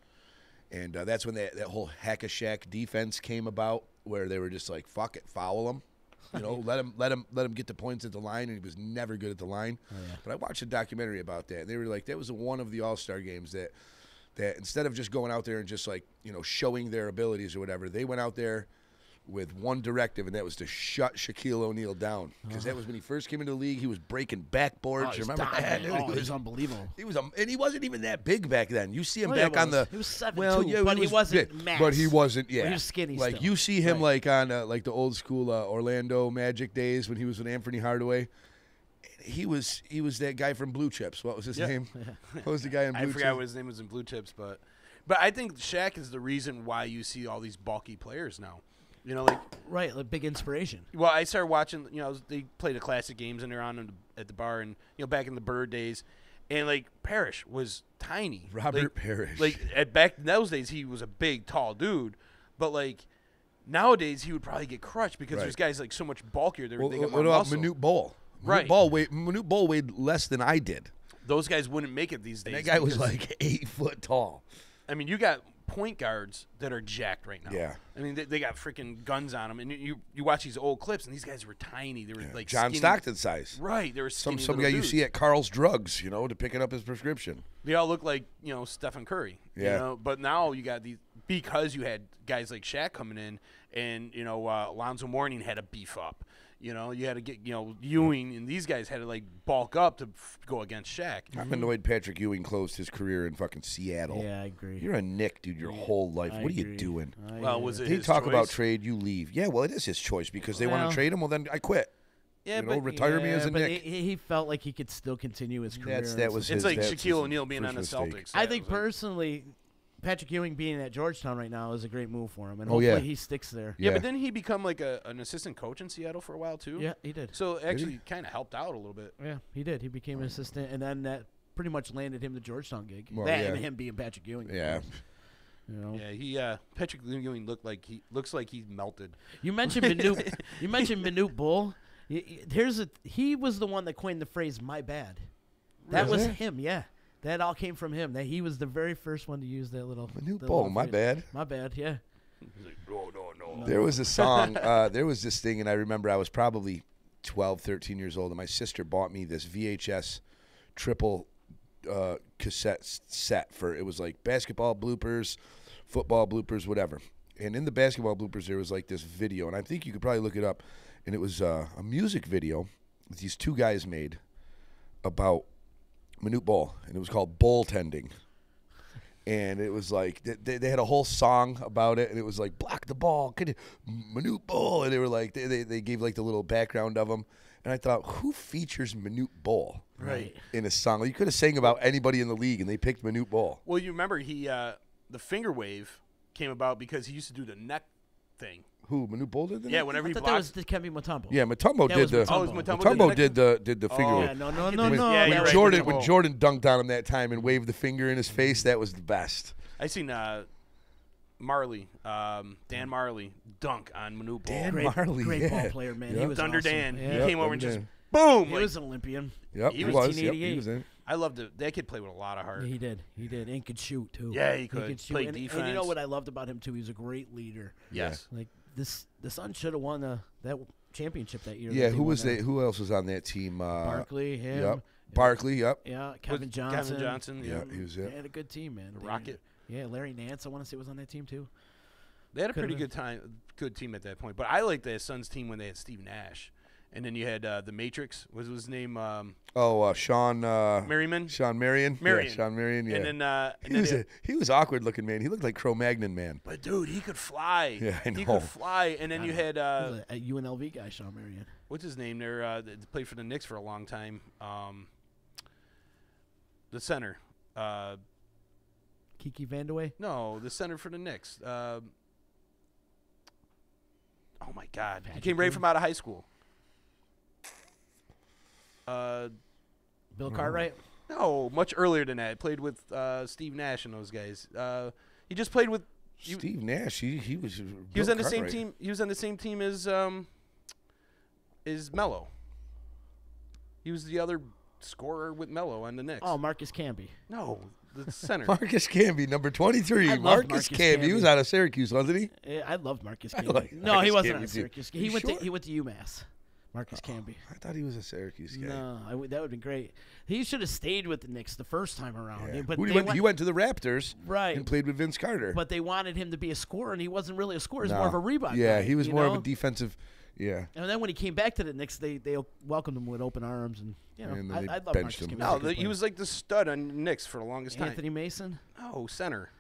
and that's when that whole hack a Shaq defense came about, where they were just like, fuck it, foul him. Let him get the points at the line, and he was never good at the line. Oh, yeah. But I watched a documentary about that, and they were like, that was one of the All-Star games that instead of just going out there and just like showing their abilities or whatever, they went out there with one directive, and that was to shut Shaquille O'Neal down, because that was when he first came into the league. He was breaking backboards. Remember that? He was unbelievable. And he wasn't even that big back then. You see him back on the. He was 7'2", but he wasn't mass. But he wasn't. Yeah, he was skinny. Like still. You see him like on like the old school Orlando Magic days when he was with Anthony Hardaway. He was that guy from Blue Chips. What was his name? What was the guy in Blue Chips? I forgot what his name was in Blue Chips, but I think Shaq is the reason why you see all these bulky players now. Like big inspiration. Well, I started watching. They play the classic games and they're on at the bar, and back in the Bird days, And like Parrish was tiny. Robert Parrish. Like back in those days, he was a big, tall dude. But like nowadays, he would probably get crushed because there's guys like so much bulkier. They got more what about muscle. Manute Bol? Right. Manute Bol weighed less than I did. Those guys wouldn't make it these days. And that guy was like 8 foot tall. I mean, you got point guards that are jacked right now. Yeah. I mean, they got freaking guns on them. And you watch these old clips, and these guys were tiny. They were like John skinny. Stockton size. Right. They were skinny Some little guy dudes. you see at Carl's Drugs, to picking up his prescription. They all look like, Stephen Curry. Yeah. You know? But now you got these, because you had guys like Shaq coming in, and, Alonzo Mourning had to beef up. You had to get, Ewing, and these guys had to, like, bulk up to go against Shaq. I'm annoyed Patrick Ewing closed his career in fucking Seattle. Yeah, I agree. You're a Nick, dude, your whole life. What are you doing? Well, was it They his talk choice? about trade, you leave. Yeah, well, it is his choice because they want to trade him. Well, then I quit. Yeah, but retire me as a Nick. He felt like he could still continue his career. That was it's his, like that's Shaquille his O'Neal being on the first Celtics. mistake. I think personally, Patrick Ewing being at Georgetown right now is a great move for him, and Oh, hopefully yeah. he sticks there. Yeah, but didn't he become like an assistant coach in Seattle for a while too? Yeah, he did. So actually, kind of helped out a little bit. Yeah, he did. He became an assistant, and then that pretty much landed him the Georgetown gig. Well, that yeah. and him being Patrick Ewing. Yeah. Yeah, he Patrick Ewing looks like he melted. You mentioned Manute. You mentioned Manute Bol. He was the one that coined the phrase "my bad." That was him. Yeah, that all came from him. That he was the very first one to use that little Manute the Bol, little my phrase. bad. My bad. Yeah. No. There was a song, there was this thing, and I remember I was probably 12, 13 years old, and my sister bought me this VHS triple cassette set it was like basketball bloopers, football bloopers, whatever. And in the basketball bloopers, there was like this video, and I think you could probably look it up, and it was a music video that these two guys made about Manute Bol, and it was called Bull Tending. And it was like they had a whole song about it, and it was like block the ball, Manute Bol, and they were like they gave like the little background of him, and I thought, who features Manute Bol in a song? Like, you could have sang about anybody in the league, and they picked Manute Bol. Well, you remember the finger wave came about because he used to do the neck thing. Who, Manute Bol did that? Yeah, whenever I he thot blocks. that was Kemby Mutombo. Yeah, Mutombo That did was the. Mutombo. Oh, it was Mutombo Mutombo did did the finger Oh, wave. Yeah, no. Yeah, you're right. When Mutombo. Jordan dunked on him that time and waved the finger in his face, that was the best. I seen Marley, Dan Marley, dunk on Manute Bol. Dan Great, Marley, great yeah. ball player, man. Yep. He was Thunder awesome. Dan. Yeah. He came over Thunder and just Dan. boom. He like, was an Olympian. Yep, He he was was. Yep, 1988. he was in. I loved it. That kid played with a lot of heart. Yeah, he did, and could shoot too. Yeah, he could. shoot. Play and you know defense. what I loved about him too? He was a great leader. Yes. Like the Suns should have won that championship that year. Yeah, that they who won was that. Who else was on that team? Barkley, him. Yep. Barkley, yep. Yeah, Kevin Johnson. Kevin Johnson. Yeah, he was They it. had a good team, man. The Rocket. Yeah, Larry Nance, I want to say, was on that team too. They had a Could've pretty good team at that point. But I liked the Suns team when they had Steve Nash. And then you had the Matrix. What was his name? Sean Merriman. Sean Marion. Marion. Yeah, Sean Marion. Yeah. And then he was awkward looking, man. He looked like Cro-Magnon man. but dude, he could fly. Yeah, I He know. could fly. And then you had He was a UNLV guy, Sean Marion. what's his name there? That played for the Knicks for a long time. The center. Kiki Vandeweghe. No, the center for the Knicks. Oh my God, he Patrick came right Ewing? from out of high school. Bill Cartwright. No, much earlier than that. Played with Steve Nash and those guys. He just played with Steve Nash. He was. He was on the same team. He was on the same team as Melo. He was the other scorer with Melo on the Knicks. Oh, Marcus Camby. No, the center. Marcus Camby, number 23. I love Marcus Marcus Camby. He was Camby. out of Syracuse, wasn't he? I loved Marcus I Camby. like No, Marcus he wasn't Camby, on too. Syracuse. You sure? He went to UMass. Marcus Camby. I thought he was a Syracuse guy. No, that would have been great. He should have stayed with the Knicks the first time around. Yeah. But Who they he went to the Raptors Right. and played with Vince Carter. But they wanted him to be a scorer, and he wasn't really a scorer. He was No. more of a rebound Yeah, guy, he was you more of know? a defensive. Yeah. And then when he came back to the Knicks, they welcomed him with open arms, and And then they I love benched Marcus him. Camby. No, he was like the stud on the Knicks for the longest time. Anthony Mason, No, center.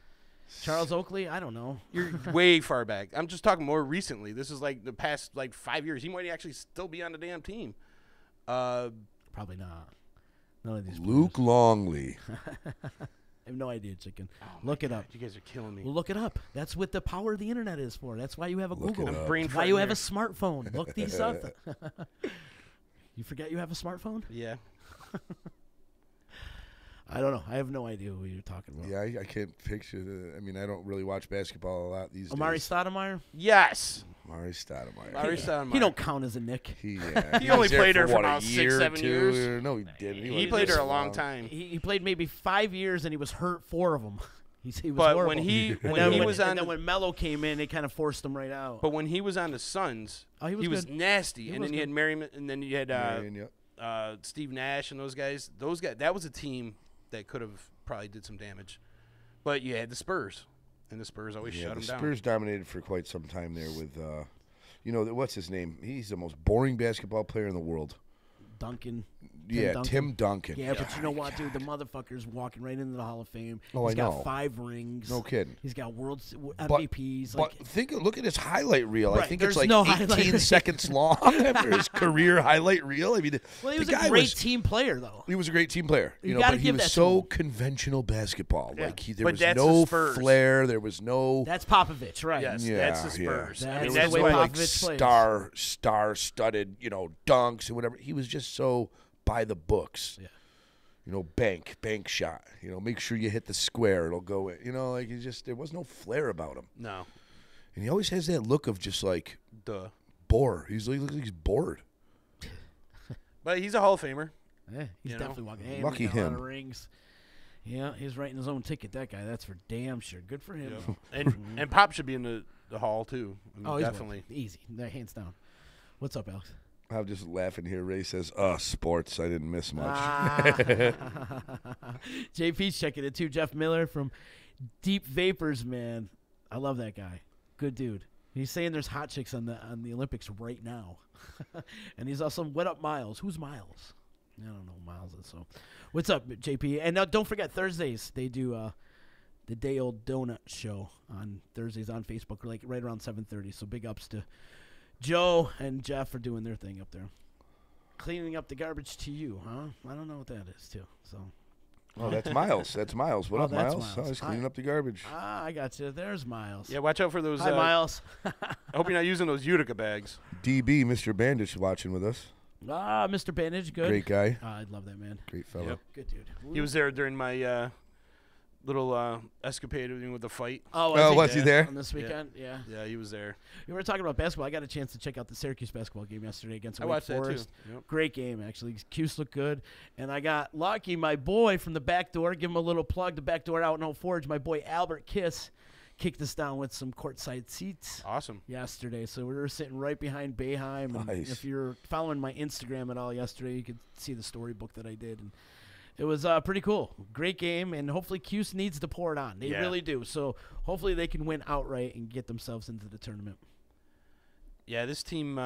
Charles Oakley. I don't know. You're way far back. I'm just talking more recently. This is like the past 5 years. He might actually still be on the damn team. Probably not. None of these. Luke Longley. I have no idea, chicken. Look it up. You guys are killing me. Well, look it up. That's what the power of the internet is for. That's why you have a Look Google. it up. Brain That's why you have a frightened smartphone. Look these up. You forget you have a smartphone? Yeah. I don't know. I have no idea who you're talking about. Yeah, I can't picture I mean, I don't really watch basketball a lot these Amari days. Stoudemire? Yes. Amari Stoudemire. Amari Stoudemire. He don't count as a Nick. He only was there played her for what, about a 6, year, 7 2? years. No, he didn't. He played her a long time. He played maybe 5 years, and he was hurt 4 of them. He was But horrible. when he was on, and then when Melo came in, they kind of forced him right out. But when he was on the Suns, he was good. nasty. He and was then you had good. Merriman, and then you had Marion, Steve Nash and those guys. That was a team that could have probably did some damage. But you had the Spurs, and the Spurs always shut them the down. Spurs dominated for quite some time there with, what's his name? He's the most boring basketball player in the world. Duncan. Tim Duncan. Yeah, but you know what, dude? The motherfucker's walking right into the Hall of Fame. Oh, He's I know. got 5 rings. No kidding. He's got MVPs. But look at his highlight reel. Right, I think it's there's like no 18 highlight. seconds long after his career highlight reel. I mean, Well, he the was guy a great team player, though. He was a great team player. You know, gotta but he give was that to so him. conventional basketball. Yeah. Like there But was that's no the Spurs. flair. There was no. That's Popovich, right? Yes, Yeah, that's the Spurs. yeah. I mean, That's that's the way why like Popovich plays. star-studded, dunks and whatever. He was just so by the books. Yeah. Bank shot. Make sure you hit the square. It'll go in. There was no flair about him. No. And he always has that look of just like bored. He looks like he's bored. But he's a Hall of Famer. Yeah, he's definitely walking. Hey, Lucky he got a lot him. of rings. Yeah, he's writing his own ticket. That guy. That's for damn sure. Good for him. And Pop should be in the Hall too. I mean, He's definitely easy. Hands down. What's up, Alex? I'm just laughing here. Ray says, sports. I didn't miss much. JP's checking it too. Jeff Miller from Deep Vapors, man. I love that guy. Good dude. He's saying there's hot chicks on the Olympics right now. And he's also, what up, Miles? Who's Miles? I don't know who Miles is. So, what's up, JP? And now don't forget, Thursdays, they do the Day Old Donut Show on Thursdays on Facebook, like right around 7:30. So big ups to Joe and Jeff for doing their thing up there. Cleaning up the garbage to you, huh? I don't know what that is, too. So. Oh, that's Miles. That's Miles. What up, that's Miles? Miles. He's cleaning Hi. up the garbage. I got you. There's Miles. Yeah, watch out for those. Hi, Miles. I hope you're not using those Utica bags. DB, Mr. Bandage, watching with us. Mr. Bandage, good. Great guy. I love that man. Great fellow. Yep. Good dude. He was there during my little escapade with the fight. Was he there? On this weekend? Yeah. Yeah, he was there. We were talking about basketball. I got a chance to check out the Syracuse basketball game yesterday against I Wake watched that, too. Forest. Yep. Great game, actually. Cuse looked good. And I got lucky. My boy from the back door, give him a little plug, the back door out in Old Forge, my boy Albert Kiss kicked us down with some courtside seats. Awesome. Yesterday. So we were sitting right behind Boeheim. And Nice. if you're following my Instagram at all yesterday, you could see the storybook that I did. And it was pretty cool. Great game, and hopefully Cuse needs to pour it on. They really do. So hopefully they can win outright and get themselves into the tournament. Yeah, this team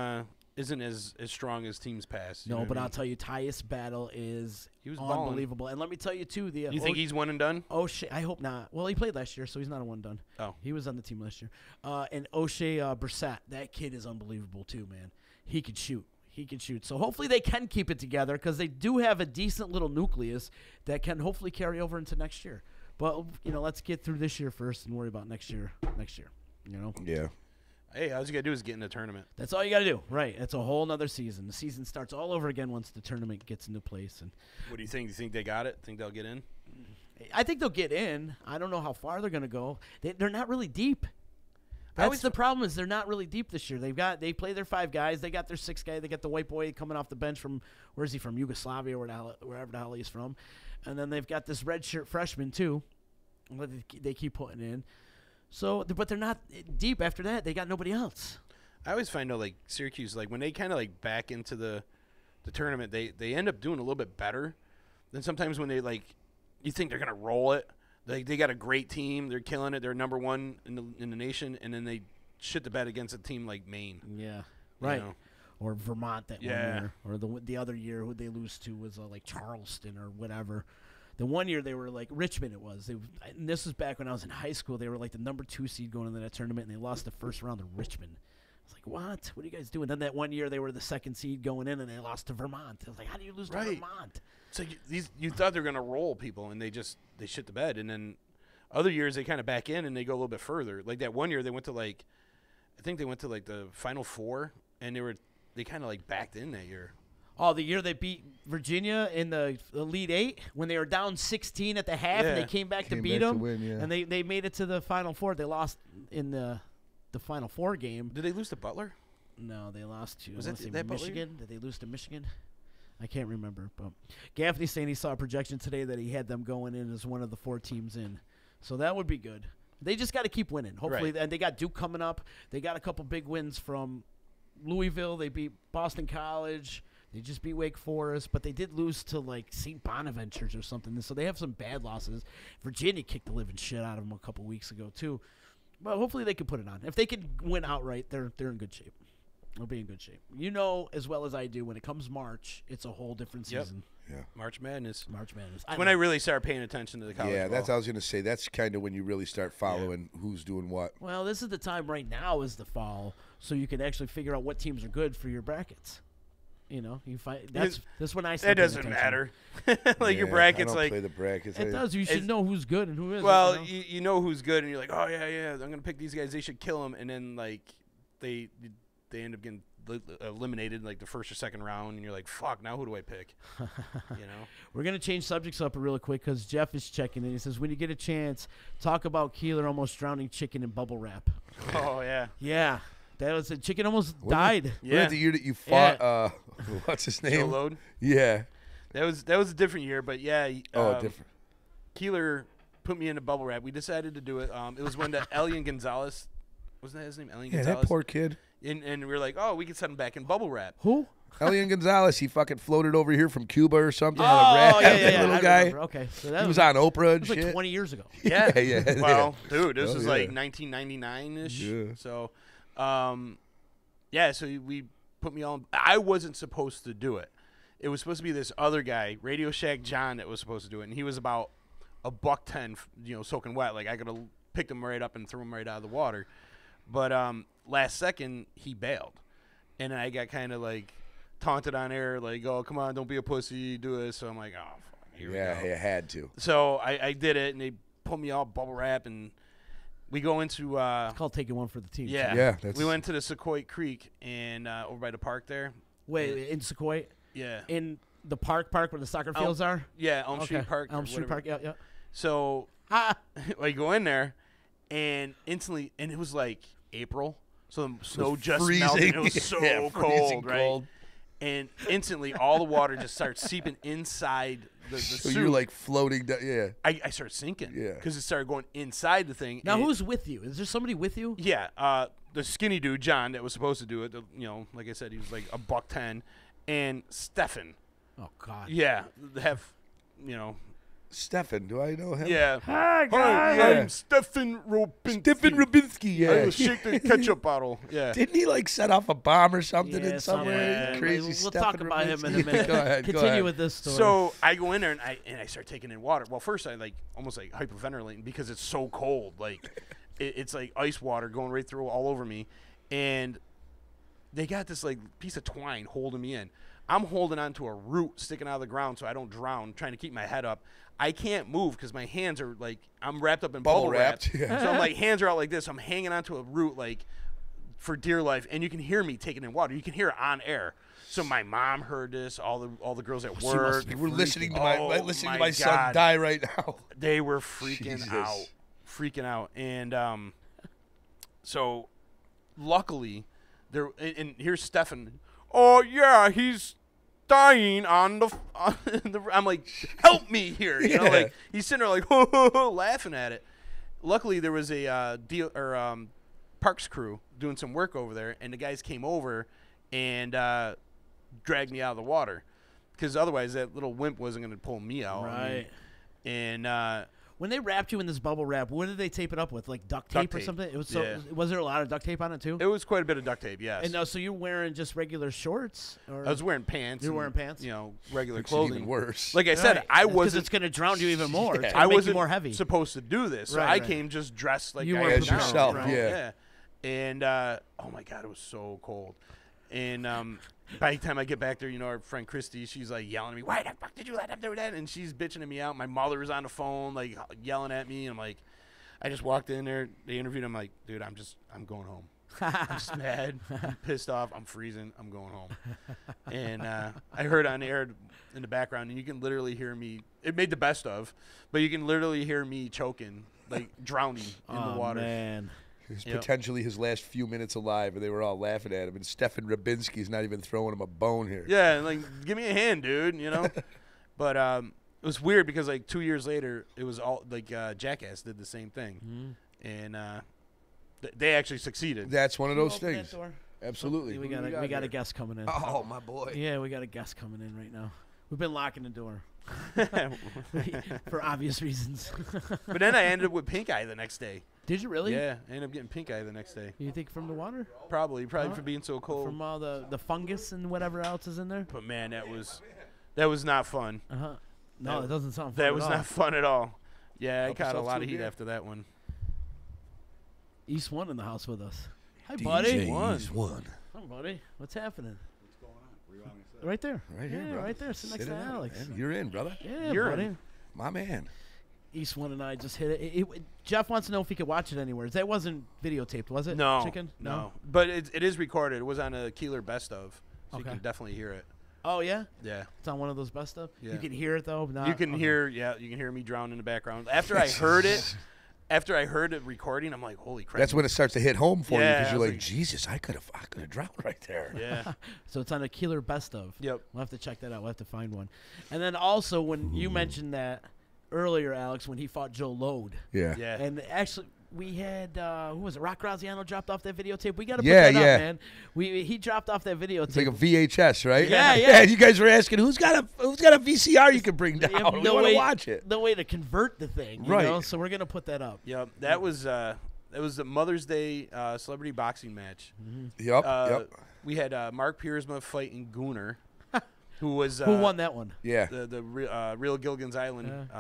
isn't as strong as teams past. No, but I'll tell you, Tyus Battle is He was balling. unbelievable. And let me tell you, too. You think he's one and done? O'Shea, I hope not. Well, he played last year, so he's not a one-done. Oh. He was on the team last year. And O'Shea Brissett, that kid is unbelievable, too, man. He could shoot. So hopefully they can keep it together because they do have a decent little nucleus that can hopefully carry over into next year. But, let's get through this year first and worry about next year. Yeah. Hey, all you got to do is get in the tournament. That's all you got to do. Right. It's a whole nother season. The season starts all over again once the tournament gets into place. And What do you think? Do you think they got it? Think they'll get in? I think they'll get in. I don't know how far they're going to go. They're not really deep. That's the problem is they're not really deep this year. They play their 5 guys. They got their 6 guy. They got the white boy coming off the bench from where's he from? Yugoslavia or wherever the hell he's from. And then they've got this redshirt freshman too. They keep putting in. So, but they're not deep after that. They got nobody else. I always find like Syracuse, like when they kind of like back into the tournament, they end up doing a little bit better than sometimes when they you think they're gonna roll it. They got a great team. They're killing it. They're number 1 in the nation, and then they shit the bed against a team like Maine. Yeah, right. know? Or Vermont that one Yeah. year. Or the other year who they lose to was like Charleston or whatever. The one year they were like Richmond. It was. And this was back when I was in high school. They were like the number 2 seed going into that tournament, and they lost the first round to Richmond. I was like, what? What are you guys doing? Then that one year they were the 2nd seed going in, and they lost to Vermont. I was like, how do you lose to Vermont? So you thought they were gonna roll people, and they shit the bed, and then other years they kind of back in and they go a little bit further. Like that one year they went to I think they went to the Final Four, and they kind of backed in that year. Oh, the year they beat Virginia in the Elite Eight when they were down 16 at the half and they came back to beat them. And they made it to the Final Four. They lost in the Final Four game. Did they lose to Butler? No, they lost to that Michigan. Did they lose to Michigan? I can't remember. But Gaffney's saying he saw a projection today that he had them going in as one of the 4 teams in. So that would be good. They just got to keep winning. Hopefully, and they got Duke coming up. They got a couple big wins from Louisville. They beat Boston College. They just beat Wake Forest, but they did lose to, like, St. Bonaventures or something. So they have some bad losses. Virginia kicked the living shit out of them a couple weeks ago, too. But hopefully they can put it on. If they can win outright, they're in good shape. They'll be in good shape. You know as well as I do, when it comes March, it's a whole different season. Yeah. March Madness. When I really start paying attention to the college ball. That's what I was going to say. That's kind of when you really start following who's doing what. Well, this is the time right now is the fall, so you can actually figure out what teams are good for your brackets. You know, you find that's when I start. It doesn't matter. Your brackets, I don't play the brackets. It does. You should know who's good and who isn't. Well, you know who's good, and you're like, oh yeah, I'm gonna pick these guys. They should kill them, and then like they end up getting eliminated in, like, the first or second round, and you're like, fuck, now who do I pick? You know. We're gonna change subjects up real quick because Jeff is checking in. He says, when you get a chance, talk about Keeler almost drowning chicken in bubble wrap. Oh yeah. Yeah. That was it. Chicken almost died. Yeah. The year that you fought, what's his name? Joe Lode? Yeah. That was a different year, but yeah. Different. Keeler put me into bubble wrap. We decided to do it. It was when the Elian Gonzalez, wasn't that his name? Elian Gonzalez. That poor kid. And we were like, oh, we could set him back in bubble wrap. Who? Elian Gonzalez. He fucking floated over here from Cuba or something. Oh, yeah. Little guy. Remember. Okay. So he was on Oprah and shit. Like 20 years ago. Yeah. Yeah. Well, dude, this was like 1999-ish. Yeah. So, so we put me on. I wasn't supposed to do it. It was supposed to be this other guy, Radio Shack John, that was supposed to do it, and he was about $110, soaking wet. Like, I could have picked him right up and threw him right out of the water. But last second, he bailed, and I got kind of like taunted on air, like, "Oh, come on, don't be a pussy, do it." So I'm like, "Oh, fuck, here we go." Yeah, you had to. So I did it, and they put me all bubble wrap, and we go into it's called taking one for the team. Yeah. We went to the Sequoia Creek and over by the park there. Wait, in Sequoia? Yeah. In the park where the soccer fields are? Yeah, Elm Street Park. Elm Street Park, yeah. So I go in there, and instantly, and it was like April, so the snow just melted. It was so cold, right? Cold. And instantly, all the water just starts seeping inside the so suit. You're like floating down, yeah. I started sinking, because it started going inside the thing. Now, who's with you? Is there somebody with you? Yeah, the skinny dude, John, that was supposed to do it. Like I said, he was like $110, and Stefan. Oh God. Yeah, Stefan, do I know him? Yeah. Hi, guys. I'm Stefan Rubinski. Stefan Rubinski, yeah. I will shake the ketchup bottle. Yeah. Didn't he like set off a bomb or something in somewhere? Yeah. Crazy We'll Stefan talk about Rubinski. him in a minute. Go ahead. Continue with this story. So I go in there and I start taking in water. Well, first I almost hyperventilating because it's so cold. Like it's like ice water going right through all over me, and they got this like piece of twine holding me in. I'm holding onto a root sticking out of the ground so I don't drown, trying to keep my head up. I can't move because my hands are like, I'm wrapped up in bubble wrap. Yeah. So I'm like, hands are out like this. I'm hanging onto a root like for dear life, and you can hear me taking in water. You can hear it on air. So my mom heard this. All the girls at work. We're listening to my son die right now. They were freaking out, and so luckily there. And here's Stefan. Oh yeah, he's dying on the. I'm like, help me here. You know, like he's sitting there like laughing at it. Luckily, there was a parks crew doing some work over there, and the guys came over and dragged me out of the water because otherwise that little wimp wasn't going to pull me out. Right. And when they wrapped you in this bubble wrap, what did they tape it up with? Like duct tape or something? It was Was there a lot of duct tape on it too? It was quite a bit of duct tape, yes. And so you're wearing just regular shorts? Or? I was wearing pants. You were wearing pants? Regular clothing. Even worse. Like I said, I wasn't. Because it's going to drown you even more. I wasn't make you more heavy. supposed to do this. So I came just dressed like you I were am as yourself. now, Yeah. And oh my God, it was so cold. And by the time I get back there, our friend Christy, she's like yelling at me, "Why the fuck did you let him do that?" And she's bitching at me out. My mother was on the phone, like yelling at me. And I'm like, I just walked in there. They interviewed him. I'm like, dude, I'm going home. I'm just mad. I'm pissed off. I'm freezing. I'm going home. And I heard on air in the background, and you can literally hear me. It made the best of, but you can literally hear me choking, like drowning in the water. Man. It was potentially his last few minutes alive, and they were all laughing at him. And Stefan Rabinski's not even throwing him a bone here. Yeah, and like, give me a hand, dude, you know? But it was weird because, like, 2 years later, it was all, like, Jackass did the same thing. And they actually succeeded. That's one of those Open that things. door? Absolutely. We got a guest coming in. Oh, my boy. Yeah, we got a guest coming in right now. We've been locking the door. For obvious reasons. But then I ended up with pink eye the next day. Did you really? Yeah, I ended up getting pink eye the next day. You think from the water? Probably for being so cold. From all the fungus and whatever else is in there? But man, that was not fun. No, it doesn't sound fun. That was at not fun at all. Yeah, I Help caught a yourself lot to of a heat beer. after that one. Ease1 in the house with us. Hi, DJ buddy. Ease1. Hi, buddy. What's happening? Right there. Right here, bro. Right there. Sit next Sit to down, Alex. man. You're in, brother. Yeah, You're buddy. in. My man. East1 and I just hit it. Jeff wants to know if he could watch it anywhere. That wasn't videotaped, was it? No, Chicken? no. But it is recorded. It was on a Keeler Best of, so Okay. you can definitely hear it. Oh, yeah? Yeah. It's on one of those best stuff? Yeah. You can hear it, though? Not, You can hear me drown in the background. After I heard it recording, I'm like, holy crap. That's when it starts to hit home for you Yeah, because I you're was like, like- Jesus, I could have drowned right there. Yeah. So it's on a Keeler best of. Yep. We'll have to check that out. We'll have to find one. And then also, when you mentioned that earlier, Alex, when he fought Joe Lode. Yeah. Yeah. And actually, we had, who was it? Rock Graziano dropped off that videotape. We got to put Yeah, that yeah. up, man. He dropped off that videotape. It's like a VHS, right? Yeah, yeah. You guys were asking who's got a VCR you can bring down. Yeah, We want to watch it. No way to convert the thing, you Right. know? So we're going to put that up. Yep. That was the Mother's Day celebrity boxing match. Yep. We had Mark Piersma fighting Gooner, who was Who won that one? Yeah. the real Gilligan's Island.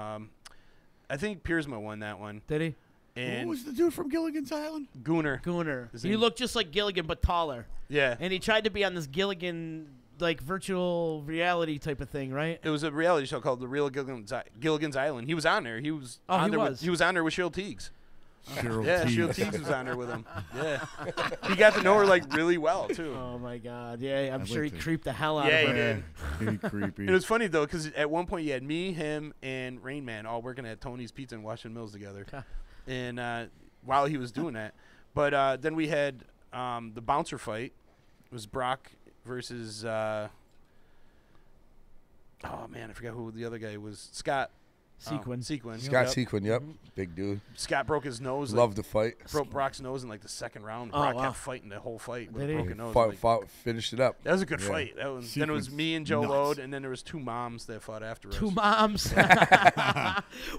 I think Piersma won that one. Did he? And Who was the dude from Gilligan's Island? Gooner. He looked just like Gilligan, but taller. Yeah. And he tried to be on this Gilligan, like, virtual reality type of thing, right? It was a reality show called The Real Gilligan's Island. He was on there. He was Oh, on he there was. He was on there with Cheryl Teagues. Cheryl Yeah, Teagues. Cheryl Teagues was on there with him. Yeah. He got to know her, like, really well, too. Oh, my God. Yeah, I'm I'd sure like he to- creeped the hell out Yeah, of he her. did. Pretty creepy. It was funny, though, because at one point you had me, him, and Rain Man all working at Tony's Pizza in Washington Mills together. And while he was doing that. But then we had the bouncer fight. It was Brock versus oh, man, I forgot who the other guy was. Scott. Sequin. Sequin. Scott Yep. Sequin, yep. Big dude. Scott broke his nose. Love the fight. Broke Brock's nose in like the second round. Oh, Brock wow. kept fighting the whole fight with Did a he? broken nose. Fought, finished it up. That was a good Yeah. fight. Then it was Sequin's me and Joe nuts. Lode, and then there was two moms that fought after us. Two moms.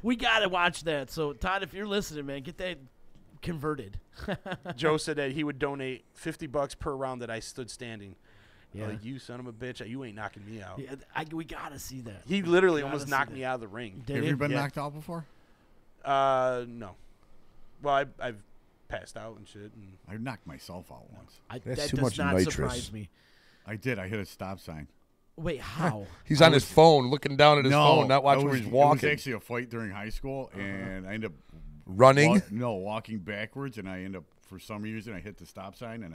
We got to watch that. So, Todd, if you're listening, man, get that converted. Joe said that he would donate $50 per round that I stood standing. Yeah. Like, you son of a bitch, you ain't knocking me out. Yeah, we got to see that. He literally Gotta almost see knocked that. me out of the ring. Did Have he? you been Yeah. knocked out before? No. Well, I've passed out and shit. And I knocked myself out once. That's that too does much not nitrous. surprise me. I did. I hit a stop sign. Wait, how? He's on his phone, looking down at his phone, not watching where he's It walking. was actually a fight during high school, and I ended up Running? walking backwards, and I ended up, for some reason, I hit the stop sign, and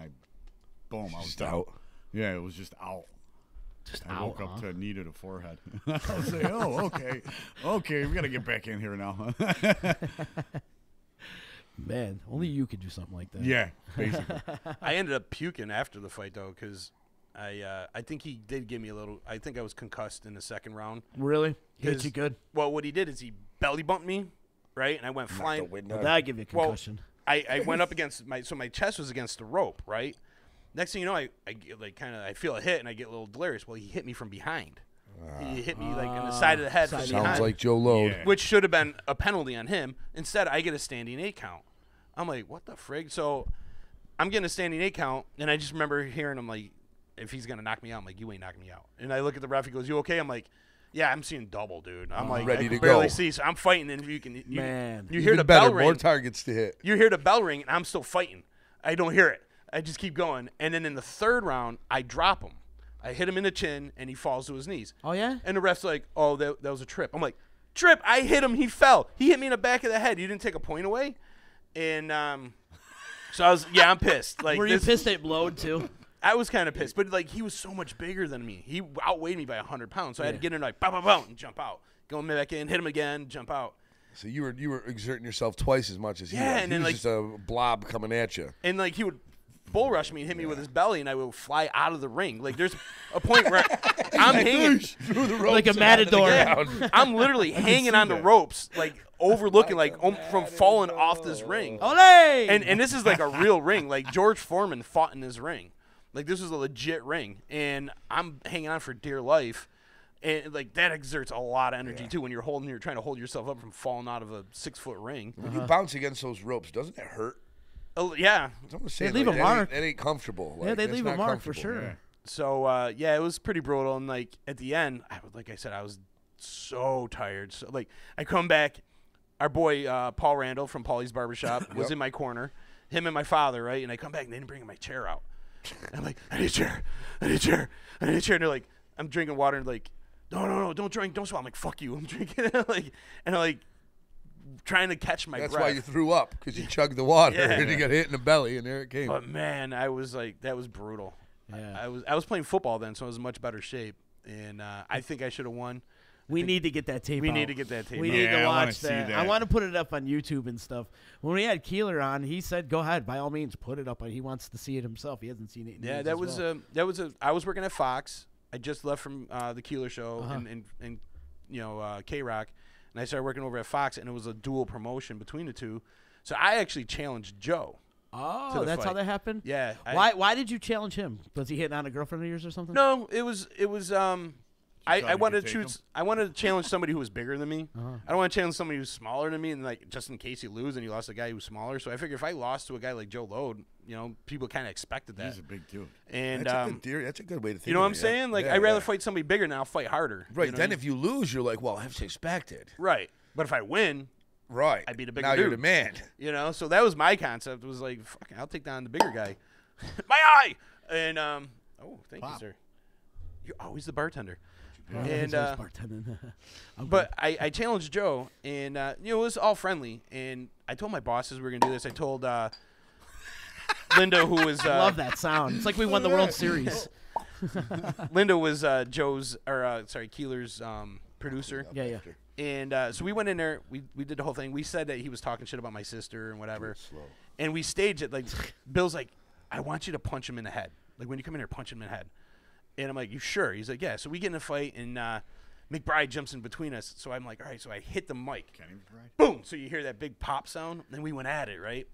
boom, I was Just down. out. Yeah, it was just out. Just I out, woke up huh? to a knee to the forehead. I was like, oh, okay. Okay, we got to get back in here now. Man, only you could do something like that. Yeah, basically. I ended up puking after the fight, though, because I think he did give me a little – I think I was concussed in the second round. Really? Hit 'Cause- you good? Well, what he did is he belly bumped me, right? And I went flying. Well, that'll give you a Well, concussion. I went up against my chest was against the rope, right? Next thing you know, I get like I feel a hit and I get a little delirious. Well, he hit me from behind. He hit me like in the side of the head from Sounds behind, Sounds like Joe Lode. Yeah. which should have been a penalty on him. Instead, I get a standing 8 count. I'm like, what the frig? So I'm getting a standing 8 count, and I just remember hearing him like, if he's gonna knock me out, I'm like, you ain't knocking me out. And I look at the ref. He goes, you okay? I'm like, yeah, I'm seeing double, dude. I'm like, Ready I to can barely go. see. So I'm fighting, and Man. you hear Even the better, bell ring. more targets to hit. You hear the bell ring, and I'm still fighting. I don't hear it. I just keep going. And then in the third round, I drop him. I hit him in the chin, and he falls to his knees. Oh, yeah? And the ref's like, oh, that was a trip. I'm like, trip? I hit him. He fell. He hit me in the back of the head. You didn't take a point away? And So I'm pissed. Like, Were you pissed they blowed too? I was kind of pissed, but like he was so much bigger than me. He outweighed me by 100 pounds, so I had to get in like bow, bow, bow, and jump out. Go back in, hit him again, jump out. So you were exerting yourself twice as much as he was. And then He was like just a blob coming at you. And like he would bull rush me and hit me with his belly, and I would fly out of the ring. Like there's a point where I'm hanging through the ropes like a matador. I'm literally hanging on the ropes, like overlooking, like from falling off this ring. Olé! And this is like a real ring. Like George Foreman fought in this ring. Like this was a legit ring, and I'm hanging on for dear life. And like that exerts a lot of energy too when you're trying to hold yourself up from falling out of a 6-foot ring. When you bounce against those ropes, doesn't it hurt? Oh yeah, they leave a mark. That ain't comfortable. Yeah, they leave a mark for sure. Yeah. So it was pretty brutal. And like at the end, like I said, I was so tired. So like I come back, our boy Paul Randall from Paulie's Barbershop was in my corner, him and my father, right? And I come back and they didn't bring my chair out. And I'm like, I need a chair, I need a chair, I need a chair. And they're like, I'm drinking water and like, no, don't drink, don't swallow. I'm like, fuck you, I'm drinking. and I'm like trying to catch my breath. That's why you threw up, because you chugged the water and you got hit in the belly, and there it came. But man, I was like, that was brutal. Yeah. I was playing football then, so I was in much better shape, and I think I should have won. We need to get that tape We out. need to get that tape We out. need to I wanna watch see that. that. I want to put it up on YouTube and stuff. When we had Keeler on, he said, go ahead, by all means, put it up. He wants to see it himself. He hasn't seen it in Yeah, years that as was well. I was working at Fox. I just left from the Keeler show and K-Rock, and I started working over at Fox, and it was a dual promotion between the two. So I actually challenged Joe. Oh, that's how that happened? Yeah. Why did you challenge him? Was he hitting on a girlfriend of yours or something? No, it was I wanted to take choose. I wanted to challenge somebody who was bigger than me. I don't want to challenge somebody who's smaller than me, and like just in case you lose and you lost a guy who's smaller. So I figure if I lost to a guy like Joe Lode, people kind of expected that. He's a big dude. And That's a good theory. That's a good way to think. you know what I'm of it, saying? Like I'd rather fight somebody bigger, and I'll fight harder. Right. You know Then what I if you lose, you're like, well, I have to expect it. mean? Right. But if I win, Right. I'd be the bigger now dude. you're the man. So that was my concept. Was like, fuck, I'll take down the bigger guy. My eye. And thank you, sir. You're always the bartender. And but I challenged Joe, and it was all friendly. And I told my bosses we were gonna do this. I told Linda, who was I love that sound. It's like we won the World Series. Linda was Keeler's producer. Yeah. And so we went in there. We did the whole thing. We said that he was talking shit about my sister and whatever. And we staged it. Like Bill's like, I want you to punch him in the head. Like when you come in here, punch him in the head. And I'm like, you sure? He's like, yeah. So we get in a fight, and McBride jumps in between us. So I'm like, all right. So I hit the mic. Boom. So you hear that big pop sound. And then we went at it, right?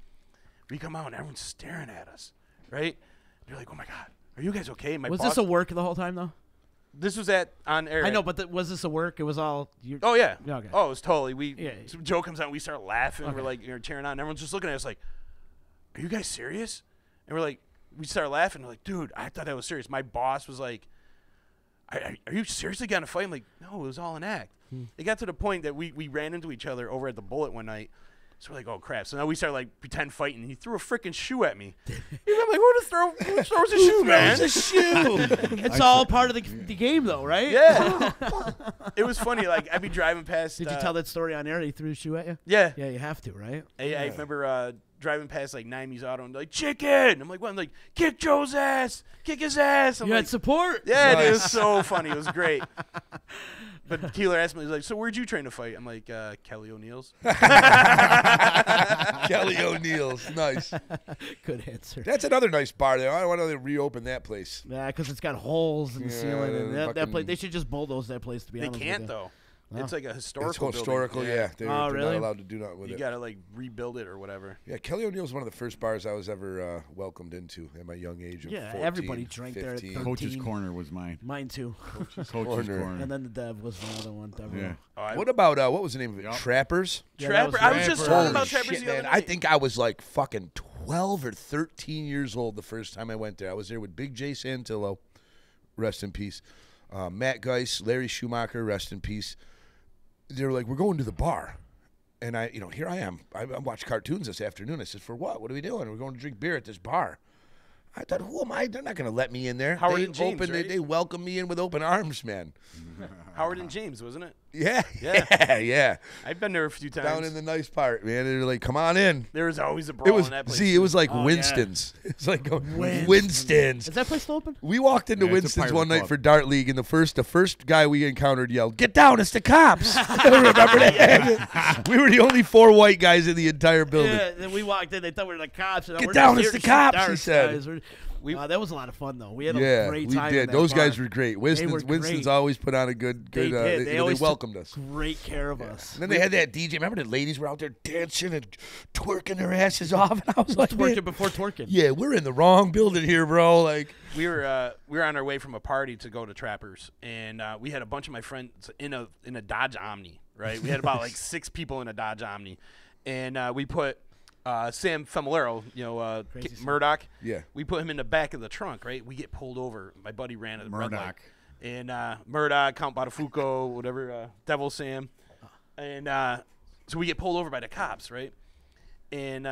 We come out, and everyone's staring at us, right? They're like, oh, my God. Are you guys okay? Was this a work the whole time, though? This was on air. I know, but was this a work? It was all... Oh, yeah. Okay. Oh, it was totally... So Joe comes out, and we start laughing. Okay. We're like, cheering on. And everyone's just looking at us like, are you guys serious? And we're like, we start laughing. We're like, dude, I thought that was serious. My boss was like, are you seriously going to fight? I'm like, no, it was all an act. It got to the point that we ran into each other over at the Bullet one night. So we're like, oh, crap. So now we start, like, pretend fighting. He threw a freaking shoe at me. I'm like, who throws a shoe, man? Throws a shoe. It's all part of the game, though, right? Yeah. It was funny. Like, I'd be driving past. Did you tell that story on air? He threw a shoe at you? Yeah. Yeah, you have to, right? I remember driving past, like, Nimes Auto and, like, chicken. I'm like, what? I'm like, kick Joe's ass. Kick his ass. I'm You like, had support? Yeah, it was so funny. It was great. But Keeler asked me, he's like, so where'd you train to fight? I'm like, Kelly O'Neill's. Kelly O'Neill's. Nice. Good answer. That's another nice bar there. I want to reopen that place. Yeah, because it's got holes in the ceiling. And that fucking- place, they should just bulldoze that place, to be They honest can't, with you. though. It's like a historical It's historical, building. yeah. They're really? not allowed to do nothing with You it. got to, like, rebuild it or whatever. Yeah, Kelly O'Neill's one of the first bars I was ever welcomed into at my young age of 14, everybody drank there at 15. 13. Coach's Corner was mine. Mine, too. Coach's Corner. Corner. And then the Dev was another one. Yeah. What about, what was the name of it? Yep. Trappers? Yeah, that Trapper. I was just talking about Holy Trappers shit, the other man. night. I think I was like fucking 12 or 13 years old the first time I went there. I was there with Big J Santillo, rest in peace. Matt Geis, Larry Schumacher, rest in peace. They were like, we're going to the bar. And here I am. I watched cartoons this afternoon. I said, for what? What are we doing? We're going to drink beer at this bar. I thought, who am I? They're not going to let me in there. Howard they and James, opened, right? they welcomed me in with open arms, man. Howard and James, wasn't it? Yeah, Yeah. yeah. I've been there a few times. Down in the nice part, man. They're like, come on in. There was always a brawl in that place. See, it was like Oh, Winston's. It's like Winston's. Winston's. Is that place still open? We walked into Yeah, it's a Winston's pirate one night club. for Dart League, and the first guy we encountered yelled, "Get down, it's the cops!" Remember that? We were the only 4 white guys in the entire building. Yeah, then we walked in. They thought we were the cops. And Get we're down, just it's here the to shoot cops, he darts, said. guys. That was a lot of fun, though. We had a Yeah, great we time. in did. that Those guys bar. were great. They were Winston's great. always put on a good. They They, did. They always welcomed us. Great care of us. And then they had that DJ. Remember the ladies were out there dancing and twerking their asses off, and I was like, Twerking man, before twerking. yeah, we're in the wrong building here, bro. Like, We were on our way from a party to go to Trappers, and we had a bunch of my friends in a Dodge Omni. Right, we had about like 6 people in a Dodge Omni, and we put Sam Familaro, Murdoch. Yeah. We put him in the back of the trunk. Right, we get pulled over. My buddy ran at the red light. Murdoch. And Murdoch, Count Botafuco, whatever, Devil Sam, and so we get pulled over by the cops. Right, and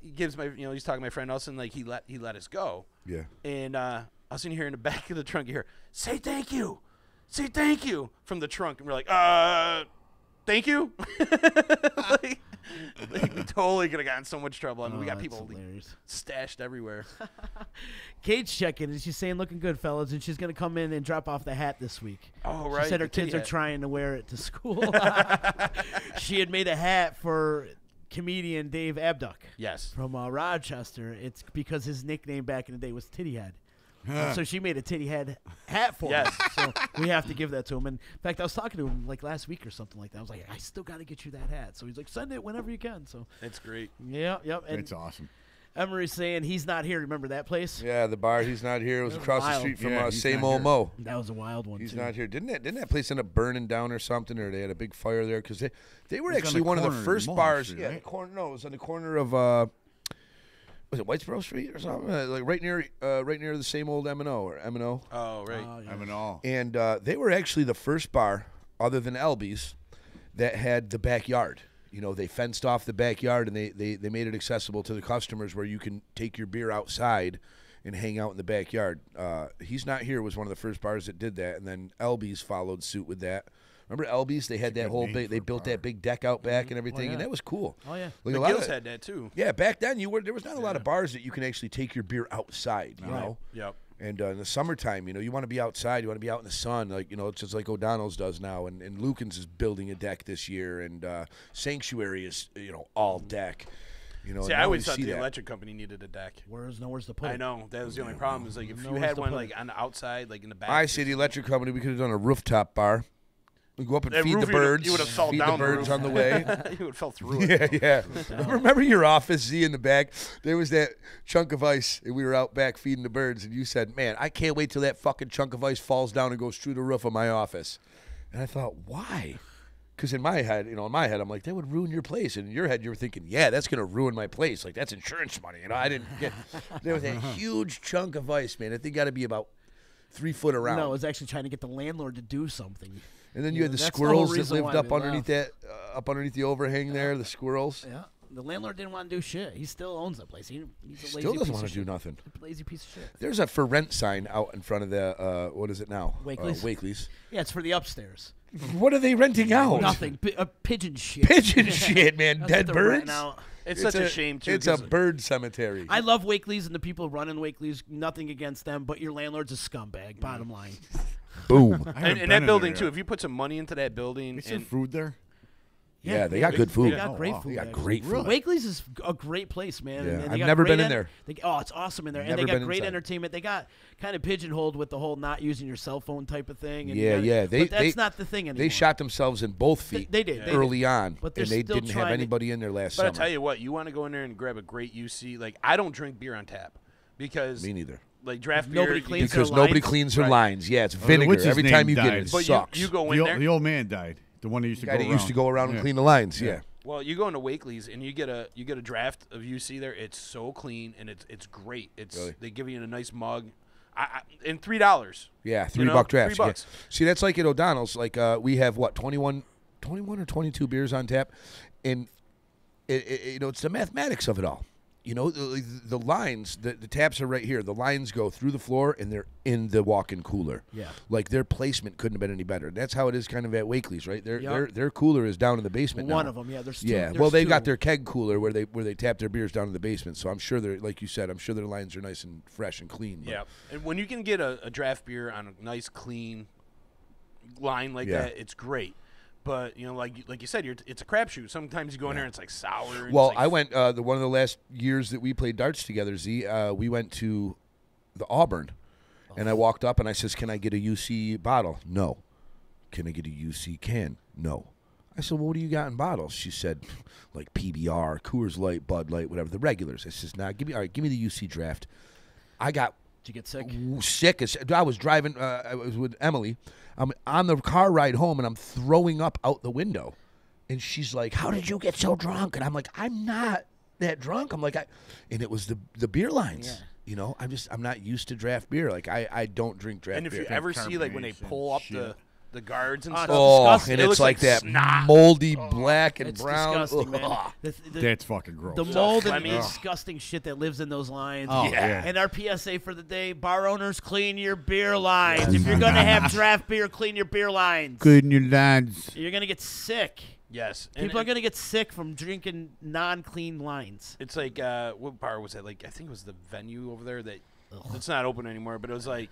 he gives he's talking to my friend Nelson, like he let us go. yeah. And I was in here in the back of the trunk. You hear, say thank you from the trunk. And we're like, thank you? like, we totally could have gotten in so much trouble. I mean, we got that's people hilarious. stashed everywhere. Kate's checking, and she's saying, looking good, fellas, and she's going to come in and drop off the hat this week. Oh, right. She said her the kitty kids are hat. trying to wear it to school. She had made a hat for comedian Dave Abduck. Yes. From Rochester. It's because his nickname back in the day was Titty Head. And so she made a titty head hat for him. So we have to give that to him. And in fact, I was talking to him like last week or something like that. I was like, I still got to get you that hat. So he's like, send it whenever you can. So That's great. yeah, yep. And It's awesome. Emery's saying he's not here. Remember that place? Yeah, the bar. He's not here. It was That was across the wild. street from Yeah, he's Same not Old here. Mo. That was a wild one, He's too. not here. Didn't that place end up burning down or something, or they had a big fire there? Because they were It was on actually the one of the corner in first Mohawk bars. Street, Yeah, right? it was on the corner of was it Whitesboro Street or something? Like right near the Same Old M&O or M&O. Oh, right. yeah. I'm in all. And they were actually the first bar, other than Elby's, that had the backyard. You know, they fenced off the backyard, and they made it accessible to the customers where you can take your beer outside and hang out in the backyard. He's Not Here was one of the first bars that did that, and then Elby's followed suit with that. Remember Elby's? They had that good whole name big. They for a built bar. that big deck out back and everything, yeah. and that was cool. Oh, yeah. Like The a lot Gills of- had that, too. yeah, back then there was not a lot of bars that you can actually take your beer outside. You know. Yep. And in the summertime, you want to be outside. You want to be out in the sun. Like, it's just like O'Donnell's does now. And Lucan's is building a deck this year. And Sanctuary is, all deck. See, I always thought the electric company needed a deck. Where's nowhere's to put it? I know. That was the only problem. Is like if you Nowhere's had to one put like it. on the outside, like in the back. I say the electric company, we could have done a rooftop bar. We go up and That feed roof, the birds. You would have fell feed down the birds roof. on the way. You would have fell through it. Yeah. Remember your office, Z, in the back? There was that chunk of ice, and we were out back feeding the birds, and you said, man, I can't wait till that fucking chunk of ice falls down and goes through the roof of my office. And I thought, why? Because in my head, I'm like, that would ruin your place. And in your head, you were thinking, yeah, that's going to ruin my place. Like, that's insurance money. I didn't get there was a huge chunk of ice, man. I think got to be about 3 foot around. No, I was actually trying to get the landlord to do something. And then you had the that's the whole squirrels that reason lived why up we underneath left. up underneath the overhang there, the squirrels. Yeah. The landlord didn't want to do shit. He still owns that place. He's a lazy Still doesn't piece want of to do shit. nothing. Lazy piece of shit. There's a for rent sign out in front of the what is it now? Wakely's? Wakely's. Yeah, it's for the upstairs. What are they renting out? Nothing. Pigeon shit. Pigeon shit, man. That's Dead what they're renting birds. out. It's such a shame too. It's a 'cause bird cemetery. I love Wakely's and the people running Wakely's. Nothing against them, but your landlord's a scumbag. Bottom line. Boom. I haven't and been that in building there too. yet. If you put some money into that building, They serve and food there? Yeah, they got good food. They got Oh, great wow. food. They got actually. great food. Wakely's is a great place, man. Yeah, and they I've got never great been in there. It's awesome in there, and Never they got been great inside. entertainment. They got kind of pigeonholed with the whole not using your cell phone type of thing. And Yeah. but that's not the thing anymore. They shot themselves in both feet. They did. They early did. on, But they're and they still didn't have trying to- anybody in there last but summer. I tell you what, you want to go in there and grab a great UC. Like I don't drink beer on tap because Me neither. like draft Nobody beer. cleans Because their nobody lines. cleans their Right. lines. Yeah, it's what's vinegar. his Every name time you get died? it, it But sucks. you go in there. The old man died. The one that used to guy go that around. used to go around and Yeah. clean the lines. Yeah. Well, you go into Wakely's and you get a draft of UC there. It's so clean and it's great. Really? They give you in a nice mug, and $3. Yeah, $3 know, drafts. $3. Yeah. See, that's like at O'Donnell's. Like we have what 21 or 22 beers on tap, and it's the mathematics of it all. You know, the lines, the taps are right here. The lines go through the floor, and they're in the walk-in cooler. Yeah. Like, their placement couldn't have been any better. That's how it is kind of at Wakely's, right? Their cooler is down in the basement One now. of them, yeah. There's Yeah, two. well, they've two. got their keg cooler where they tap their beers down in the basement. So I'm sure they're, like you said, I'm sure their lines are nice and fresh and clean. But Yeah, and when you can get a draft beer on a nice, clean line like Yeah. that, it's great. But you know, like you said, it's a crapshoot. Sometimes you go in there and it's like sour. And Well, it's like I went one of the last years that we played darts together. We went to the Auburn, and I walked up and I says, "Can I get a UC bottle?" No. Can I get a UC can? No. I said, "Well, what do you got in bottles?" She said, "Like PBR, Coors Light, Bud Light, whatever, the regulars." I says, "Nah, give me the UC draft." I got Did you get sick? sick. I was driving. I was with Emily. I'm on the car ride home, and I'm throwing up out the window. And she's like, "How did you get so drunk?" And I'm like, "I'm not that drunk." I'm like, and it was the beer lines. Yeah. You know, I'm not used to draft beer. Like I don't drink draft and if beer. you ever see like when they pull up the guards and stuff, disgusting. And it it's looks like that snot. moldy black and It's brown. disgusting, man. Ugh. That's fucking gross. The mold and Fleming. disgusting shit that lives in those lines. Oh, yeah. And our PSA for the day, bar owners, clean your beer lines. If you're going to have draft beer, clean your beer lines. Good in your lads. You're going to get sick. Yes, People are going to get sick from drinking non-clean lines. It's like what bar was that? Like I think it was the Venue over there that it's not open anymore. But it was like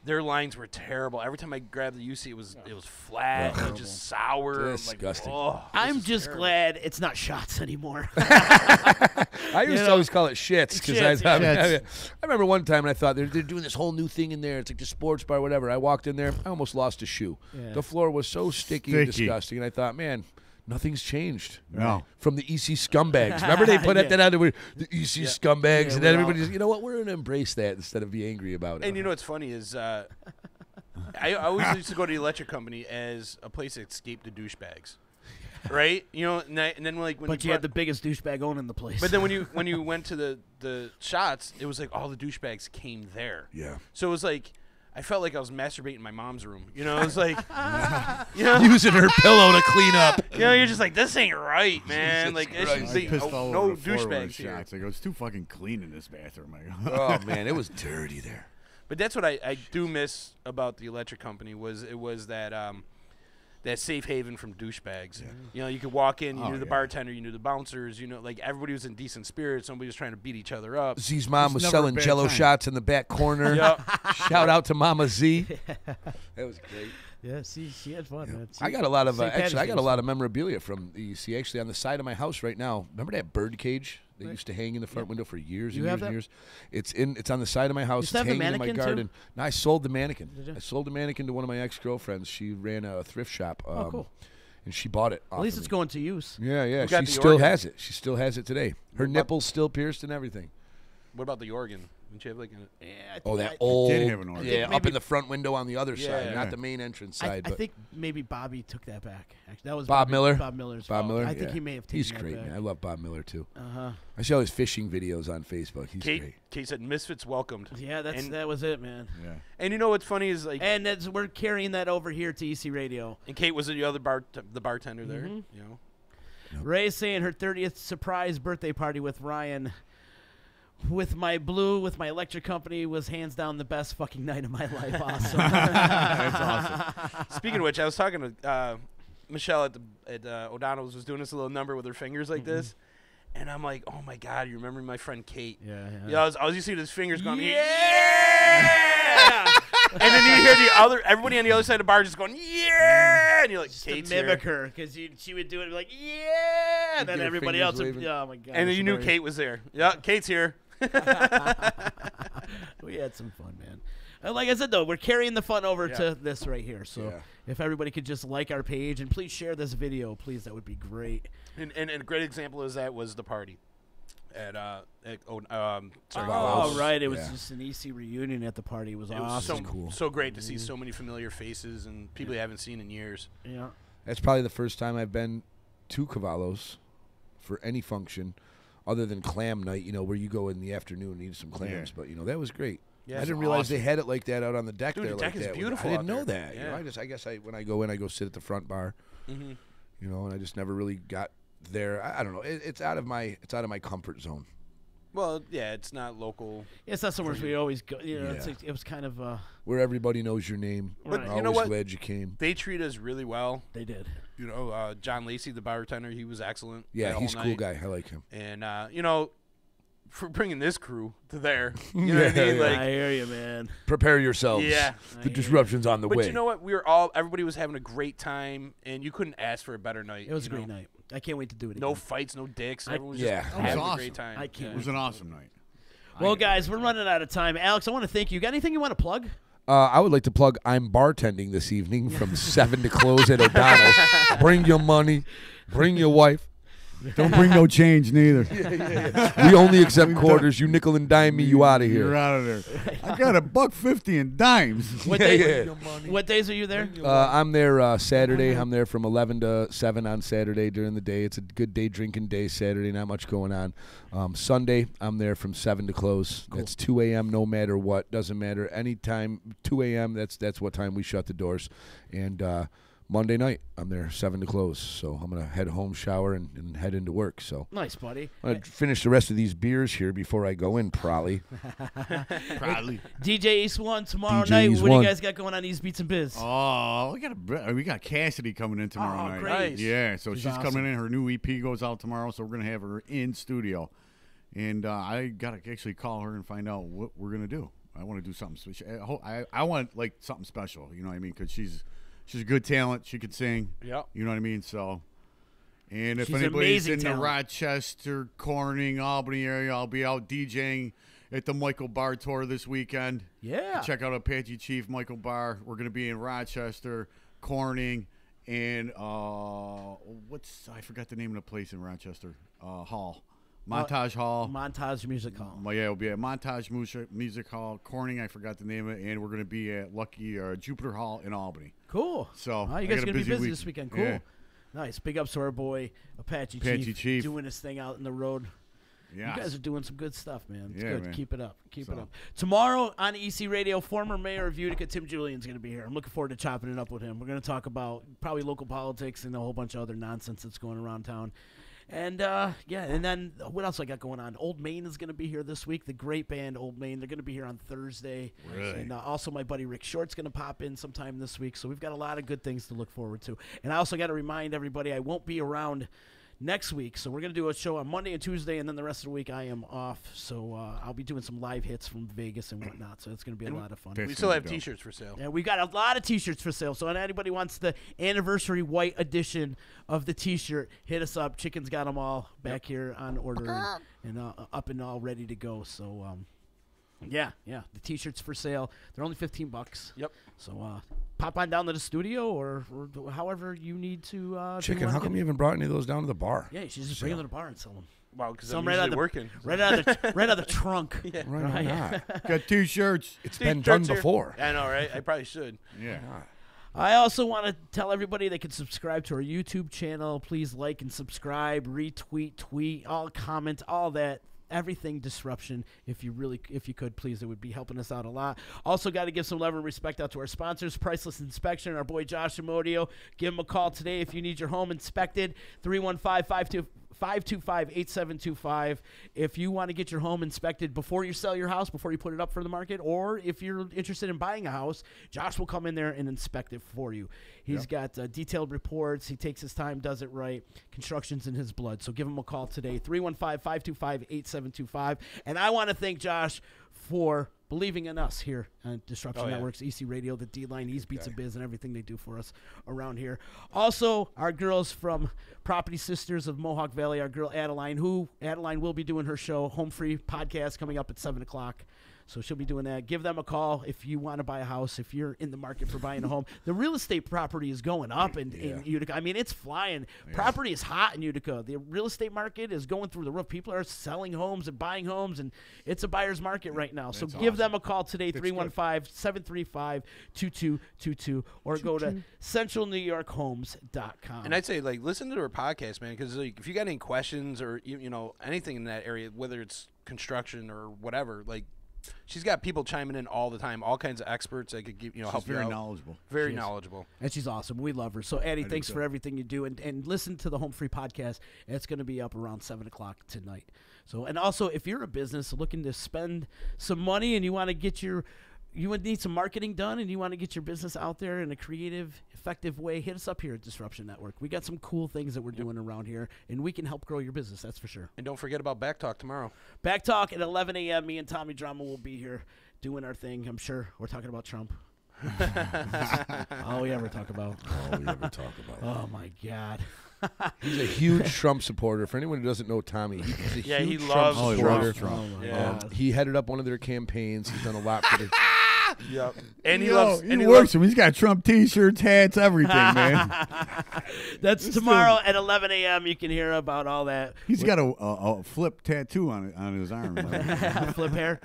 their lines were terrible. Every time I grabbed the UC, it was flat, it was just sour. Disgusting. I'm like, I'm just glad it's not shots anymore. I used to always call it shits because Shits, I remember one time and I thought they're doing this whole new thing in there. It's like the sports bar, whatever. I walked in there, I almost lost a shoe. Yeah. The floor was so sticky and Sticky. disgusting, and I thought, man, nothing's changed. No. From the EC scumbags. Remember they put Yeah. that out there, the EC scumbags, Yeah, and then we're everybody's, you know what, we're going to embrace that instead of be angry about it. And you know what's funny is I always used to go to the electric company as a place that escaped the douchebags, right? You know, and then like when But you had the biggest douchebag owning the place. But then when you went to the shots, it was like all the douchebags came there. Yeah. So it was like I felt like I was masturbating in my mom's room. You know, it was like you know, using her pillow to clean up. you know, you're just like this ain't right, man. Like Christ. it's, I pissed all no over the floor with douchebags here. shots. I go, it's too fucking clean in this bathroom. I go, Oh, man, it was dirty there. But that's what I do miss about the electric company was that that safe haven from douchebags. Yeah. You know, you could walk in, you knew the bartender, you knew the bouncers, you know, like everybody was in decent spirits. Nobody was trying to beat each other up. Z's mom was never a selling bad Jello time. shots in the back corner. Shout out to Mama Z. That was great. yeah, see, she had fun, man. I got a lot of St. Patrick's actually I got a Day lot of memorabilia from the EC. Actually, on the side of my house right now. Remember that bird cage they used to hang in the front window for years You and have years and that? years? It's on the side of my house. still It's have the hanging in my mannequin, too? garden. No, I sold the mannequin. Did you? I sold the mannequin to one of my ex-girlfriends. She ran a thrift shop. Oh, cool. And she bought it. At least it's going to use. Yeah, yeah. Who got She the still organ? has it. She still has it today. Her nipples still pierced and everything. What about the organ? Didn't you have like Yeah, I Oh, think that I- old. did have an organ. Yeah, up Maybe- in the front window on the other side, Yeah. not the main entrance I, side. I but think maybe Bobby took that back. Actually, that was Bob Miller? Bob Miller's Bob fault. Miller. I think Yeah. he may have taken He's that great, back. man. I love Bob Miller too. Uh-huh. I see all his fishing videos on Facebook. He's great. Kate said misfits welcomed. Yeah, And- that was it, man. yeah. And you know what's funny is like And we're carrying that over here to EC Radio. and Kate was the other the bartender there, Mm-hmm. you know. Ray's saying her 30th surprise birthday party with Ryan, with my electric company, was hands down the best fucking night of my life. Awesome. That's awesome. Speaking of which, I was talking to Michelle at O'Donnell's was doing this little number with her fingers like this, and I'm like, oh my god, you remember my friend Kate? Yeah. Yeah, I was used to see his fingers going, Yeah! and then you hear everybody on the other side of the bar just going, yeah, and you're like, Just to Kate's mimic here. her, because she would do it and be like, yeah, and then get her everybody fingers else would, waving. oh my god. And then it's you knew hilarious. Kate was there. Yeah, Kate's here. We had some fun, man. Like I said, though, we're carrying the fun over to this right here. So Yeah. if everybody could just like our page and please share this video, please, that would be great. And a great example of that was the party at Oh, Wow. right. It was Yeah. just an EC reunion at the party. It was It was awesome. cool. so great to see so many familiar faces and people you haven't seen in years. Yeah. That's probably the first time I've been to Cavallo's for any function other than clam night, where you go in the afternoon and eat some clams. Yeah. But, that was great. Yeah, I it's didn't realize awesome. they had it like that out on the deck Dude, there the like deck is that. beautiful I didn't out know there. that. Yeah. I guess when I go in, I go sit at the front bar. Mm-hmm. And I just never really got there. I don't know. It's out of my comfort zone. Well, yeah, it's not local. It's not somewhere we always go. You know, it was kind of where everybody knows your name. But We're you know always what? glad you came. They treat us really well. They did. You know, John Lacey, the bartender, he was excellent. Yeah, he's a cool guy. I like him. And you know, for bringing this crew to there, you know what I mean? Like, I hear you, man. Prepare yourselves. Yeah, the disruption's on the way. But you know what? Everybody was having a great time, and you couldn't ask for a better night. It was a great night. I can't wait to do it again. No fights, no dicks. Everyone was just It was having awesome. a great time. I can't. It was an awesome night. Well, guys, we're running out of time. Alex, I want to thank you. Got anything you want to plug? I would like to plug I'm bartending this evening from 7 to close at O'Donnell's. Bring your money. Bring your wife. Don't bring no change neither. We only accept quarters. You nickel and dime me, you out of here. You're out of there. I got $1.50 in dimes. What days are you there? I'm there Saturday. I'm there from 11 to 7 on Saturday during the day. It's a good day drinking day Saturday. Not much going on. Sunday, I'm there from 7 to close. Cool. That's 2 a.m. no matter what. Doesn't matter. Anytime, 2 a.m., that's what time we shut the doors. And Monday night, I'm there 7 to close. So I'm going to head home, shower, and head into work. So nice, buddy. I'm going to finish the rest of these beers here before I go in, probably. Probably. DJ Ease1 tomorrow DJ night. Ease1. What do you guys got going on East Beats and Biz? Oh, we got Cassidy coming in tomorrow night. Great. Yeah, so she's awesome. coming in. Her new EP goes out tomorrow, so we're going to have her in studio. And I got to actually call her and find out what we're going to do. I want to do something special. I want, like, something special, you know what I mean? Because she's a good talent. She could sing. Yep. You know what I mean? So, and if She's anybody's amazing in talent. the Rochester, Corning, Albany area, I'll be out DJing at the Michael Bar Tour this weekend. Yeah. Check out Apache Chief Michael Bar. We're going to be in Rochester, Corning, and I forgot the name of the place in Rochester. Hall. Montage Hall. Montage Music Hall. Well, yeah, it'll be at Montage Music Hall. Corning, I forgot the name of it. And we're going to be at Lucky Jupiter Hall in Albany. Cool. So you guys are going to be busy this weekend. Cool. Yeah. Nice. Big ups to our boy Apache Chief doing his thing out in the road. Yeah. You guys are doing some good stuff, man. It's Yeah, good. man. Keep it up. Keep it up. Tomorrow on EC Radio, former mayor of Utica, Tim Julian's going to be here. I'm looking forward to chopping it up with him. We're going to talk about probably local politics and a whole bunch of other nonsense that's going around town. And, and then what else I got going on? Old Main is going to be here this week. The great band Old Main. They're going to be here on Thursday. Really? And also my buddy Rick Short's going to pop in sometime this week. So we've got a lot of good things to look forward to. And I also got to remind everybody I won't be around next week. So we're going to do a show on Monday and Tuesday, and then the rest of the week I am off. So I'll be doing some live hits from Vegas and whatnot. So it's going to be a lot of fun. We still have T-shirts for sale. Yeah, we got a lot of T-shirts for sale. So if anybody wants the anniversary white edition of the T-shirt, hit us up. Chicken's got them all back here on order and up and all ready to go. So the T-shirts for sale. They're only $15. Yep. So pop on down to the studio or however you need to. Chicken, how come you haven't brought any of those down to the bar? Yeah, you should just bring them to the bar and sell them. Wow, because Some I'm right usually out the, working. Right out of the trunk. Yeah. Why not? Got T-shirts. It's been done before. I know, right? I probably should. Yeah. I also want to tell everybody they can subscribe to our YouTube channel. Please like and subscribe, retweet, tweet, all comment, all that. Everything disruption. If you could, please, it would be helping us out a lot. Also, got to give some love and respect out to our sponsors, Priceless Inspection, our boy Josh Amodio. Give him a call today if you need your home inspected. 315-525-8725. If you want to get your home inspected before you sell your house, before you put it up for the market, or if you're interested in buying a house, Josh will come in there and inspect it for you. He's got detailed reports. He takes his time, does it right. Construction's in his blood. So give him a call today, 315-525-8725. And I want to thank Josh for believing in us here on Disruption Networks, EC Radio, the D-Line, Ease Beats and Biz, and everything they do for us around here. Also, our girls from Property Sisters of Mohawk Valley, our girl Adeline will be doing her show, Home Free Podcast, coming up at 7 o'clock. So she'll be doing that. Give them a call if you want to buy a house, if you're in the market for buying a home. The real estate property is going up in Utica. I mean, it's flying. Yeah. Property is hot in Utica. The real estate market is going through the roof. People are selling homes and buying homes, and it's a buyer's market right now. So give them a call today, 315-735-2222, or go to centralnewyorkhomes.com. And I'd say, listen to her podcast, man, because if you got any questions or, anything in that area, whether it's construction or whatever, she's got people chiming in all the time, all kinds of experts that could give, help you out. Very knowledgeable. Very knowledgeable. And she's awesome. We love her. So, Addie, thanks for everything you do. And listen to the Home Free Podcast. It's going to be up around 7 o'clock tonight. So, and also, if you're a business looking to spend some money and you want to get you would need some marketing done and you want to get your business out there in a creative, effective way, hit us up here at Disruption Network. We got some cool things that we're doing around here, and we can help grow your business, that's for sure. And don't forget about Back Talk tomorrow. Back Talk at 11 a.m. Me and Tommy Drama will be here doing our thing, I'm sure. We're talking about Trump. All we ever talk about. Oh, my God. He's a huge Trump supporter. For anyone who doesn't know Tommy, he's a huge he loves Trump supporter. Oh, my God. He headed up one of their campaigns. He's done a lot for the... Yep. And he loves. He works him. He's got Trump T-shirts, hats, everything, man. That's tomorrow at 11 a.m. You can hear about all that. He's got a flip tattoo on his arm. Flip hair.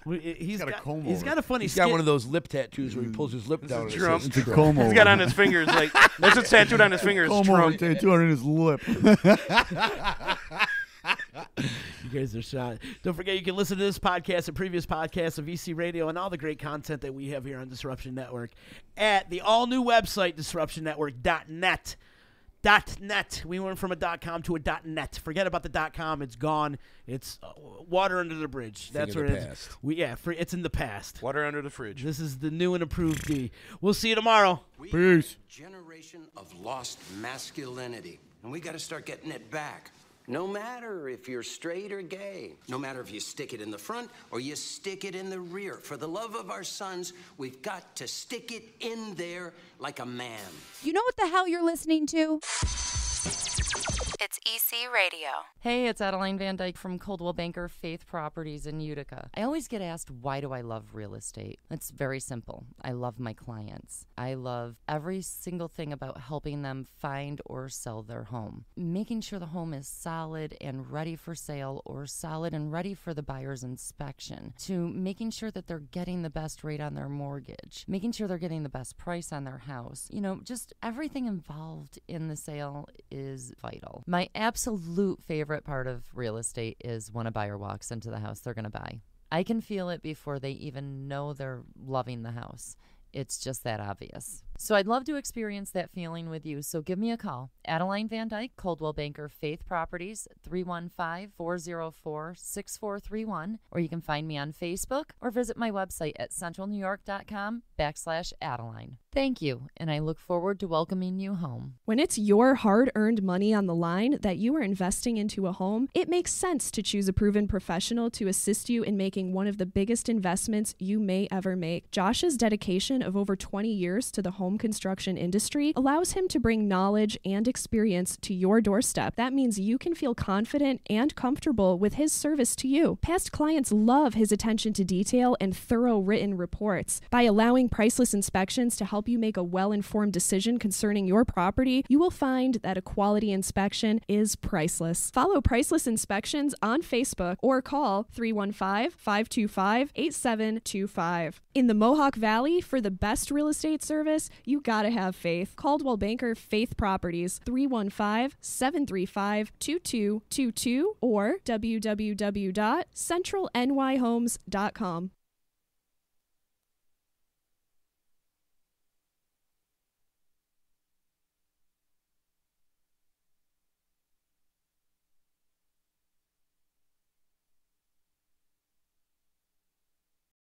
He's got a comb. He's got a funny. He's got one of those lip tattoos where he pulls his lip down. Trump. It's a comb over. He's got on his fingers like that's what's tattooed on his fingers. Comb over tattoo on his lip. You guys are shot. Don't forget, you can listen to this podcast and previous podcasts of EC Radio and all the great content that we have here on Disruption Network at the all-new website, disruptionnetwork.net. .net. We went from a .com to a .net. Forget about the .com. It's gone. It's water under the bridge. That's where it is. It's in the past. Water under the fridge. This is the new and improved D. We'll see you tomorrow. Peace. Generation of lost masculinity, and we got to start getting it back. No matter if you're straight or gay, no matter if you stick it in the front or you stick it in the rear. For the love of our sons, we've got to stick it in there like a man. You know what the hell you're listening to? It's EC Radio. Hey, it's Adeline Van Dyke from Coldwell Banker Faith Properties in Utica. I always get asked, why do I love real estate? It's very simple. I love my clients. I love every single thing about helping them find or sell their home. Making sure the home is solid and ready for sale or solid and ready for the buyer's inspection. To making sure that they're getting the best rate on their mortgage. Making sure they're getting the best price on their house. You know, just everything involved in the sale is vital. My absolute favorite part of real estate is when a buyer walks into the house they're going to buy. I can feel it before they even know they're loving the house. It's just that obvious. So I'd love to experience that feeling with you. So give me a call. Adeline Van Dyke, Coldwell Banker Faith Properties, 315-404-6431. Or you can find me on Facebook or visit my website at centralnewyork.com/Adeline. Thank you, and I look forward to welcoming you home. When it's your hard-earned money on the line that you are investing into a home, it makes sense to choose a proven professional to assist you in making one of the biggest investments you may ever make. Josh's dedication of over 20 years to the home construction industry allows him to bring knowledge and experience to your doorstep. That means you can feel confident and comfortable with his service to you. Past clients love his attention to detail and thorough written reports. By allowing Priceless Inspections to help you make a well-informed decision concerning your property, you will find that a quality inspection is priceless. Follow Priceless Inspections on Facebook or call 315-525-8725. In the Mohawk Valley, for the best real estate service, you gotta have faith. Coldwell Banker Faith Properties, 315-735-2222 or www.centralnyhomes.com.